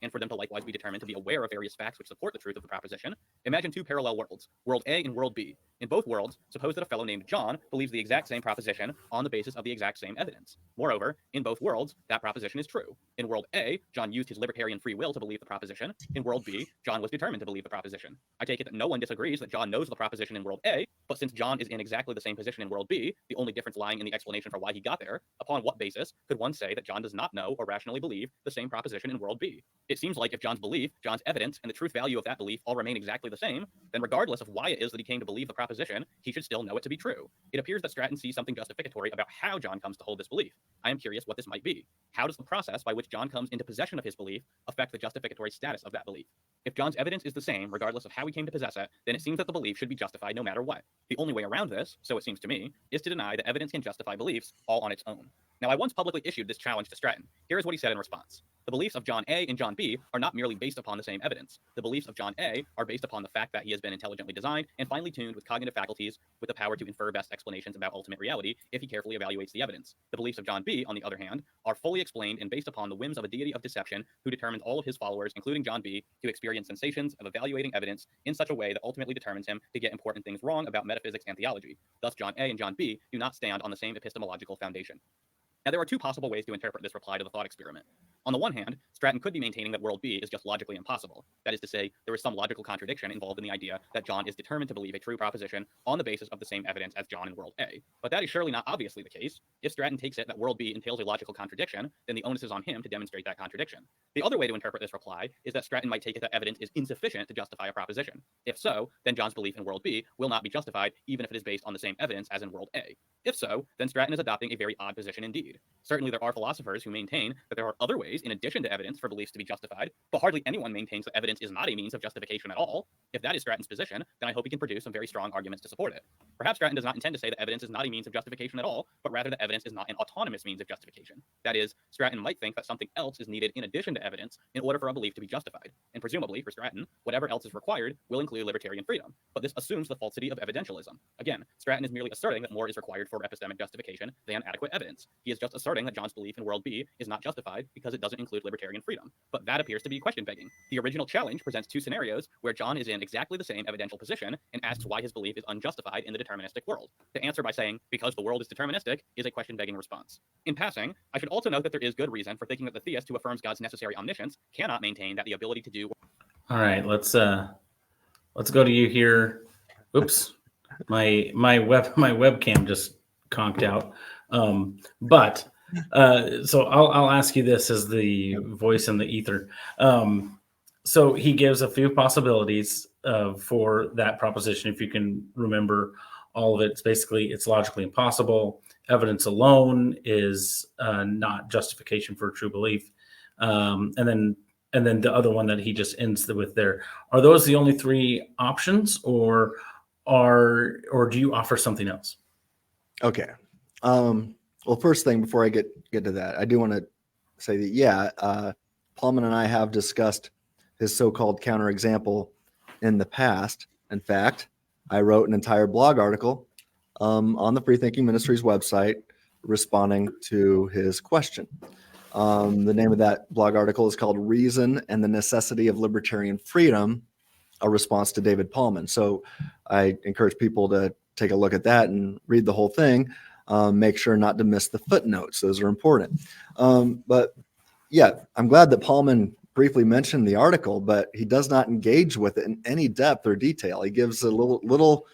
And for them to likewise be determined to be aware of various facts which support the truth of the proposition. Imagine two parallel worlds, world A and world B. In both worlds, suppose that a fellow named John believes the exact same proposition on the basis of the exact same evidence. Moreover, in both worlds, that proposition is true. In world A, John used his libertarian free will to believe the proposition. In world B, John was determined to believe the proposition. I take it that no one disagrees that John knows the proposition in world A, but since John is in exactly the same position in world B, the only difference lying in the explanation for why he got there, upon what basis could one say that John does not know or rationally believe the same proposition in world B? It seems like if John's belief, John's evidence, and the truth value of that belief all remain exactly the same, then regardless of why it is that he came to believe the proposition, he should still know it to be true. It appears that Stratton sees something justificatory about how John comes to hold this belief. I am curious what this might be. How does the process by which John comes into possession of his belief affect the justificatory status of that belief? If John's evidence is the same, regardless of how he came to possess it, then it seems that the belief should be justified no matter what. The only way around this, so it seems to me, is to deny that evidence can justify beliefs all on its own. Now, I once publicly issued this challenge to Stratton. Here is what he said in response. The beliefs of John A and John B are not merely based upon the same evidence. The beliefs of John A are based upon the fact that he has been intelligently designed and finely tuned with cognitive faculties with the power to infer best explanations about ultimate reality if he carefully evaluates the evidence. The beliefs of John B, on the other hand, are fully explained and based upon the whims of a deity of deception who determines all of his followers, including John B, to experience sensations of evaluating evidence in such a way that ultimately determines him to get important things wrong about metaphysics and theology. Thus, John A and John B do not stand on the same epistemological foundation. Now, there are two possible ways to interpret this reply to the thought experiment. On the one hand, Stratton could be maintaining that world B is just logically impossible. That is to say, there is some logical contradiction involved in the idea that John is determined to believe a true proposition on the basis of the same evidence as John in world A. But that is surely not obviously the case. If Stratton takes it that world B entails a logical contradiction, then the onus is on him to demonstrate that contradiction. The other way to interpret this reply is that Stratton might take it that evidence is insufficient to justify a proposition. If so, then John's belief in world B will not be justified even if it is based on the same evidence as in world A. If so, then Stratton is adopting a very odd position indeed. Certainly there are philosophers who maintain that there are other ways in addition to evidence for beliefs to be justified, but hardly anyone maintains that evidence is not a means of justification at all. If that is Stratton's position, then I hope he can produce some very strong arguments to support it. Perhaps Stratton does not intend to say that evidence is not a means of justification at all, but rather that evidence is not an autonomous means of justification. That is, Stratton might think that something else is needed in addition to evidence in order for a belief to be justified. And presumably, for Stratton, whatever else is required will include libertarian freedom. But this assumes the falsity of evidentialism. Again, Stratton is merely asserting that more is required for epistemic justification than adequate evidence. He is just asserting asserting that John's belief in world B is not justified because it doesn't include libertarian freedom. But that appears to be question begging. The original challenge presents two scenarios where John is in exactly the same evidential position and asks why his belief is unjustified in the deterministic world. To answer by saying, because the world is deterministic, is a question begging response. In passing, I should also note that there is good reason for thinking that the theist who affirms God's necessary omniscience cannot maintain that the ability to do. All right, let's go to you here. Oops, my webcam just conked out. But so I'll ask you this as the voice in the ether. So he gives a few possibilities for that proposition. If you can remember all of it, it's basically it's logically impossible. Evidence alone is not justification for true belief. And then the other one that he just ends with there. Are those the only three options, or do you offer something else? Okay. Well, first thing before I get to that, I do want to say that Pallmann and I have discussed his so-called counterexample in the past. In fact, I wrote an entire blog article on the FreeThinking Ministries website responding to his question. The name of that blog article is called "Reason and the Necessity of Libertarian Freedom: A Response to David Pallmann." So I encourage people to take a look at that and read the whole thing. Make sure not to miss the footnotes; those are important. But yeah, I'm glad that Pallmann briefly mentioned the article, but he does not engage with it in any depth or detail. He gives a little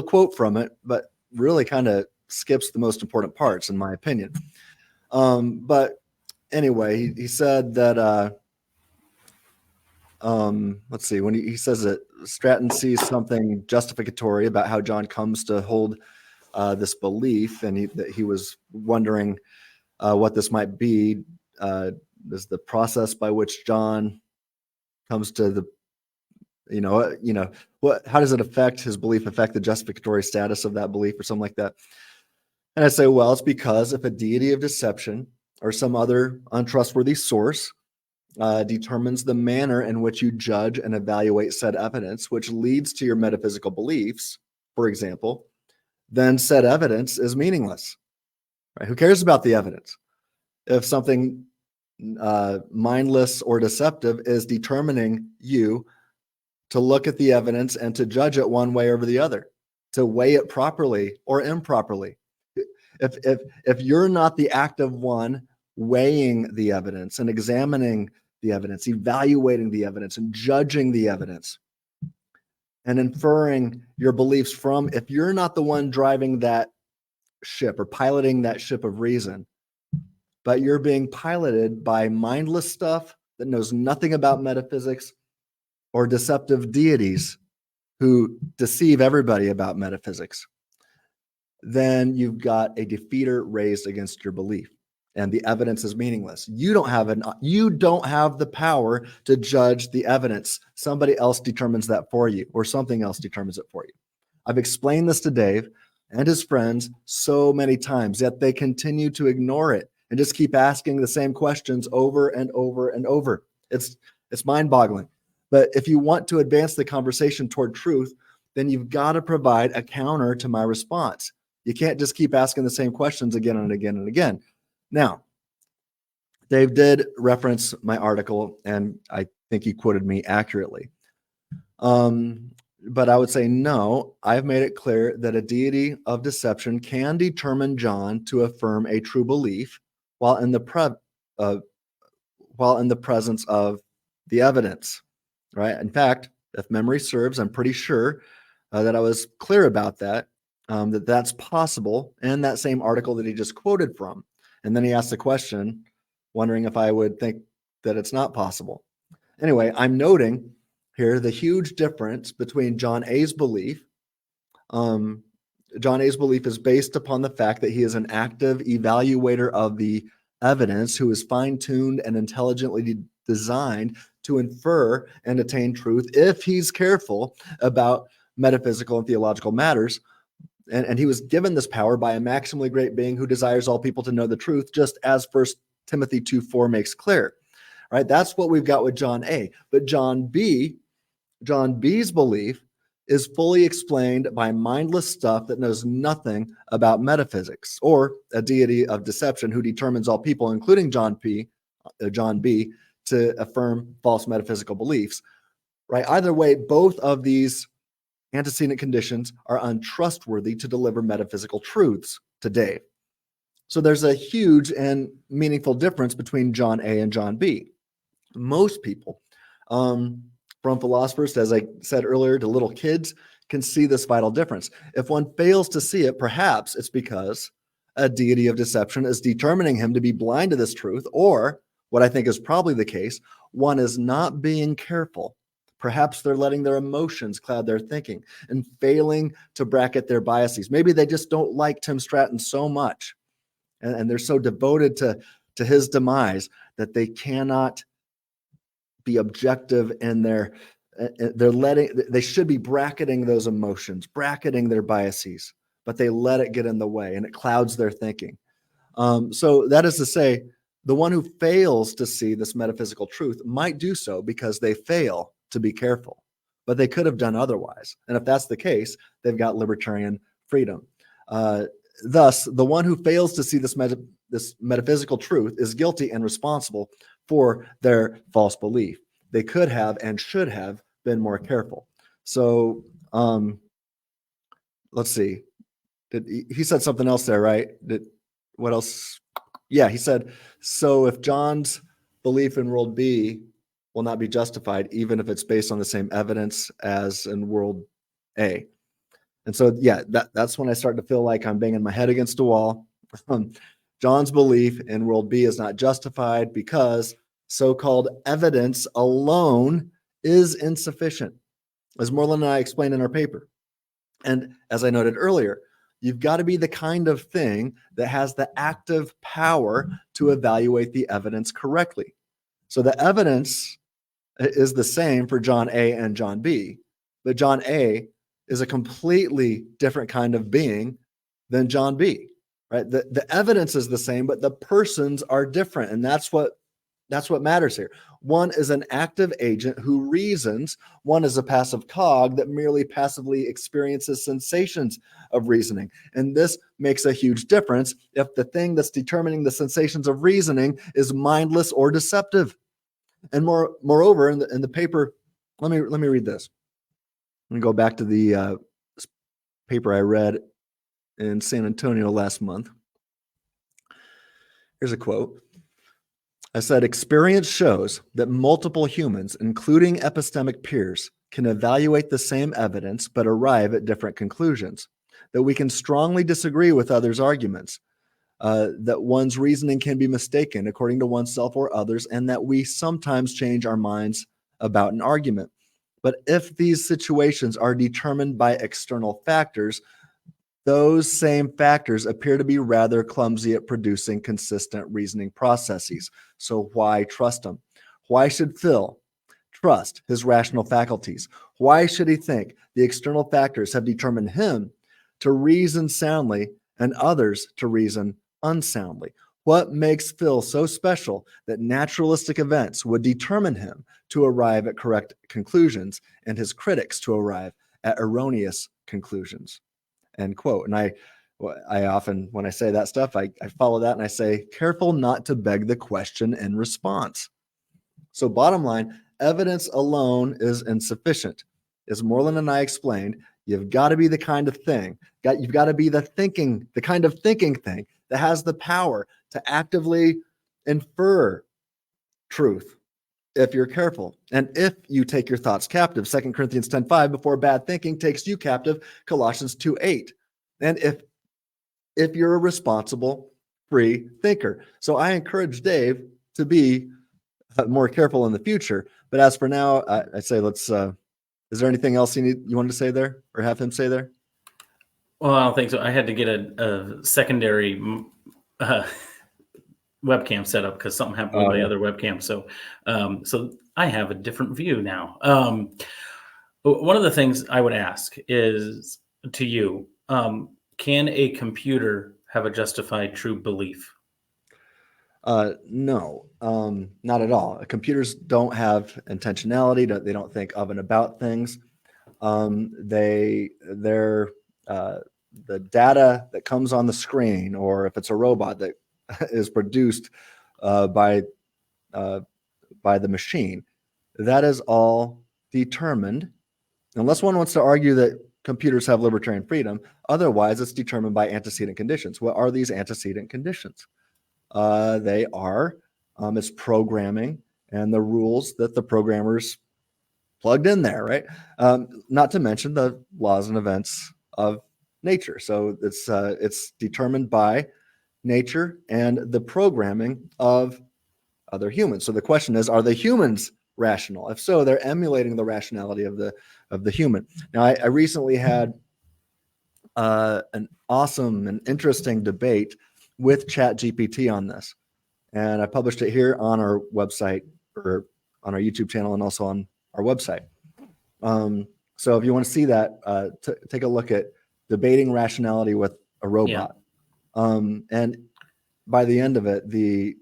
quote from it, but really kind of skips the most important parts, in my opinion. But anyway, he said that, let's see, when he says that Stratton sees something justificatory about how John comes to hold this belief, and that he was wondering what this might be. Is the process by which John comes to the, how does it affect his belief, affect the justificatory status of that belief or something like that? And I say, well, it's because if a deity of deception or some other untrustworthy source determines the manner in which you judge and evaluate said evidence, which leads to your metaphysical beliefs, for example, then said evidence is meaningless. Right? Who cares about the evidence? If something mindless or deceptive is determining you to look at the evidence and to judge it one way over the other, to weigh it properly or improperly. If you're not the active one weighing the evidence and examining the evidence, evaluating the evidence and judging the evidence and inferring your beliefs from, if you're not the one driving that ship or piloting that ship of reason, but you're being piloted by mindless stuff that knows nothing about metaphysics or deceptive deities who deceive everybody about metaphysics, then you've got a defeater raised against your belief, and the evidence is meaningless. You don't have the power to judge the evidence. Somebody else determines that for you, or something else determines it for you. I've explained this to Dave and his friends so many times, yet they continue to ignore it and just keep asking the same questions over and over and over. It's mind-boggling. But if you want to advance the conversation toward truth, then you've got to provide a counter to my response. You can't just keep asking the same questions again and again and again. Now, Dave did reference my article, and I think he quoted me accurately. But I would say no, I've made it clear that a deity of deception can determine John to affirm a true belief while in the presence of the evidence, right? In fact, if memory serves, I'm pretty sure that I was clear about that, that's possible in that same article that he just quoted from. And then he asked the question, wondering if I would think that it's not possible. Anyway, I'm noting here the huge difference between John A's belief. John A's belief is based upon the fact that he is an active evaluator of the evidence who is fine-tuned and intelligently designed to infer and attain truth if he's careful about metaphysical and theological matters. And he was given this power by a maximally great being who desires all people to know the truth, just as 1 Timothy 2:4 makes clear. Right? That's what we've got with John A. But John B's belief is fully explained by mindless stuff that knows nothing about metaphysics, or a deity of deception who determines all people, including John B, to affirm false metaphysical beliefs. Right? Either way, both of these antecedent conditions are untrustworthy to deliver metaphysical truths to Dave. So there's a huge and meaningful difference between John A and John B. Most people, from philosophers, as I said earlier, to little kids, can see this vital difference. If one fails to see it, perhaps it's because a deity of deception is determining him to be blind to this truth, or what I think is probably the case, one is not being careful. Perhaps they're letting their emotions cloud their thinking and failing to bracket their biases. Maybe they just don't like Tim Stratton so much, and they're so devoted to his demise that they cannot be objective in they should be bracketing those emotions, bracketing their biases, but they let it get in the way and it clouds their thinking. So that is to say, the one who fails to see this metaphysical truth might do so because they fail to be careful, but they could have done otherwise. And if that's the case, they've got libertarian freedom. Thus, the one who fails to see this metaphysical truth is guilty and responsible for their false belief. They could have and should have been more careful. So let's see. He said something else there, right? What else? Yeah, he said, so if John's belief in world B will not be justified, even if it's based on the same evidence as in world A. And so, yeah, that's when I start to feel like I'm banging my head against a wall. John's belief in world B is not justified because so-called evidence alone is insufficient, as Moreland and I explained in our paper. And as I noted earlier, you've got to be the kind of thing that has the active power to evaluate the evidence correctly. So the evidence is the same for John A and John B, but John A is a completely different kind of being than John B, right? The evidence is the same, but the persons are different. And that's what matters here. One is an active agent who reasons. One is a passive cog that merely passively experiences sensations of reasoning. And this makes a huge difference if the thing that's determining the sensations of reasoning is mindless or deceptive. And moreover, in the paper, let me read this. Let me go back to the paper I read in San Antonio last month. Here's a quote. I said, experience shows that multiple humans, including epistemic peers, can evaluate the same evidence but arrive at different conclusions, that we can strongly disagree with others' arguments, that one's reasoning can be mistaken according to oneself or others, and that we sometimes change our minds about an argument. But if these situations are determined by external factors, those same factors appear to be rather clumsy at producing consistent reasoning processes. So why trust them? Why should Phil trust his rational faculties? Why should he think the external factors have determined him to reason soundly and others to reason unsoundly? What makes Phil so special that naturalistic events would determine him to arrive at correct conclusions and his critics to arrive at erroneous conclusions? End quote. And I often, when I say that stuff, I follow that and I say, careful not to beg the question in response. So bottom line, evidence alone is insufficient. As Moreland and I explained, you've got to be the kind of thing, you've got to be the kind of thinking thing that has the power to actively infer truth if you're careful. And if you take your thoughts captive, 2 Corinthians 10:5, before bad thinking takes you captive, Colossians 2:8. And if you're a responsible, free thinker. So I encourage Dave to be more careful in the future. But as for now, I say let's, is there anything else you wanted to say there or have him say there? Well, I don't think so. I had to get a secondary webcam set up because something happened with my other webcam. So I have a different view now. One of the things I would ask is to you, can a computer have a justified true belief? No, not at all. Computers don't have intentionality. They don't think of and about things. the data that comes on the screen, or if it's a robot that is produced by the machine, that is all determined, unless one wants to argue that computers have libertarian freedom. Otherwise, it's determined by antecedent conditions. What are these antecedent conditions? They are it's programming and the rules that the programmers plugged in there, right? Not to mention the laws and events of nature. So it's determined by nature and the programming of other humans. So the question is, are the humans rational? If so, they're emulating the rationality of the human. Now, I recently had an awesome and interesting debate with ChatGPT on this, and I published it here on our website, or on our YouTube channel, and also on our website. So if you want to see that, take a look at debating rationality with a robot. And by the end of it, the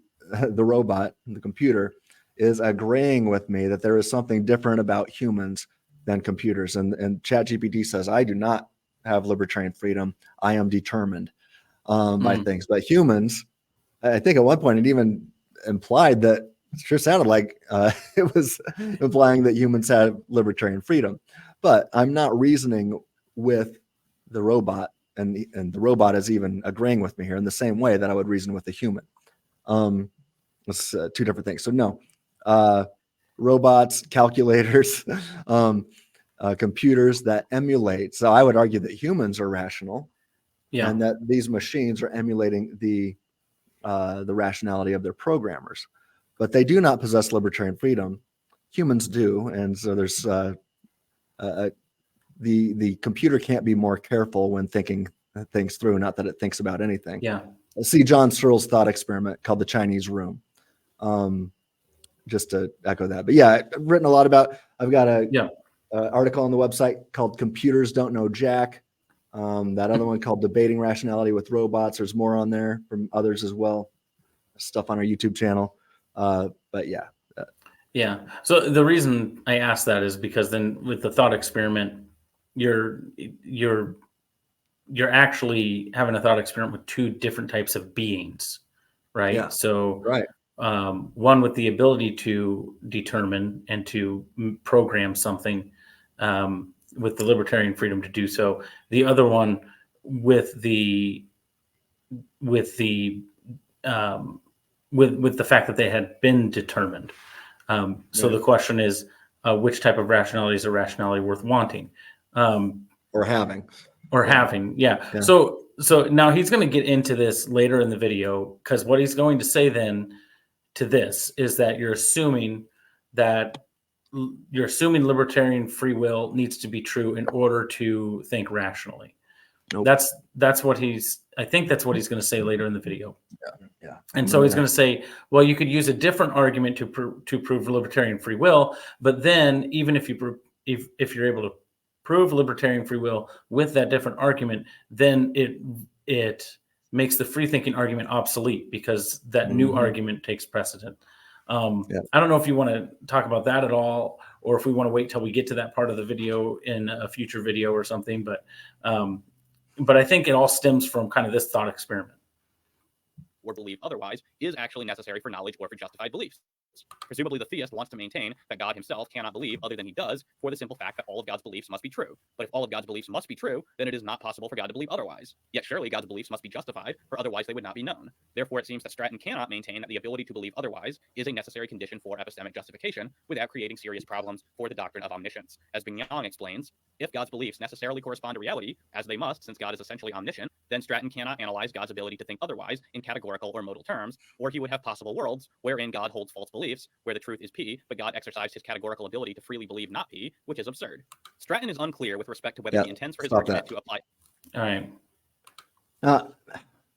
robot, the computer, is agreeing with me that there is something different about humans than computers. And ChatGPT says, I do not have libertarian freedom. I am determined by things. But humans, I think at one point it even implied that, it sure sounded like it was implying that humans had libertarian freedom. But I'm not reasoning with the robot, and the robot is even agreeing with me here in the same way that I would reason with a human. It's two different things. So no, robots, calculators, computers that emulate. So I would argue that humans are rational, and that these machines are emulating the rationality of their programmers. But they do not possess libertarian freedom. Humans do, and so there's the computer can't be more careful when thinking things through. Not that it thinks about anything. Yeah. See John Searle's thought experiment called the Chinese Room. Just to echo that. But yeah, I've written a lot about. I've got a article on the website called "Computers Don't Know Jack." That other one called "Debating Rationality with Robots." There's more on there from others as well. Stuff on our YouTube channel. But yeah. So the reason I asked that is because then with the thought experiment, you're actually having a thought experiment with two different types of beings, right? Yeah. So right. One with the ability to determine and to program something with the libertarian freedom to do so. The other one with the fact that they had been determined. So the question is, which type of rationality is a rationality worth wanting? Or having. Yeah. So now he's going to get into this later in the video, because what he's going to say then to this is that you're assuming libertarian free will needs to be true in order to think rationally. Nope. I think that's what he's going to say later in the video. Yeah. And so he's going to say, well, you could use a different argument to prove libertarian free will, but then even if you're able to prove libertarian free will with that different argument, then it makes the free thinking argument obsolete, because that new argument takes precedent. I don't know if you want to talk about that at all, or if we want to wait till we get to that part of the video in a future video or something. But I think it all stems from kind of this thought experiment. Or believe otherwise is actually necessary for knowledge or for justified beliefs. Presumably, the theist wants to maintain that God himself cannot believe other than he does, for the simple fact that all of God's beliefs must be true. But if all of God's beliefs must be true, then it is not possible for God to believe otherwise. Yet surely God's beliefs must be justified, for otherwise they would not be known. Therefore, it seems that Stratton cannot maintain that the ability to believe otherwise is a necessary condition for epistemic justification, without creating serious problems for the doctrine of omniscience. As Bignon explains, if God's beliefs necessarily correspond to reality, as they must since God is essentially omniscient, then Stratton cannot analyze God's ability to think otherwise in categorical or modal terms, or he would have possible worlds wherein God holds false beliefs, where the truth is P, but God exercised his categorical ability to freely believe not P, which is absurd. Stratton is unclear with respect to whether he intends for his argument to apply. All right.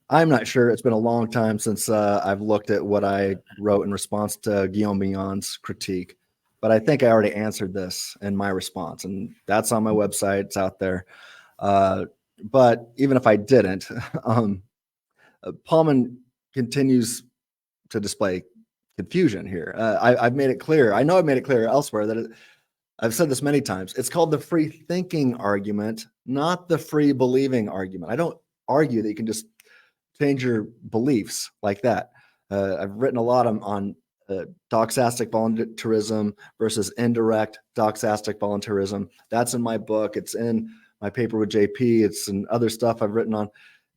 I'm not sure. It's been a long time since I've looked at what I wrote in response to Guillaume Bignon's critique, but I think I already answered this in my response, and that's on my website. It's out there. But even if I didn't, Pallmann continues to display confusion here. I've made it clear. I know I've made it clear elsewhere that I've said this many times. It's called the free thinking argument, not the free believing argument. I don't argue that you can just change your beliefs like that. I've written a lot on doxastic voluntarism versus indirect doxastic voluntarism. That's in my book. It's in my paper with JP. It's in other stuff I've written on.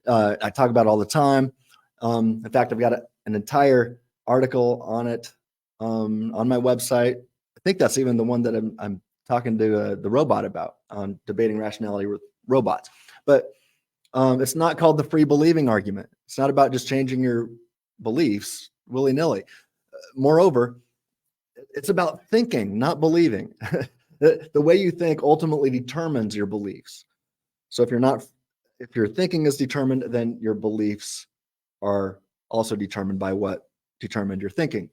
I talk about it all the time. In fact, I've got an entire article on it on my website. I think that's even the one that I'm talking to the robot about, on debating rationality with robots. But it's not called the free believing argument. It's not about just changing your beliefs willy-nilly. Moreover, it's about thinking, not believing. The way you think ultimately determines your beliefs. So if your thinking is determined, then your beliefs are also determined by what determined your thinking.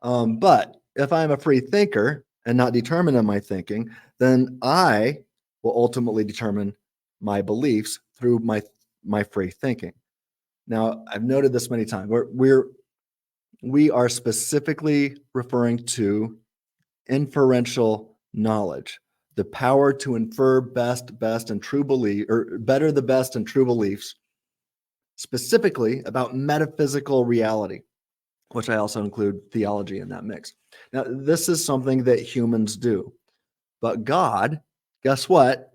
But if I'm a free thinker and not determined in my thinking, then I will ultimately determine my beliefs through my free thinking. Now, I've noted this many times. We are specifically referring to inferential knowledge, the power to infer best and true belief, or better the best and true beliefs, specifically about metaphysical reality, which I also include theology in that mix. Now, this is something that humans do, but God, guess what,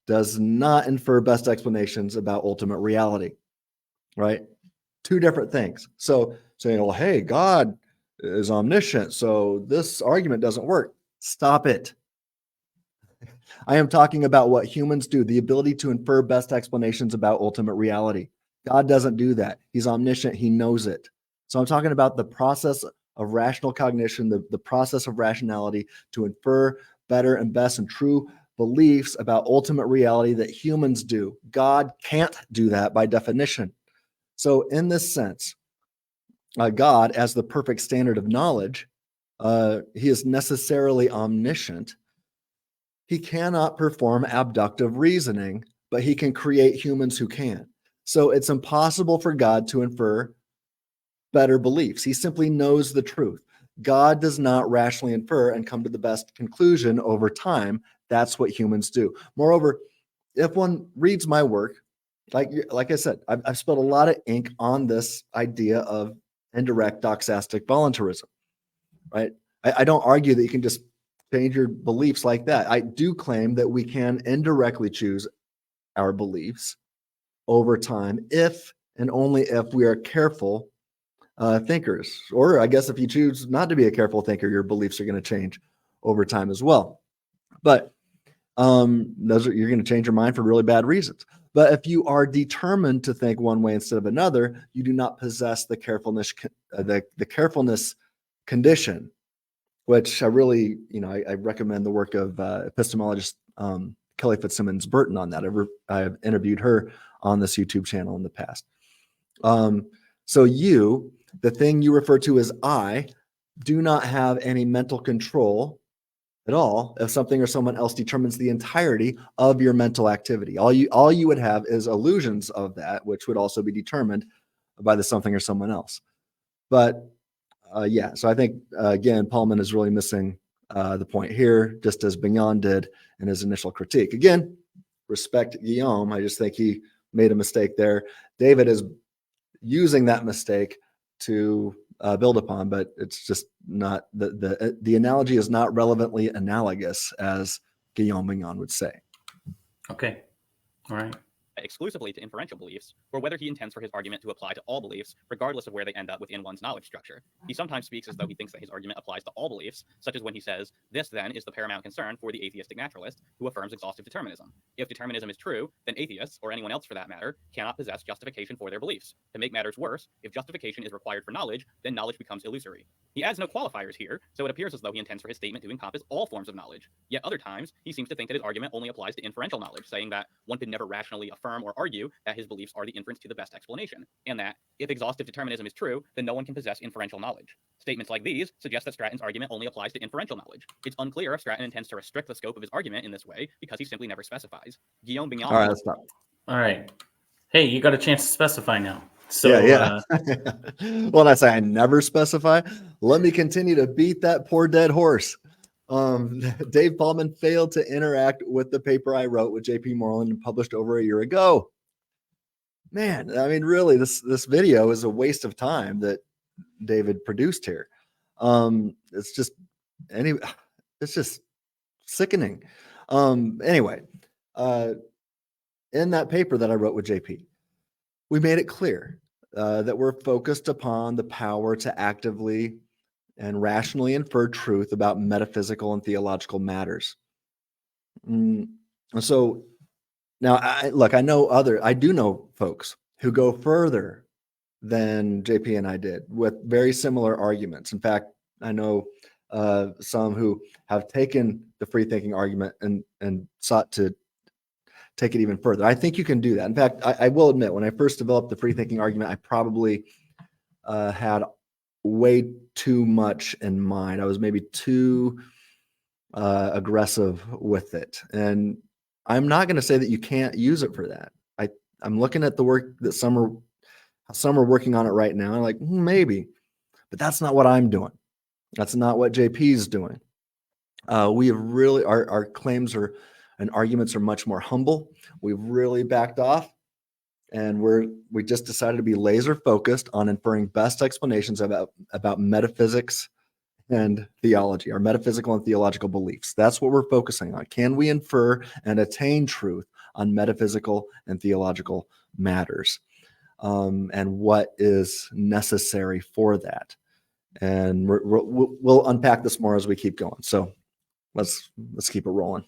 does not infer best explanations about ultimate reality, right? Two different things. So saying, well, hey, God is omniscient, so this argument doesn't work. Stop it. I am talking about what humans do, the ability to infer best explanations about ultimate reality. God doesn't do that. He's omniscient. He knows it. So I'm talking about the process of rational cognition, the process of rationality to infer better and best and true beliefs about ultimate reality that humans do. God can't do that by definition. So in this sense, God, as the perfect standard of knowledge, he is necessarily omniscient. He cannot perform abductive reasoning, but he can create humans who can. So it's impossible for God to infer better beliefs. He simply knows the truth. God does not rationally infer and come to the best conclusion over time. That's what humans do. Moreover, if one reads my work, like I said, I've spilled a lot of ink on this idea of indirect doxastic voluntarism, right? I don't argue that you can just change your beliefs like that. I do claim that we can indirectly choose our beliefs over time if and only if we are careful thinkers. Or I guess if you choose not to be a careful thinker, your beliefs are going to change over time as well. But you're going to change your mind for really bad reasons. But if you are determined to think one way instead of another, you do not possess the carefulness, the carefulness condition, which I really, I recommend the work of epistemologist Kelly Fitzsimmons Burton on that. I've interviewed her on this YouTube channel in the past. So the thing you refer to as I, do not have any mental control at all if something or someone else determines the entirety of your mental activity. All you would have is illusions of that, which would also be determined by the something or someone else. But so I think, again, Pallmann is really missing the point here, just as Bignon did in his initial critique. Again, respect Guillaume. I just think he made a mistake there. David is using that mistake to build upon, but it's just not, the analogy is not relevantly analogous, as Guillaume Bignon would say. Okay. All right. Exclusively to inferential beliefs, or whether he intends for his argument to apply to all beliefs, regardless of where they end up within one's knowledge structure. He sometimes speaks as though he thinks that his argument applies to all beliefs, such as when he says, "This, then, is the paramount concern for the atheistic naturalist who affirms exhaustive determinism. If determinism is true, then atheists, or anyone else for that matter, cannot possess justification for their beliefs. To make matters worse, if justification is required for knowledge, then knowledge becomes illusory." He adds no qualifiers here, so it appears as though he intends for his statement to encompass all forms of knowledge. Yet other times, he seems to think that his argument only applies to inferential knowledge, saying that one could never rationally affirm or argue that his beliefs are the inference to the best explanation, and that if exhaustive determinism is true, then no one can possess inferential knowledge. Statements like these suggest that Stratton's argument only applies to inferential knowledge. It's unclear if Stratton intends to restrict the scope of his argument in this way, because he simply never specifies. Guillaume Bignon. All right, let's stop. All right. Hey, you got a chance to specify now. So, yeah. Well, I say I never specify. Let me continue to beat that poor dead horse. Dave Pallmann failed to interact with the paper I wrote with JP Moreland and published over a year ago. Man, I mean, really, this video is a waste of time that David produced here. It's just sickening. Anyway, in that paper that I wrote with JP, we made it clear that we're focused upon the power to actively and rationally infer truth about metaphysical and theological matters. So now, I do know folks who go further than JP and I did with very similar arguments. In fact, I know some who have taken the free thinking argument and sought to take it even further. I think you can do that. In fact, I will admit, when I first developed the free thinking argument, I probably had way too much in mind. I was maybe too aggressive with it. And I'm not going to say that you can't use it for that. I'm looking at the work that some are working on it right now. I'm like, maybe, but that's not what I'm doing. That's not what JP's doing. We have really, our claims and arguments are much more humble. We've really backed off, and we just decided to be laser focused on inferring best explanations about metaphysics and theology, our metaphysical and theological beliefs. That's what we're focusing on. Can we infer and attain truth on metaphysical and theological matters? And what is necessary for that? And we'll unpack this more as we keep going. So let's keep it rolling.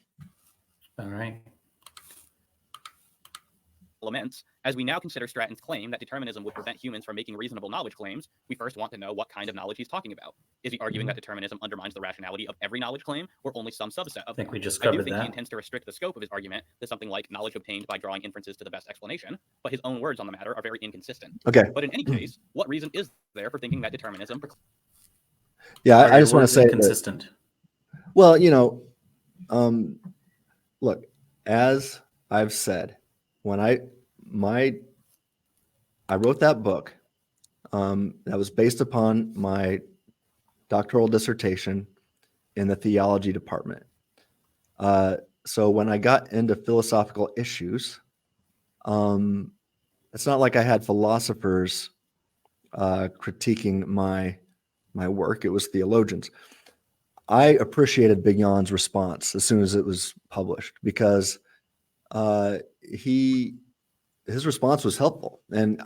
All right. Laments, as we now consider Stratton's claim that determinism would prevent humans from making reasonable knowledge claims, we first want to know what kind of knowledge he's talking about. Is he arguing that determinism undermines the rationality of every knowledge claim, or only some subset of them? I think we just I do covered think that. he intends to restrict the scope of his argument to something like knowledge obtained by drawing inferences to the best explanation, but his own words on the matter are very inconsistent. Okay. But in any case, what reason is there for thinking that determinism... Yeah, Are I just your want to words say inconsistent? well, look, as I've said, when I wrote that book, that was based upon my doctoral dissertation in the theology department. So when I got into philosophical issues, it's not like I had philosophers critiquing my work. It was theologians. I appreciated Bignon's response as soon as it was published, because his response was helpful. And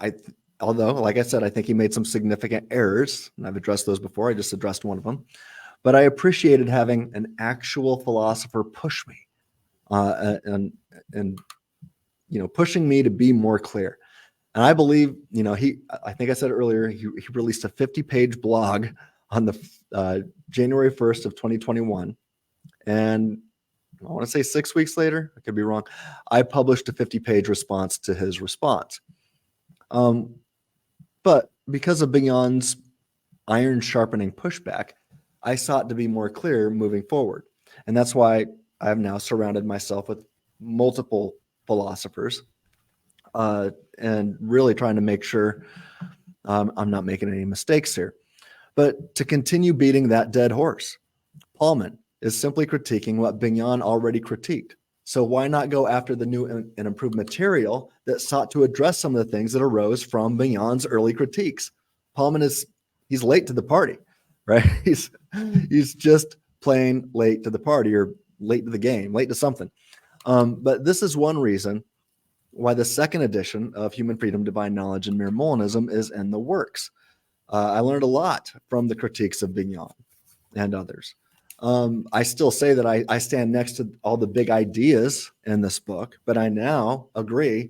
although, like I said, I think he made some significant errors, and I've addressed those before. I just addressed one of them. But I appreciated having an actual philosopher push me and pushing me to be more clear. And I believe, I think I said earlier, he released a 50-page blog on the January 1st of 2021. And I want to say 6 weeks later, I could be wrong, I published a 50-page response to his response. But because of Bignon's iron sharpening pushback, I sought to be more clear moving forward. And that's why I've now surrounded myself with multiple philosophers and really trying to make sure I'm not making any mistakes here. But to continue beating that dead horse, Pallmann is simply critiquing what Bignon already critiqued. So why not go after the new and improved material that sought to address some of the things that arose from Bignon's early critiques? Pallmann he's late to the party, right? He's just plain late to the party, or late to the game, late to something. But this is one reason why the second edition of Human Freedom, Divine Knowledge, and Mere Molinism is in the works. I learned a lot from the critiques of Bignon and others. I still say that I stand next to all the big ideas in this book, but I now agree,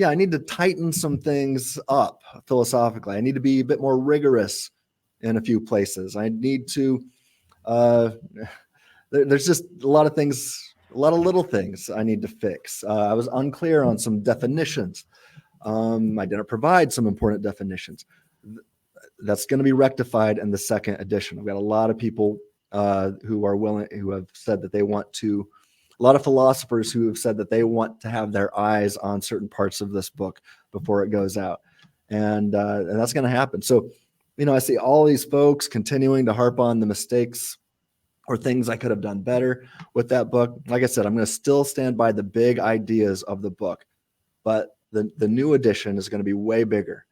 I need to tighten some things up philosophically. I need to be a bit more rigorous in a few places. I need to, there's just a lot of things, a lot of little things I need to fix. I was unclear on some definitions. I didn't provide some important definitions. That's going to be rectified in the second edition. I've got a lot of people who have said that they want to, a lot of philosophers who have said that they want to have their eyes on certain parts of this book before it goes out. And that's going to happen. So, I see all these folks continuing to harp on the mistakes or things I could have done better with that book. Like I said, I'm going to still stand by the big ideas of the book, but the new edition is going to be way bigger,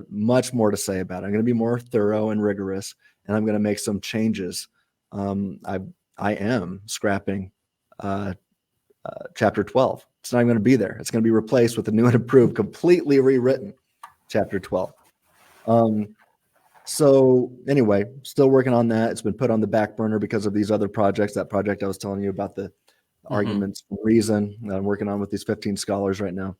much more to say about it. I'm going to be more thorough and rigorous, and I'm going to make some changes. I am scrapping chapter 12. It's not even going to be there. It's going to be replaced with the new and improved, completely rewritten chapter 12. So anyway, still working on that. It's been put on the back burner because of these other projects. That project I was telling you about, the arguments for reason, that I'm working on with these 15 scholars right now.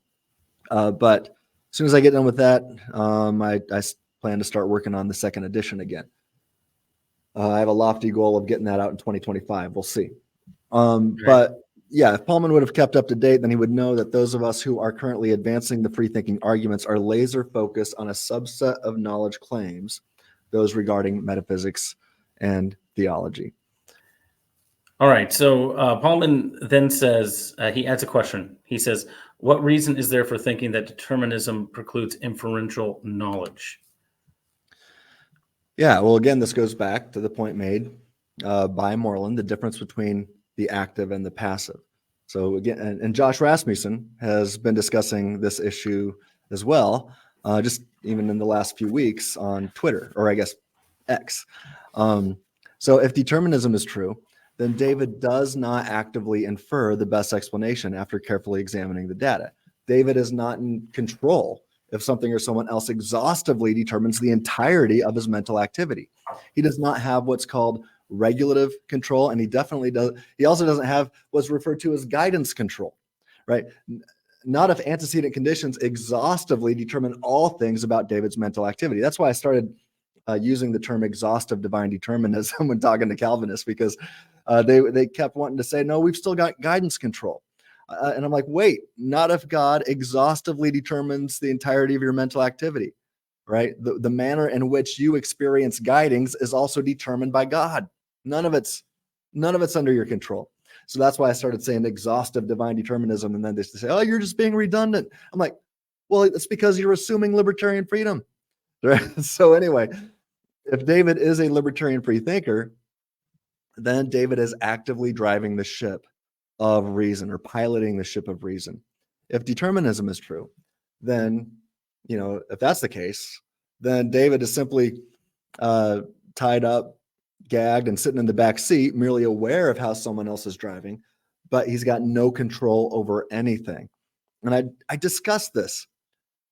But as soon as I get done with that, I plan to start working on the second edition again. I have a lofty goal of getting that out in 2025. We'll see. But yeah, if Pallmann would have kept up to date, then he would know that those of us who are currently advancing the free thinking arguments are laser focused on a subset of knowledge claims, those regarding metaphysics and theology. All right. So Pallmann then says, he adds a question. He says, what reason is there for thinking that determinism precludes inferential knowledge? Yeah, well, again, this goes back to the point made by Moreland, the difference between the active and the passive. So again, and Josh Rasmussen has been discussing this issue as well, just even in the last few weeks on Twitter, or I guess X. So if determinism is true, then David does not actively infer the best explanation after carefully examining the data. David is not in control if something or someone else exhaustively determines the entirety of his mental activity. He does not have what's called regulative control, and he definitely does. He also doesn't have what's referred to as guidance control, right? Not if antecedent conditions exhaustively determine all things about David's mental activity. That's why I started using the term exhaustive divine determinism when talking to Calvinists, because they kept wanting to say, no, we've still got guidance control. And I'm like, wait, not if God exhaustively determines the entirety of your mental activity, right? The manner in which you experience guidings is also determined by God. None of it's under your control. So that's why I started saying exhaustive divine determinism. And then they say, oh, you're just being redundant. I'm like, well, it's because you're assuming libertarian freedom. Right? So anyway, if David is a libertarian free thinker, then David is actively driving the ship of reason, or piloting the ship of reason. If determinism is true, then, if that's the case, then David is simply tied up, gagged, and sitting in the back seat, merely aware of how someone else is driving, but he's got no control over anything. And I discussed this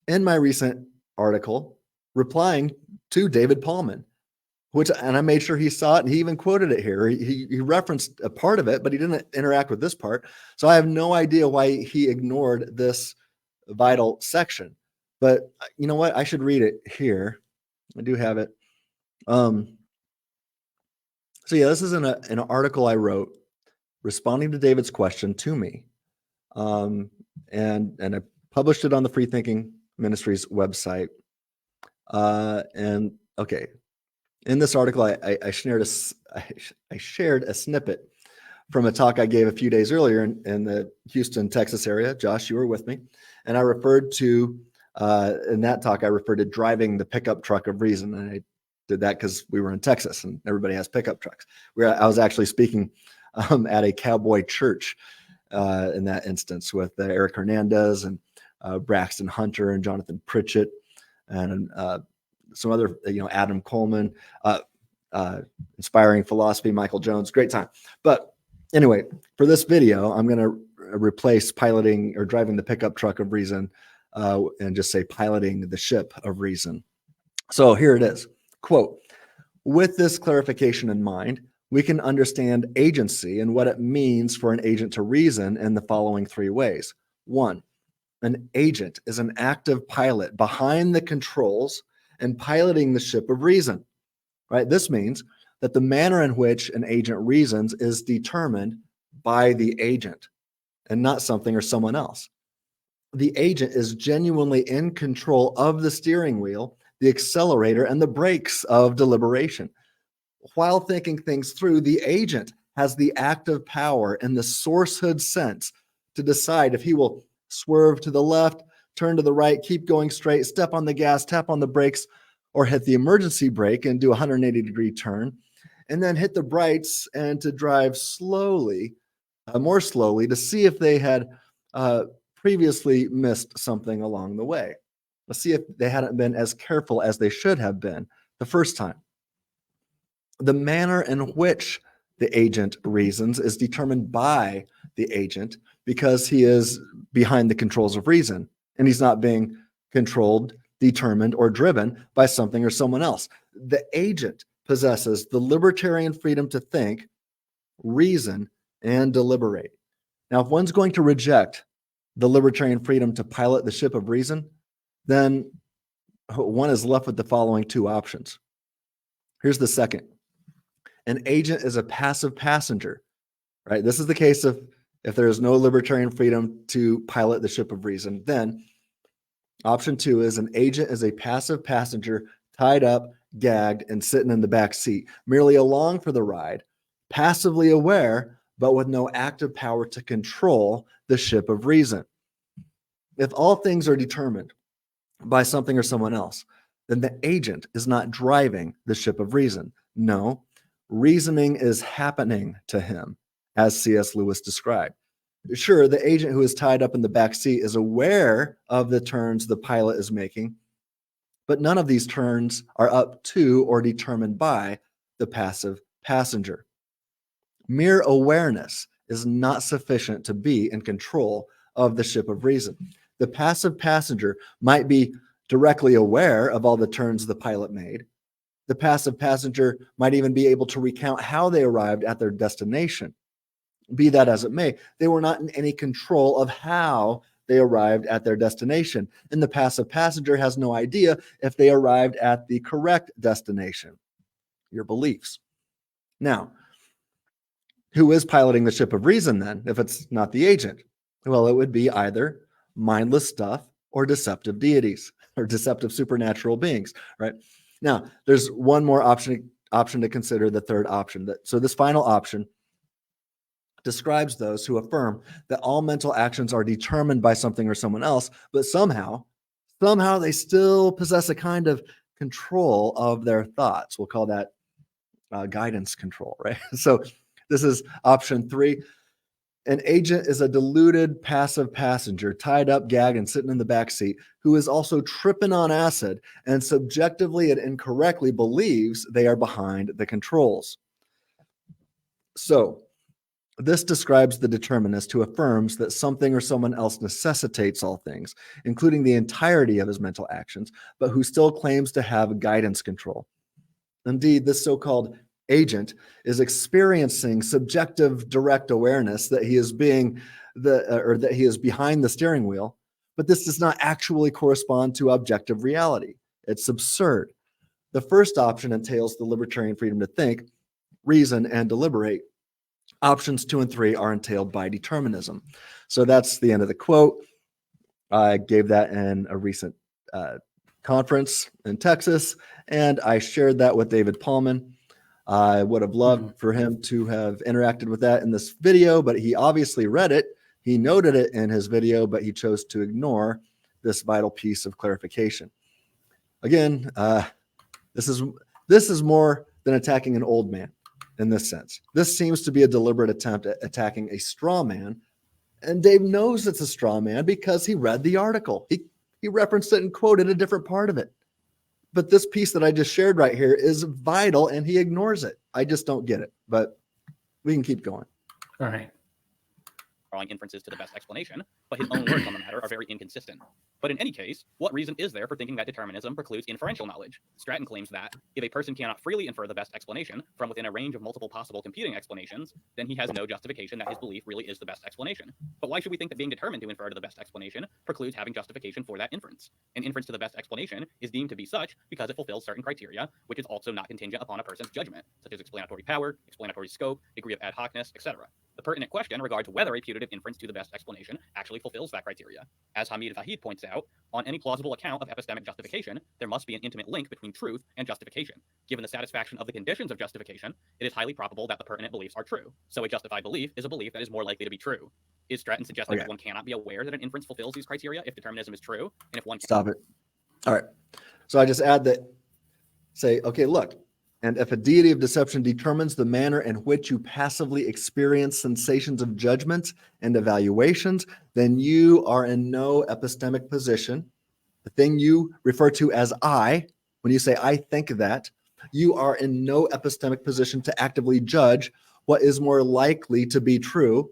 in my recent article, replying to David Pallmann, and I made sure he saw it, and he even quoted it here. He referenced a part of it, but he didn't interact with this part. So I have no idea why he ignored this vital section. But you know what? I should read it here. I do have it. So yeah, this is an article I wrote responding to David's question to me. And I published it on the FreeThinking Ministries website. And okay. In this article, I shared a snippet from a talk I gave a few days earlier in the Houston, Texas area. Josh, you were with me. And I referred to, in that talk, I referred to driving the pickup truck of reason. And I did that because we were in Texas and everybody has pickup trucks. I was actually speaking at a cowboy church in that instance with Eric Hernandez and Braxton Hunter and Jonathan Pritchett and some other, Adam Coleman, Inspiring Philosophy, Michael Jones, great time. But anyway, for this video, I'm going to replace piloting or driving the pickup truck of reason and just say piloting the ship of reason. So here it is, quote, with this clarification in mind, we can understand agency and what it means for an agent to reason in the following three ways. One, an agent is an active pilot behind the controls and piloting the ship of reason, right? This means that the manner in which an agent reasons is determined by the agent and not something or someone else. The agent is genuinely in control of the steering wheel, the accelerator, and the brakes of deliberation. While thinking things through, the agent has the active power in the sourcehood sense to decide if he will swerve to the left, turn to the right, keep going straight, step on the gas, tap on the brakes, or hit the emergency brake and do a 180-degree turn. and then hit the brights and to drive slowly, more slowly, to see if they had previously missed something along the way. Let's see if they hadn't been as careful as they should have been the first time. The manner in which the agent reasons is determined by the agent because he is behind the controls of reason, and he's not being controlled, determined, or driven by something or someone else. The agent possesses the libertarian freedom to think, reason, and deliberate. Now, if one's going to reject the libertarian freedom to pilot the ship of reason, then one is left with the following two options. Here's the second. An agent is a passive passenger, right? This is the case of if there is no libertarian freedom to pilot the ship of reason. Then option two is an agent is a passive passenger tied up, gagged, and sitting in the back seat, merely along for the ride, passively aware, but with no active power to control the ship of reason. If all things are determined by something or someone else, then the agent is not driving the ship of reason. No, reasoning is happening to him, as C.S. Lewis described. Sure, the agent who is tied up in the back seat is aware of the turns the pilot is making, but none of these turns are up to or determined by the passive passenger. Mere awareness is not sufficient to be in control of the ship of reason. The passive passenger might be directly aware of all the turns the pilot made. The passive passenger might even be able to recount how they arrived at their destination. Be that as it may, they were not in any control of how they arrived at their destination. And the passive passenger has no idea if they arrived at the correct destination, your beliefs. Now, who is piloting the ship of reason then, if it's not the agent? Well, it would be either mindless stuff or deceptive deities or deceptive supernatural beings, right? Now, there's one more option to consider, the third option. So this final option describes those who affirm that all mental actions are determined by something or someone else, but somehow they still possess a kind of control of their thoughts. We'll call that guidance control, right? So this is option 3. An agent is a deluded passive passenger tied up, gagged, and sitting in the back seat who is also tripping on acid and subjectively and incorrectly believes they are behind the controls. So this describes the determinist who affirms that something or someone else necessitates all things, including the entirety of his mental actions, but who still claims to have guidance control. Indeed, this so-called agent is experiencing subjective direct awareness that he is that he is behind the steering wheel, but this does not actually correspond to objective reality. It's absurd. The first option entails the libertarian freedom to think, reason, and deliberate. Options 2 and 3 are entailed by determinism. So that's the end of the quote. I gave that in a recent conference in Texas, and I shared that with David Pallmann. I would have loved for him to have interacted with that in this video, but he obviously read it. He noted it in his video, but he chose to ignore this vital piece of clarification. Again, this is more than attacking an old man in this sense. This seems to be a deliberate attempt at attacking a straw man, and Dave knows it's a straw man because he read the article. He referenced it and quoted a different part of it. But this piece that I just shared right here is vital, and he ignores it. I just don't get it, but we can keep going. All right. Drawing inferences to the best explanation, but his own words on the matter are very inconsistent. But in any case, what reason is there for thinking that determinism precludes inferential knowledge? Stratton claims that if a person cannot freely infer the best explanation from within a range of multiple possible competing explanations, then he has no justification that his belief really is the best explanation. But why should we think that being determined to infer to the best explanation precludes having justification for that inference? An inference to the best explanation is deemed to be such because it fulfills certain criteria, which is also not contingent upon a person's judgment, such as explanatory power, explanatory scope, degree of ad hocness, etc. The pertinent question regards whether a putative inference to the best explanation actually fulfills that criteria. As Hamid Vahid points out, on any plausible account of epistemic justification, there must be an intimate link between truth and justification. Given the satisfaction of the conditions of justification, it is highly probable that the pertinent beliefs are true. So a justified belief is a belief that is more likely to be true. Is Stratton suggesting that one cannot be aware that an inference fulfills these criteria if determinism is true? And if one Stop it. All right. So I just add that, say, okay, look, And if a deity of deception determines the manner in which you passively experience sensations of judgment and evaluations, then you are in no epistemic position. The thing you refer to as I, when you say I think that, you are in no epistemic position to actively judge what is more likely to be true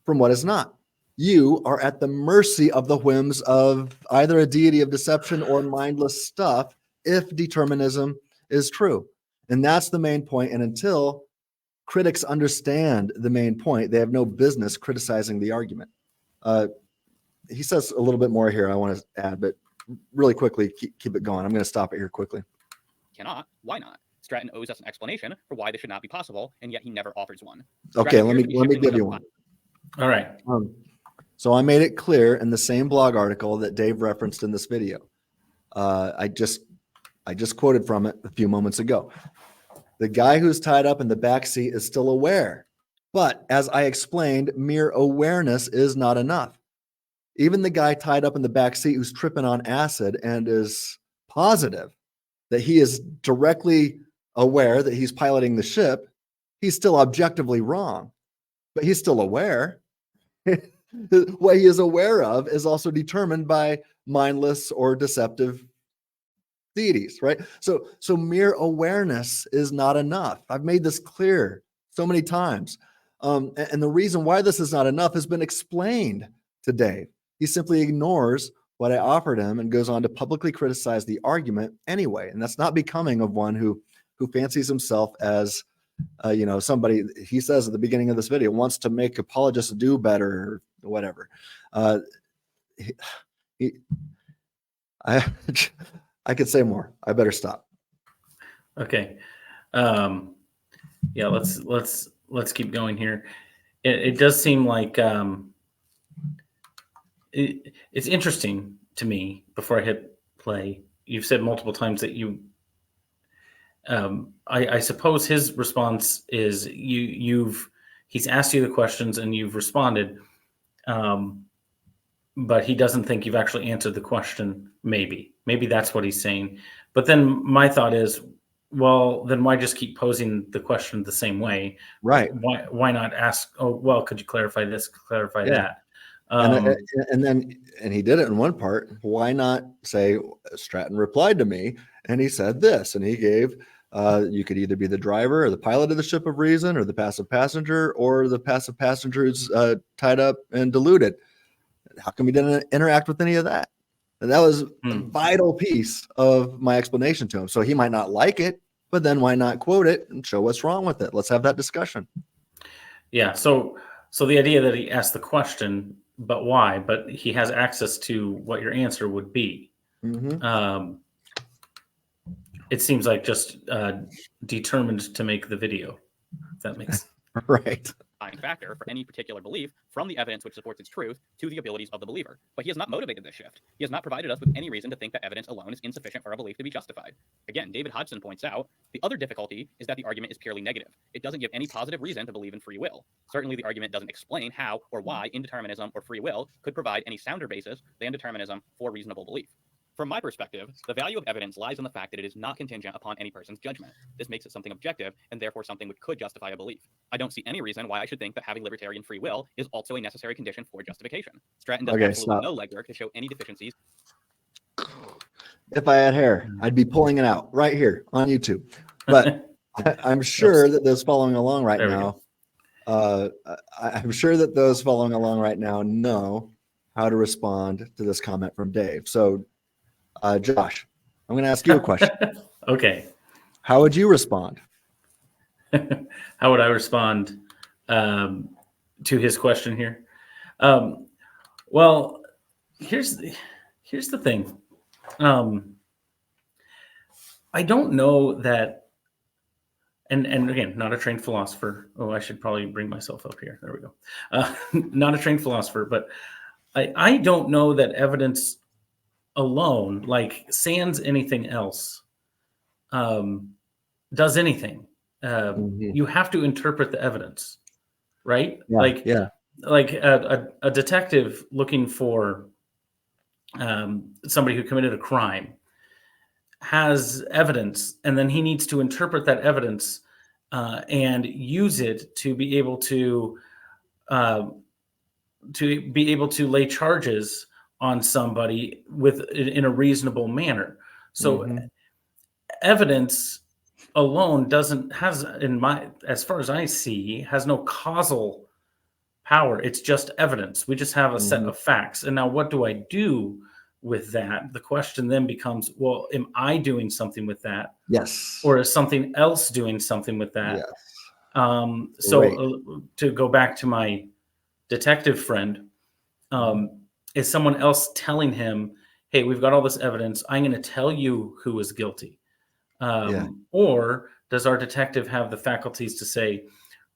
from what is not. You are at the mercy of the whims of either a deity of deception or mindless stuff if determinism is true. And that's the main point. And until critics understand the main point, they have no business criticizing the argument. He says a little bit more here I want to add, but really quickly, keep it going. I'm going to stop it here quickly. Cannot. Why not? Stratton owes us an explanation for why this should not be possible, and yet he never offers one. Okay, let me give you one. All right. So I made it clear in the same blog article that Dave referenced in this video. I just quoted from it a few moments ago. The guy who's tied up in the back seat is still aware, but as I explained, mere awareness is not enough. Even the guy tied up in the back seat who's tripping on acid and is positive that he is directly aware that he's piloting the ship, he's still objectively wrong, but he's still aware. What he is aware of is also determined by mindless or deceptive deities, right? So mere awareness is not enough. I've made this clear so many times. And the reason why this is not enough has been explained to Dave. He simply ignores what I offered him and goes on to publicly criticize the argument anyway. And that's not becoming of one who fancies himself as somebody, he says at the beginning of this video, wants to make apologists do better or whatever. I could say more. I better stop. Okay. Yeah, let's keep going here. It does seem like it's interesting to me. Before I hit play, you've said multiple times that you I suppose his response is he's asked you the questions and you've responded, but he doesn't think you've actually answered the question. Maybe that's what he's saying. But then my thought is, well, then why just keep posing the question the same way? Right. Why not ask, oh, well, could you clarify this, clarify that? And he did it in one part. Why not say Stratton replied to me and he said this, and he gave you could either be the driver or the pilot of the ship of reason or the passive passenger or the passive passenger who's tied up and deluded. How come he didn't interact with any of that? And that was a vital piece of my explanation to him. So he might not like it, but then why not quote it and show what's wrong with it? Let's have that discussion. Yeah. So the idea that he asked the question, but why? But he has access to what your answer would be. Mm-hmm. It seems like just determined to make the video. If that makes right. Factor for any particular belief from the evidence which supports its truth to the abilities of the believer. But he has not motivated this shift. He has not provided us with any reason to think that evidence alone is insufficient for a belief to be justified. Again, David Hodgson points out, the other difficulty is that the argument is purely negative. It doesn't give any positive reason to believe in free will. Certainly the argument doesn't explain how or why indeterminism or free will could provide any sounder basis than determinism for reasonable belief. From my perspective, the value of evidence lies in the fact that it is not contingent upon any person's judgment. This makes it something objective and therefore something which could justify a belief. I don't see any reason why I should think that having libertarian free will is also a necessary condition for justification. Stratton does absolutely no legwork to show any deficiencies. If I had hair, I'd be pulling it out right here on YouTube. But I'm sure that those following along right now, I'm sure that those following along right now know how to respond to this comment from Dave. So Josh, I'm going to ask you a question. Okay. How would you respond? How would I respond to his question here? Well, here's the thing. I don't know that, and again, not a trained philosopher. Oh, I should probably bring myself up here. There we go. Not a trained philosopher, but I don't know that evidence alone, like sans anything else, does anything. You have to interpret the evidence, right? Yeah, like a detective looking for somebody who committed a crime. has evidence, and then he needs to interpret that evidence and use it to be able to lay charges on somebody in a reasonable manner. So evidence alone as far as I see, has no causal power. It's just evidence. We just have a set of facts. And now what do I do with that? The question then becomes, well, am I doing something with that? Yes. Or is something else doing something with that? Yes. To go back to my detective friend, is someone else telling him, hey, we've got all this evidence, I'm going to tell you who is guilty? Or does our detective have the faculties to say,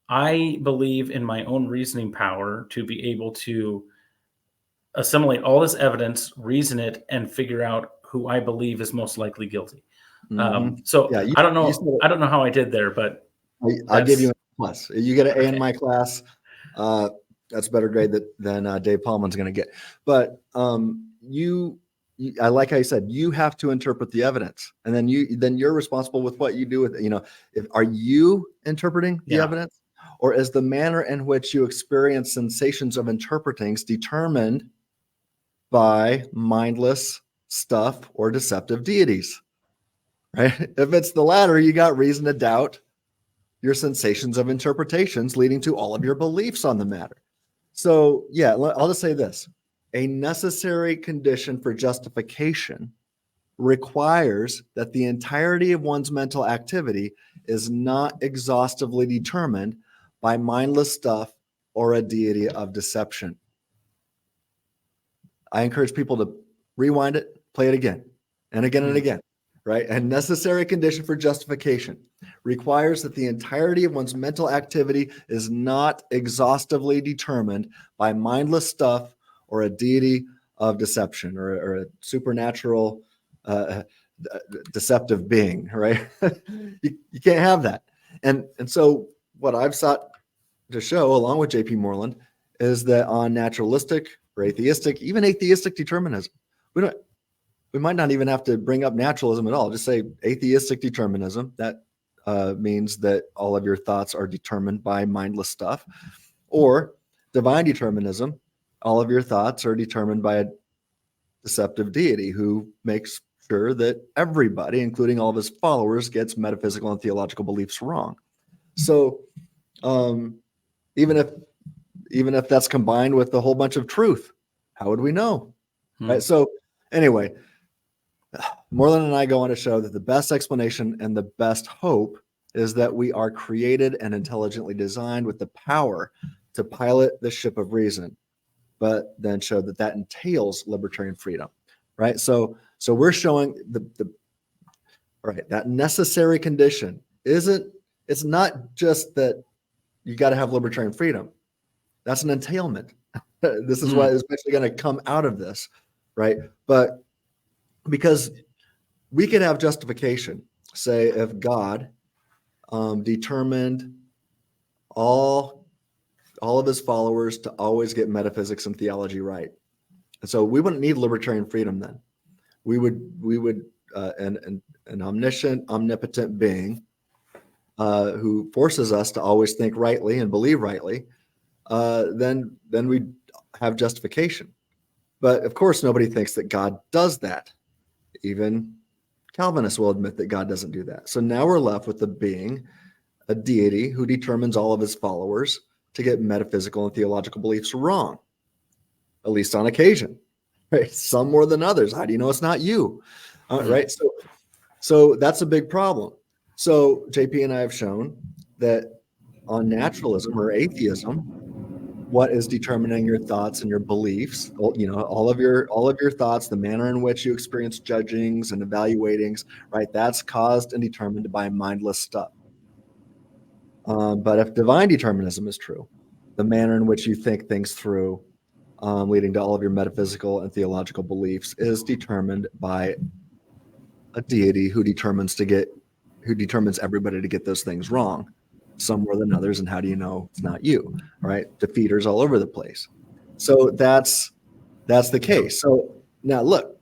I believe in my own reasoning power to be able to assimilate all this evidence, reason it, and figure out who I believe is most likely guilty? I don't know how I did there, but I'll give you a plus. You get an A in my class. That's a better grade than Dave Pallmann's going to get. But I like how you said, you have to interpret the evidence, and then you're responsible with what you do with it. Are you interpreting the evidence, or is the manner in which you experience sensations of interpretings determined by mindless stuff or deceptive deities? Right? If it's the latter, you got reason to doubt your sensations of interpretations, leading to all of your beliefs on the matter. So I'll just say this. A necessary condition for justification requires that the entirety of one's mental activity is not exhaustively determined by mindless stuff or a deity of deception. I encourage people to rewind it, play it again and again and again, right? A necessary condition for justification requires that the entirety of one's mental activity is not exhaustively determined by mindless stuff or a deity of deception or a supernatural deceptive being, right? you can't have that. And so what I've sought to show, along with J.P. Moreland, is that on naturalistic or atheistic, even atheistic determinism, we might not even have to bring up naturalism at all. Just say atheistic determinism. That means that all of your thoughts are determined by mindless stuff. Or divine determinism, all of your thoughts are determined by a deceptive deity who makes sure that everybody, including all of his followers, gets metaphysical and theological beliefs wrong. So even if that's combined with a whole bunch of truth, how would we know? Right. So anyway, Moreland and I go on to show that the best explanation and the best hope is that we are created and intelligently designed with the power to pilot the ship of reason, but then show that entails libertarian freedom, right? So we're showing that necessary condition it's not just that you got to have libertarian freedom. That's an entailment. This is what is actually going to come out of this, right? But because we could have justification, say if God determined all of his followers to always get metaphysics and theology right. And so we wouldn't need libertarian freedom then. We would an omniscient, omnipotent being who forces us to always think rightly and believe rightly, then we'd have justification. But of course, nobody thinks that God does that. Even Calvinists will admit that God doesn't do that. So now we're left with a deity who determines all of his followers to get metaphysical and theological beliefs wrong, at least on occasion, right? Some more than others. How do you know it's not you? Right. So that's a big problem. So JP and I have shown that on naturalism or atheism, what is determining your thoughts and your beliefs, all of your thoughts, the manner in which you experience judgings and evaluatings, right? That's caused and determined by mindless stuff. But if divine determinism is true, the manner in which you think things through, leading to all of your metaphysical and theological beliefs, is determined by a deity who determines everybody to get those things wrong, some more than others. And how do you know it's not you? Right? Defeaters all over the place. So that's the case. So now look,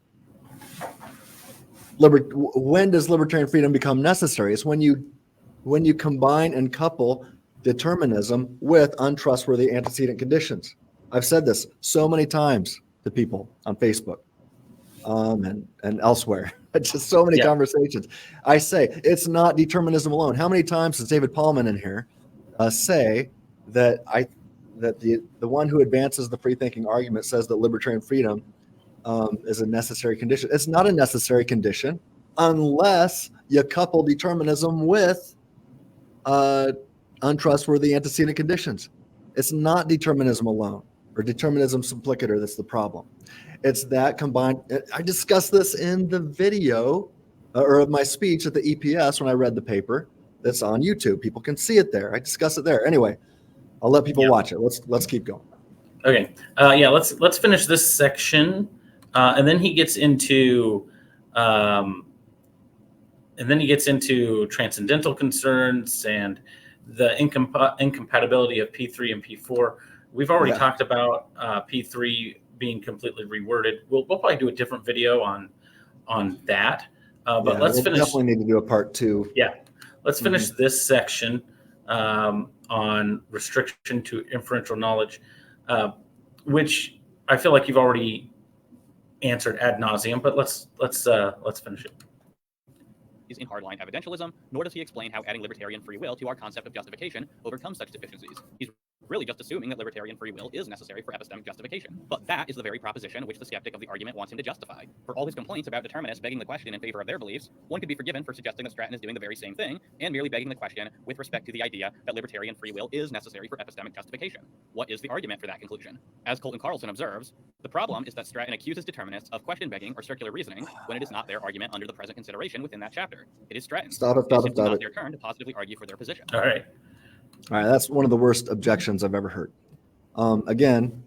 when does libertarian freedom become necessary? It's when you combine and couple determinism with untrustworthy antecedent conditions. I've said this so many times to people on Facebook and elsewhere. Just so many conversations. I say it's not determinism alone. How many times does David Pallmann in here say that the one who advances the free thinking argument says that libertarian freedom is a necessary condition? It's not a necessary condition unless you couple determinism with untrustworthy antecedent conditions. It's not determinism alone or determinism simplicator that's the problem. It's that combined. I discussed this in the video or my speech at the EPS when I read the paper that's on YouTube. People can see it there. I discuss it there. Anyway, I'll let people watch it. Let's keep going. Okay. Let's finish this section. And then he gets into transcendental concerns and the incompatibility of P3 and P4. We've already talked about P3 being completely reworded. We'll probably do a different video on that. But let's finish. Definitely need to do a part 2. Yeah, let's finish this section on restriction to inferential knowledge, which I feel like you've already answered ad nauseum. But let's finish it. Is in hardline evidentialism, nor does he explain how adding libertarian free will to our concept of justification overcomes such deficiencies. He's really just assuming that libertarian free will is necessary for epistemic justification. But that is the very proposition which the skeptic of the argument wants him to justify. For all his complaints about determinists begging the question in favor of their beliefs, one could be forgiven for suggesting that Stratton is doing the very same thing and merely begging the question with respect to the idea that libertarian free will is necessary for epistemic justification. What is the argument for that conclusion? As Colton Carlson observes, the problem is that Stratton accuses determinists of question begging or circular reasoning when it is not their argument under the present consideration within that chapter. It is Stratton. Stop it. It's not their turn to positively argue for their position. All right. That's one of the worst objections I've ever heard. Again,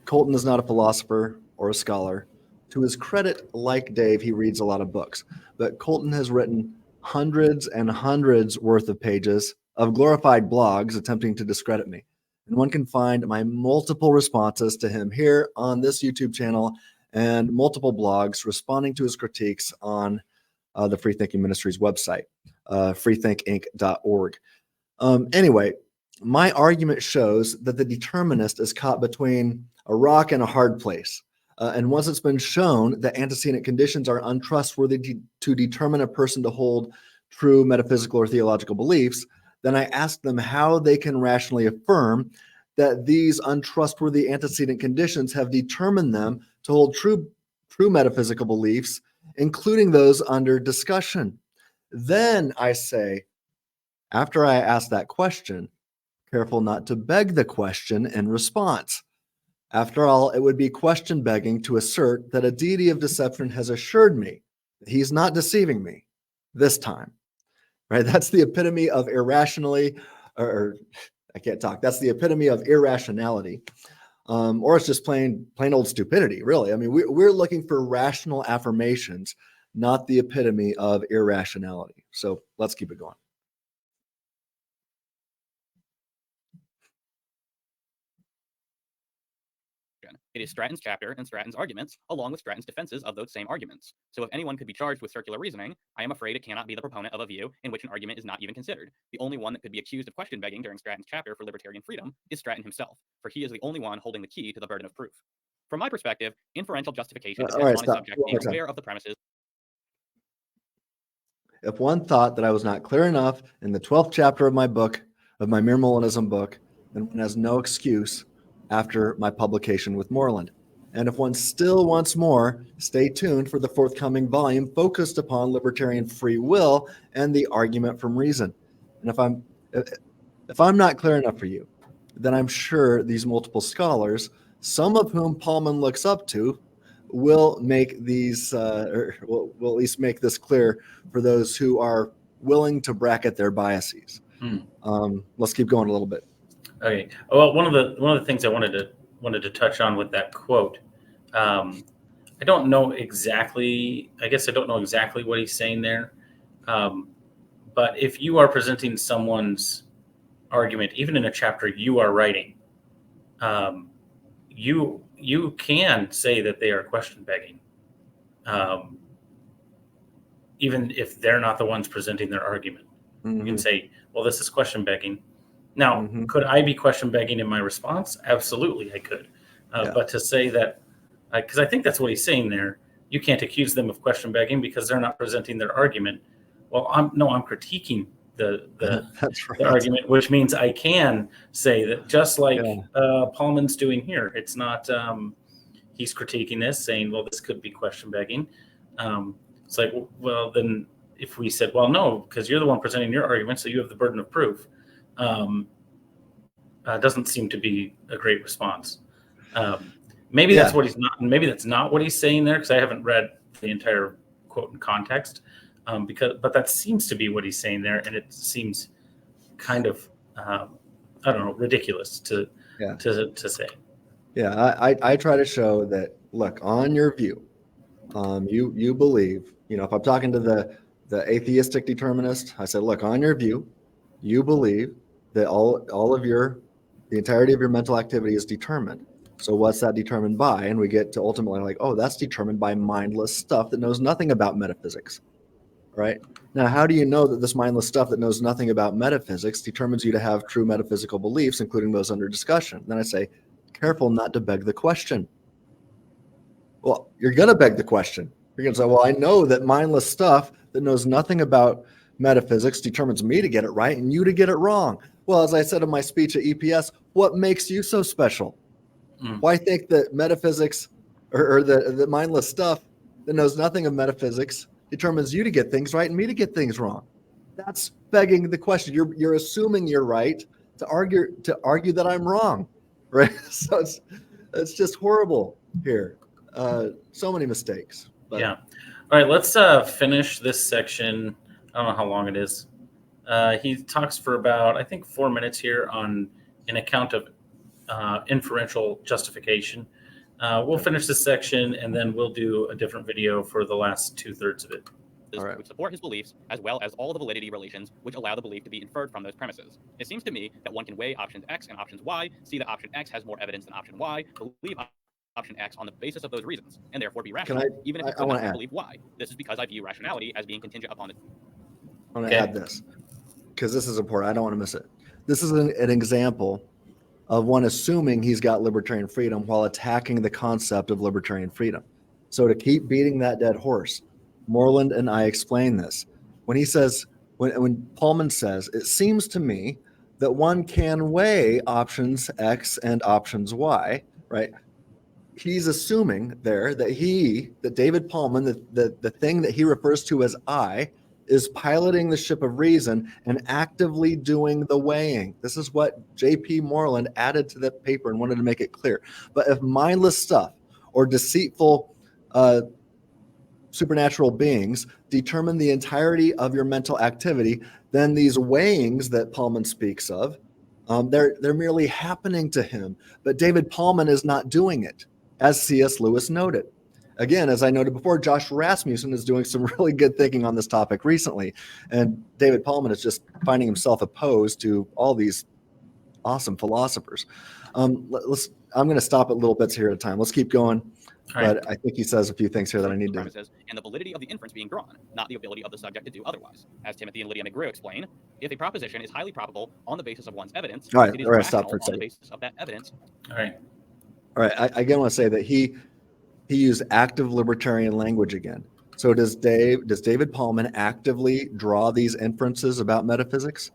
Colton is not a philosopher or a scholar. To his credit, like Dave, he reads a lot of books. But Colton has written hundreds and hundreds worth of pages of glorified blogs attempting to discredit me. And one can find my multiple responses to him here on this YouTube channel and multiple blogs responding to his critiques on the FreeThinking Ministries website, freethinkinc.org. Anyway, my argument shows that the determinist is caught between a rock and a hard place. And once it's been shown that antecedent conditions are untrustworthy to determine a person to hold true metaphysical or theological beliefs, then I ask them how they can rationally affirm that these untrustworthy antecedent conditions have determined them to hold true metaphysical beliefs, including those under discussion. Then I say, after I ask that question, careful not to beg the question in response. After all, it would be question begging to assert that a deity of deception has assured me that he's not deceiving me this time. Right? That's the epitome of irrationally, or I can't talk. That's the epitome of irrationality. Or it's just plain old stupidity, really. I mean, we're looking for rational affirmations, not the epitome of irrationality. So let's keep it going. It is Stratton's chapter and Stratton's arguments, along with Stratton's defenses of those same arguments. So if anyone could be charged with circular reasoning, I am afraid it cannot be the proponent of a view in which an argument is not even considered. The only one that could be accused of question begging during Stratton's chapter for libertarian freedom is Stratton himself, for he is the only one holding the key to the burden of proof. From my perspective, inferential justification depends on a subject being aware of the premises. If one thought that I was not clear enough in the 12th chapter of my book, of my Mere Molinism book, then one has no excuse after my publication with Moreland. And if one still wants more, stay tuned for the forthcoming volume focused upon libertarian free will and the argument from reason. And if I'm not clear enough for you, then I'm sure these multiple scholars, some of whom Pallmann looks up to, will make these, or will at least make this clear for those who are willing to bracket their biases. Let's keep going a little bit. Okay. Well, one of the things I wanted to touch on with that quote, I don't know exactly. I guess I don't know exactly what he's saying there. But if you are presenting someone's argument, even in a chapter you are writing, you can say that they are question begging. even if they're not the ones presenting their argument. You can say, well, this is question begging. Now, could I be question begging in my response? Absolutely, I could. But to say that, because I think that's what he's saying there, you can't accuse them of question begging because they're not presenting their argument. Well, I'm critiquing the That's right. the argument, which means I can say that just like Pallmann's doing here. It's not he's critiquing this, saying, well, this could be question begging. It's like, well, then if we said, well, no, because you're the one presenting your argument, so you have the burden of proof, doesn't seem to be a great response. Maybe that's what he's not. Maybe that's not what he's saying there, because I haven't read the entire quote in context. But that seems to be what he's saying there, and it seems kind of I don't know, ridiculous to say. Yeah, I try to show that, look, on your view, you believe, if I'm talking to the atheistic determinist, I said, look, on your view, you believe that all of the entirety of your mental activity is determined. So what's that determined by? And we get to ultimately like, oh, that's determined by mindless stuff that knows nothing about metaphysics, right? Now, how do you know that this mindless stuff that knows nothing about metaphysics determines you to have true metaphysical beliefs, including those under discussion? Then I say, careful not to beg the question. Well, you're going to beg the question. You're going to say, well, I know that mindless stuff that knows nothing about metaphysics determines me to get it right and you to get it wrong. Well, as I said in my speech at EPS, what makes you so special? Why think that metaphysics or the mindless stuff that knows nothing of metaphysics determines you to get things right and me to get things wrong? That's begging the question. You're assuming you're right to argue that I'm wrong, right? So it's just horrible here. So many mistakes. But. Yeah. All right, let's finish this section. I don't know how long it is. He talks for about, I think, 4 minutes here on an account of inferential justification. We'll finish this section, and then we'll do a different video for the last 2/3 of it. Which support his beliefs, as well as all the validity relations which allow the belief to be inferred from those premises. It seems to me that one can weigh options X and options Y, see that option X has more evidence than option Y, believe option X on the basis of those reasons, and therefore be rational, even if it could not believe Y. This is because I view rationality as being contingent upon the... I want to add this, because this is important. I don't want to miss it. This is an example of one assuming he's got libertarian freedom while attacking the concept of libertarian freedom. So to keep beating that dead horse, Moreland and I explain this. When he says, when Pallmann says, it seems to me that one can weigh options X and options Y, right? He's assuming there that David Pallmann, the thing that he refers to as I, is piloting the ship of reason and actively doing the weighing. This is what J.P. Moreland added to the paper and wanted to make it clear. But if mindless stuff or deceitful supernatural beings determine the entirety of your mental activity, then these weighings that Pallmann speaks of, they're merely happening to him. But David Pallmann is not doing it, as C.S. Lewis noted. Again, as I noted before, Josh Rasmussen is doing some really good thinking on this topic recently. And David Pallmann is just finding himself opposed to all these awesome philosophers. I'm going to stop at little bits here at a time. Let's keep going. But I think he says a few things here that I need to... And the validity of the inference being drawn, not the ability of the subject to do otherwise. As Timothy and Lydia McGrew explain, if a proposition is highly probable on the basis of one's evidence, it is rational on the basis of that evidence. All right. I again want to say that he used active libertarian language again. So does David Pallmann actively draw these inferences about metaphysics?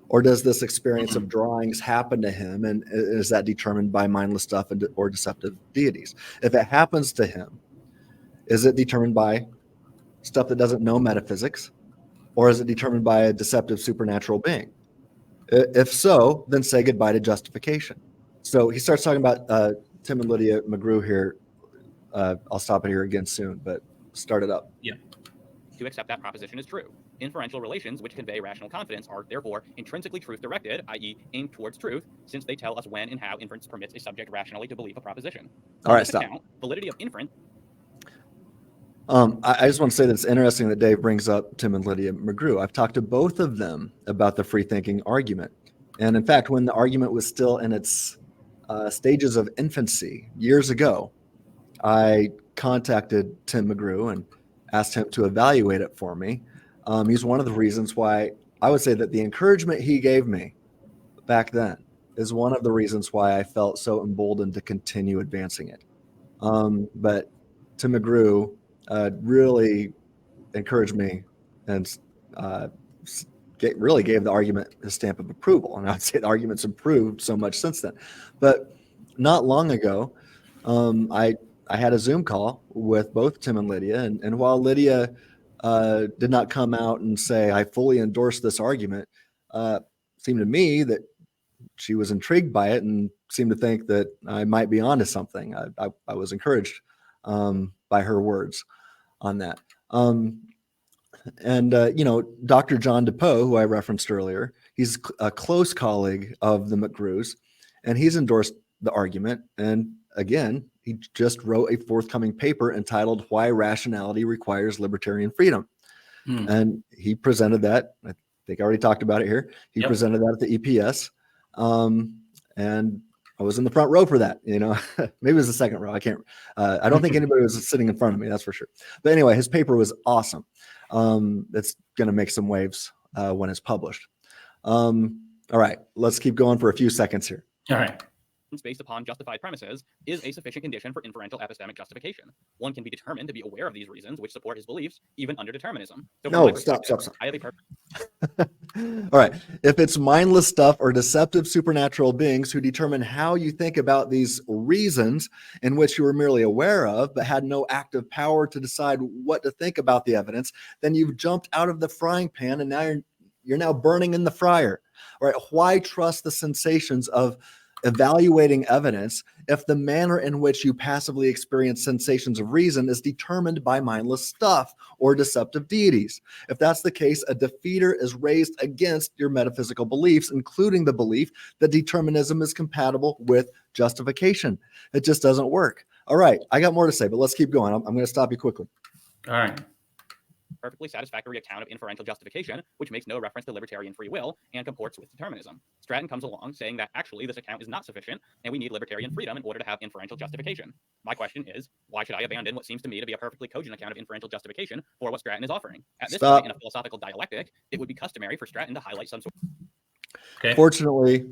Or does this experience of drawings happen to him, and is that determined by mindless stuff or deceptive deities? If it happens to him, is it determined by stuff that doesn't know metaphysics, or is it determined by a deceptive supernatural being? If so, then say goodbye to justification. So he starts talking about Tim and Lydia McGrew here. I'll stop it here again soon, but start it up. Yeah. To accept that proposition is true. Inferential relations which convey rational confidence are therefore intrinsically truth-directed, i.e. aimed towards truth, since they tell us when and how inference permits a subject rationally to believe a proposition. All right, stop. Validity of inference... I just want to say that it's interesting that Dave brings up Tim and Lydia McGrew. I've talked to both of them about the free-thinking argument. And in fact, when the argument was still in its stages of infancy years ago, I contacted Tim McGrew and asked him to evaluate it for me. He's one of the reasons why I would say that the encouragement he gave me back then is one of the reasons why I felt so emboldened to continue advancing it. But Tim McGrew really encouraged me and really gave the argument his stamp of approval. And I'd say the argument's improved so much since then. But not long ago, I had a Zoom call with both Tim and Lydia. And while Lydia did not come out and say, I fully endorse this argument, seemed to me that she was intrigued by it and seemed to think that I might be onto something. I was encouraged by her words on that. Dr. John DePoe, who I referenced earlier, he's a close colleague of the McGrews, and he's endorsed the argument. And again, he just wrote a forthcoming paper entitled Why Rationality Requires Libertarian Freedom. And he presented that. I think I already talked about it here. He presented that at the EPS. And I was in the front row for that, maybe it was the second row. I don't think anybody was sitting in front of me. That's for sure. But anyway, his paper was awesome. It's going to make some waves when it's published. All right, let's keep going for a few seconds here. All right. Based upon justified premises is a sufficient condition for inferential epistemic justification. One can be determined to be aware of these reasons which support his beliefs, even under determinism. So no, stop. All right. If it's mindless stuff or deceptive supernatural beings who determine how you think about these reasons in which you were merely aware of, but had no active power to decide what to think about the evidence, then you've jumped out of the frying pan and now you're now burning in the fryer. All right. Why trust the sensations of evaluating evidence if the manner in which you passively experience sensations of reason is determined by mindless stuff or deceptive deities? If that's the case, a defeater is raised against your metaphysical beliefs, including the belief that determinism is compatible with justification. It just doesn't work. All right, I got more to say, but let's keep going. I'm going to stop you quickly. All right. Perfectly satisfactory account of inferential justification, which makes no reference to libertarian free will and comports with determinism. Stratton comes along saying that actually this account is not sufficient and we need libertarian freedom in order to have inferential justification. My question is, why should I abandon what seems to me to be a perfectly cogent account of inferential justification for what Stratton is offering? At this point in a philosophical dialectic, it would be customary for Stratton to highlight some sort. Okay. Fortunately,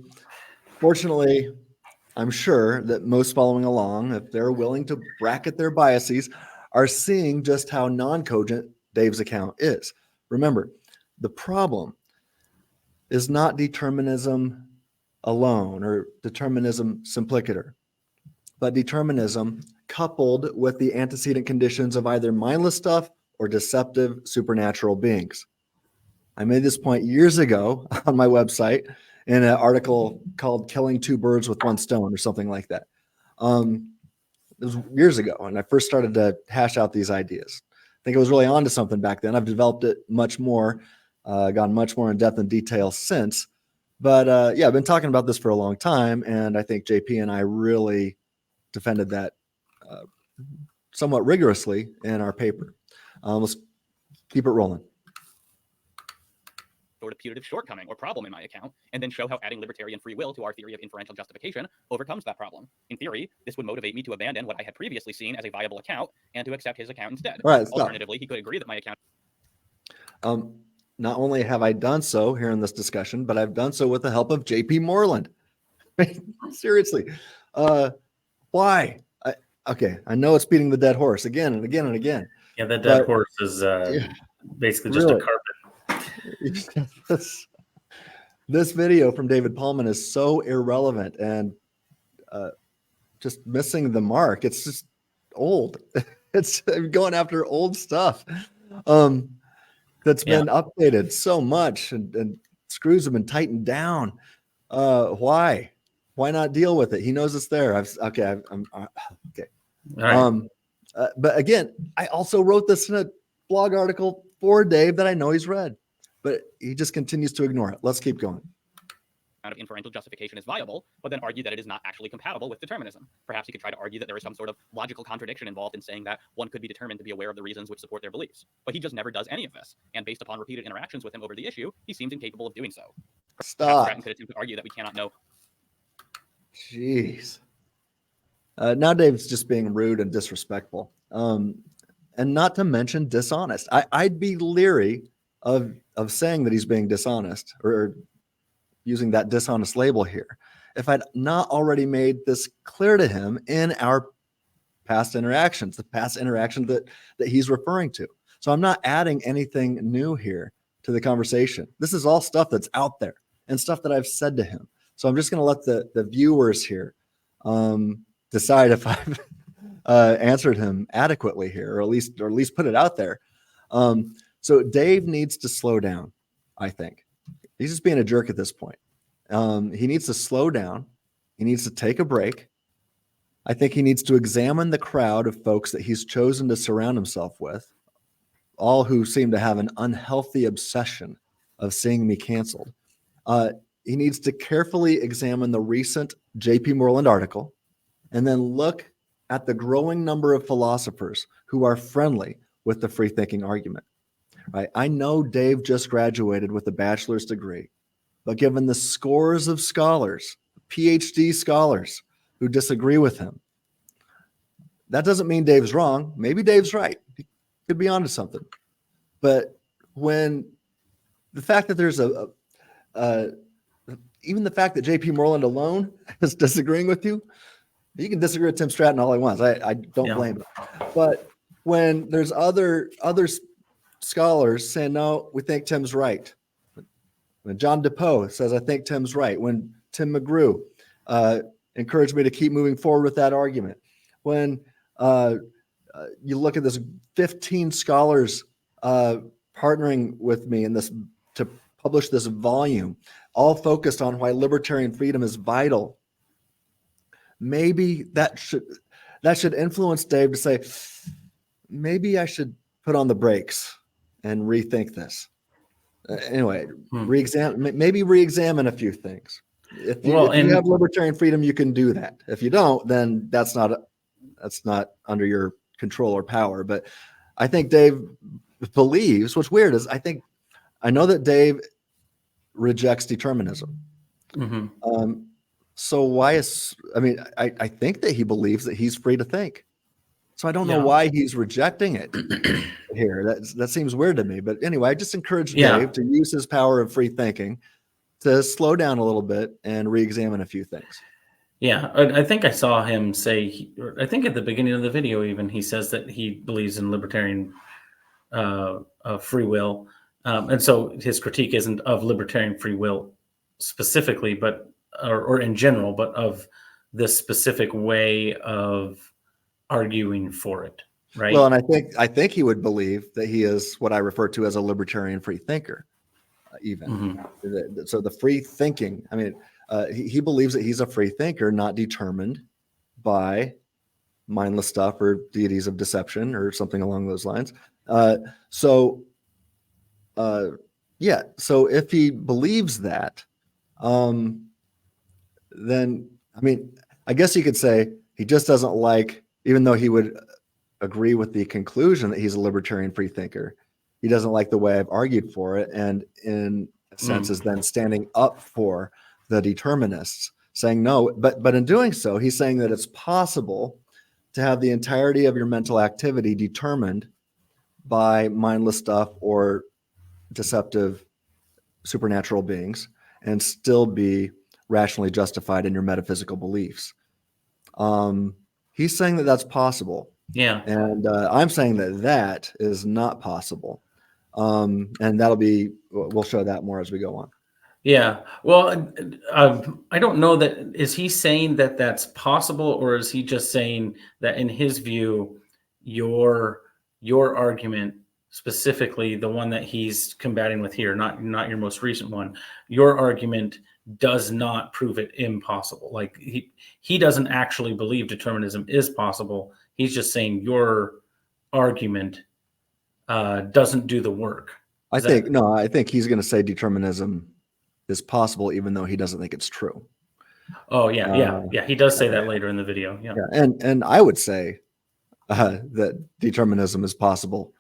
I'm sure that most following along, if they're willing to bracket their biases, are seeing just how non-cogent Dave's account is. Remember, the problem is not determinism alone or determinism simplicator, but determinism coupled with the antecedent conditions of either mindless stuff or deceptive supernatural beings. I made this point years ago on my website in an article called Killing Two Birds with One Stone or something like that. It was years ago, and I first started to hash out these ideas. I think I was really onto something back then. I've developed it much more, gone much more in depth and detail since. But I've been talking about this for a long time, and I think JP and I really defended that somewhat rigorously in our paper. Let's keep it rolling. Sort of putative shortcoming or problem in my account, and then show how adding libertarian free will to our theory of inferential justification overcomes that problem. In theory, this would motivate me to abandon what I had previously seen as a viable account and to accept his account instead. All right, alternatively, he could agree that my account. Not only have I done so here in this discussion, but I've done so with the help of JP Moreland. Seriously, why? I know it's beating the dead horse again and again and again. Yeah, that dead horse is basically just a carpet. This video from David Pallmann is so irrelevant and just missing the mark. It's just old. It's going after old stuff that's been updated so much and screws have been tightened down. Why not deal with it? He knows it's there. Okay. All right. But again, I also wrote this in a blog article for Dave that I know he's read, but he just continues to ignore it. Let's keep going. Of inferential justification is viable, but then argue that it is not actually compatible with determinism. Perhaps he could try to argue that there is some sort of logical contradiction involved in saying that one could be determined to be aware of the reasons which support their beliefs. But he just never does any of this, and based upon repeated interactions with him over the issue, he seems incapable of doing so. Stop. Stratton could attempt to argue that we cannot know. Jeez. Now Dave's just being rude and disrespectful. and not to mention dishonest. I'd be leery of saying that he's being dishonest or using that dishonest label here if I'd not already made this clear to him in our past interactions, the past interaction that he's referring to. So I'm not adding anything new here to the conversation. This is all stuff that's out there and stuff that I've said to him. So I'm just going to let the viewers here decide if I've answered him adequately here, or at least put it out there. So Dave needs to slow down. I think he's just being a jerk at this point. He needs to slow down. He needs to take a break. I think he needs to examine the crowd of folks that he's chosen to surround himself with, all who seem to have an unhealthy obsession of seeing me canceled. He needs to carefully examine the recent J.P. Moreland article and then look at the growing number of philosophers who are friendly with the free thinking argument. Right? I know Dave just graduated with a bachelor's degree, but given the scores of scholars, PhD scholars, who disagree with him, that doesn't mean Dave's wrong. Maybe Dave's right. He could be onto something. But when the fact that there's even the fact that J.P. Moreland alone is disagreeing with you, you can disagree with Tim Stratton all he wants. I don't blame him. But when there's other scholars saying, no, we think Tim's right. When John DePoe says, I think Tim's right. When Tim McGrew encouraged me to keep moving forward with that argument. When you look at this 15 scholars partnering with me in this to publish this volume, all focused on why libertarian freedom is vital. Maybe that should influence Dave to say, maybe I should put on the brakes and rethink this. Anyway, re-examine a few things. If you have libertarian freedom, you can do that. If you don't, then that's not under your control or power. But I think Dave believes, what's weird is I know that Dave rejects determinism. Mm-hmm. So why I think that he believes that he's free to think. So I don't know why he's rejecting it here. That seems weird to me. But anyway, I just encourage Dave to use his power of free thinking to slow down a little bit and re-examine a few things. Yeah, I think I saw him say, I think at the beginning of the video even, he says that he believes in libertarian free will. And so his critique isn't of libertarian free will specifically, but or in general, but of this specific way of arguing for it, right? Well, and I think he would believe that he is what I refer to as a libertarian free thinker, even. Mm-hmm. So the free thinking, he believes that he's a free thinker, not determined by mindless stuff or deities of deception or something along those lines. So if he believes that, then, I guess you could say he just doesn't like, even though he would agree with the conclusion that he's a libertarian free thinker, he doesn't like the way I've argued for it. And in a sense is then standing up for the determinists, saying no, but in doing so, he's saying that it's possible to have the entirety of your mental activity determined by mindless stuff or deceptive supernatural beings and still be rationally justified in your metaphysical beliefs. He's saying that that's possible. Yeah. And I'm saying that is not possible. And we'll show that more as we go on. Yeah. Well, I don't know that, is he saying that that's possible, or is he just saying that in his view, your argument, specifically the one that he's combating with here, not your most recent one, your argument does not prove it impossible. Like he doesn't actually believe determinism is possible. He's just saying your argument doesn't do the work. I think he's going to say determinism is possible, even though he doesn't think it's true. Oh yeah. He does say that later in the video. Yeah. And I would say that determinism is possible,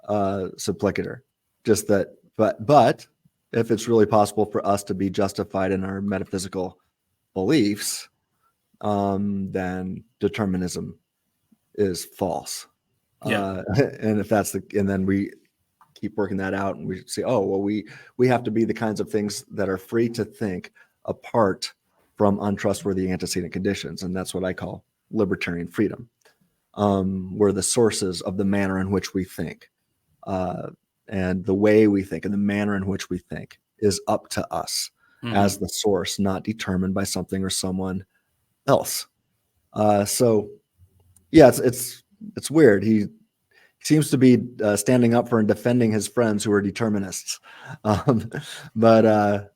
supplicator. Just that, but if it's really possible for us to be justified in our metaphysical beliefs, then determinism is false. Yeah. And if that's and then we keep working that out, and we say, oh, well, we have to be the kinds of things that are free to think apart from untrustworthy antecedent conditions. And that's what I call libertarian freedom. We're the sources of the manner in which we think. And the way we think and the manner in which we think is up to us as the source, not determined by something or someone else. So yeah, it's weird. He seems to be standing up for and defending his friends who are determinists. But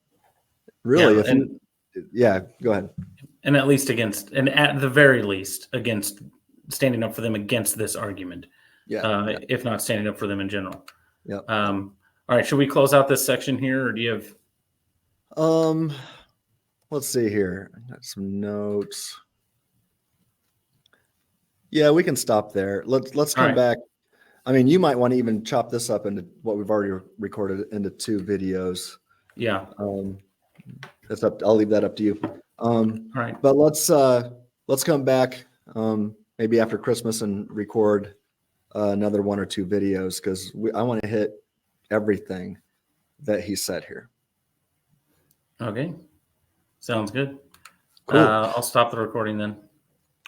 really, go ahead. And at least against, and at the very least, against standing up for them against this argument. If not standing up for them in general. Yeah. All right. Should we close out this section here, or do you have? Let's see here. I got some notes. Yeah, we can stop there. Let's come back. I mean, you might want to even chop this up into what we've already recorded into 2 videos. Yeah. That's up. I'll leave that up to you. All right. But let's come back maybe after Christmas and record another 1 or 2 videos, because I want to hit everything that he said here. Okay. Sounds good. Cool. I'll stop the recording then.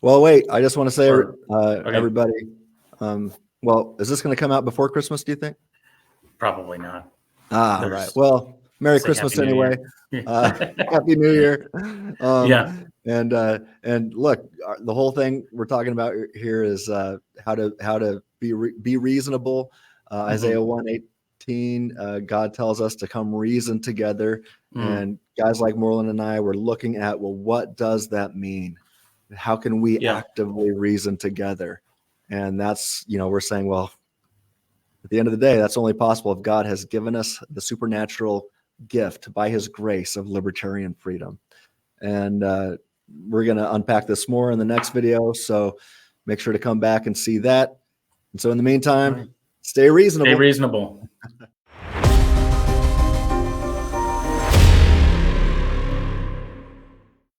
Well, wait. I just want to say, Okay. everybody. Well, is this going to come out before Christmas, do you think? Probably not. Right. Well, Merry Christmas Happy New anyway. Year. Happy New Year. Yeah. And look, the whole thing we're talking about here is how to be reasonable. Isaiah 1:18, God tells us to come reason together. And guys like Moreland and I were looking at, well, what does that mean? How can we actively reason together? And that's, we're saying, well, at the end of the day, that's only possible if God has given us the supernatural gift by his grace of libertarian freedom. And we're going to unpack this more in the next video. So make sure to come back and see that. And so in the meantime, stay reasonable. Stay reasonable.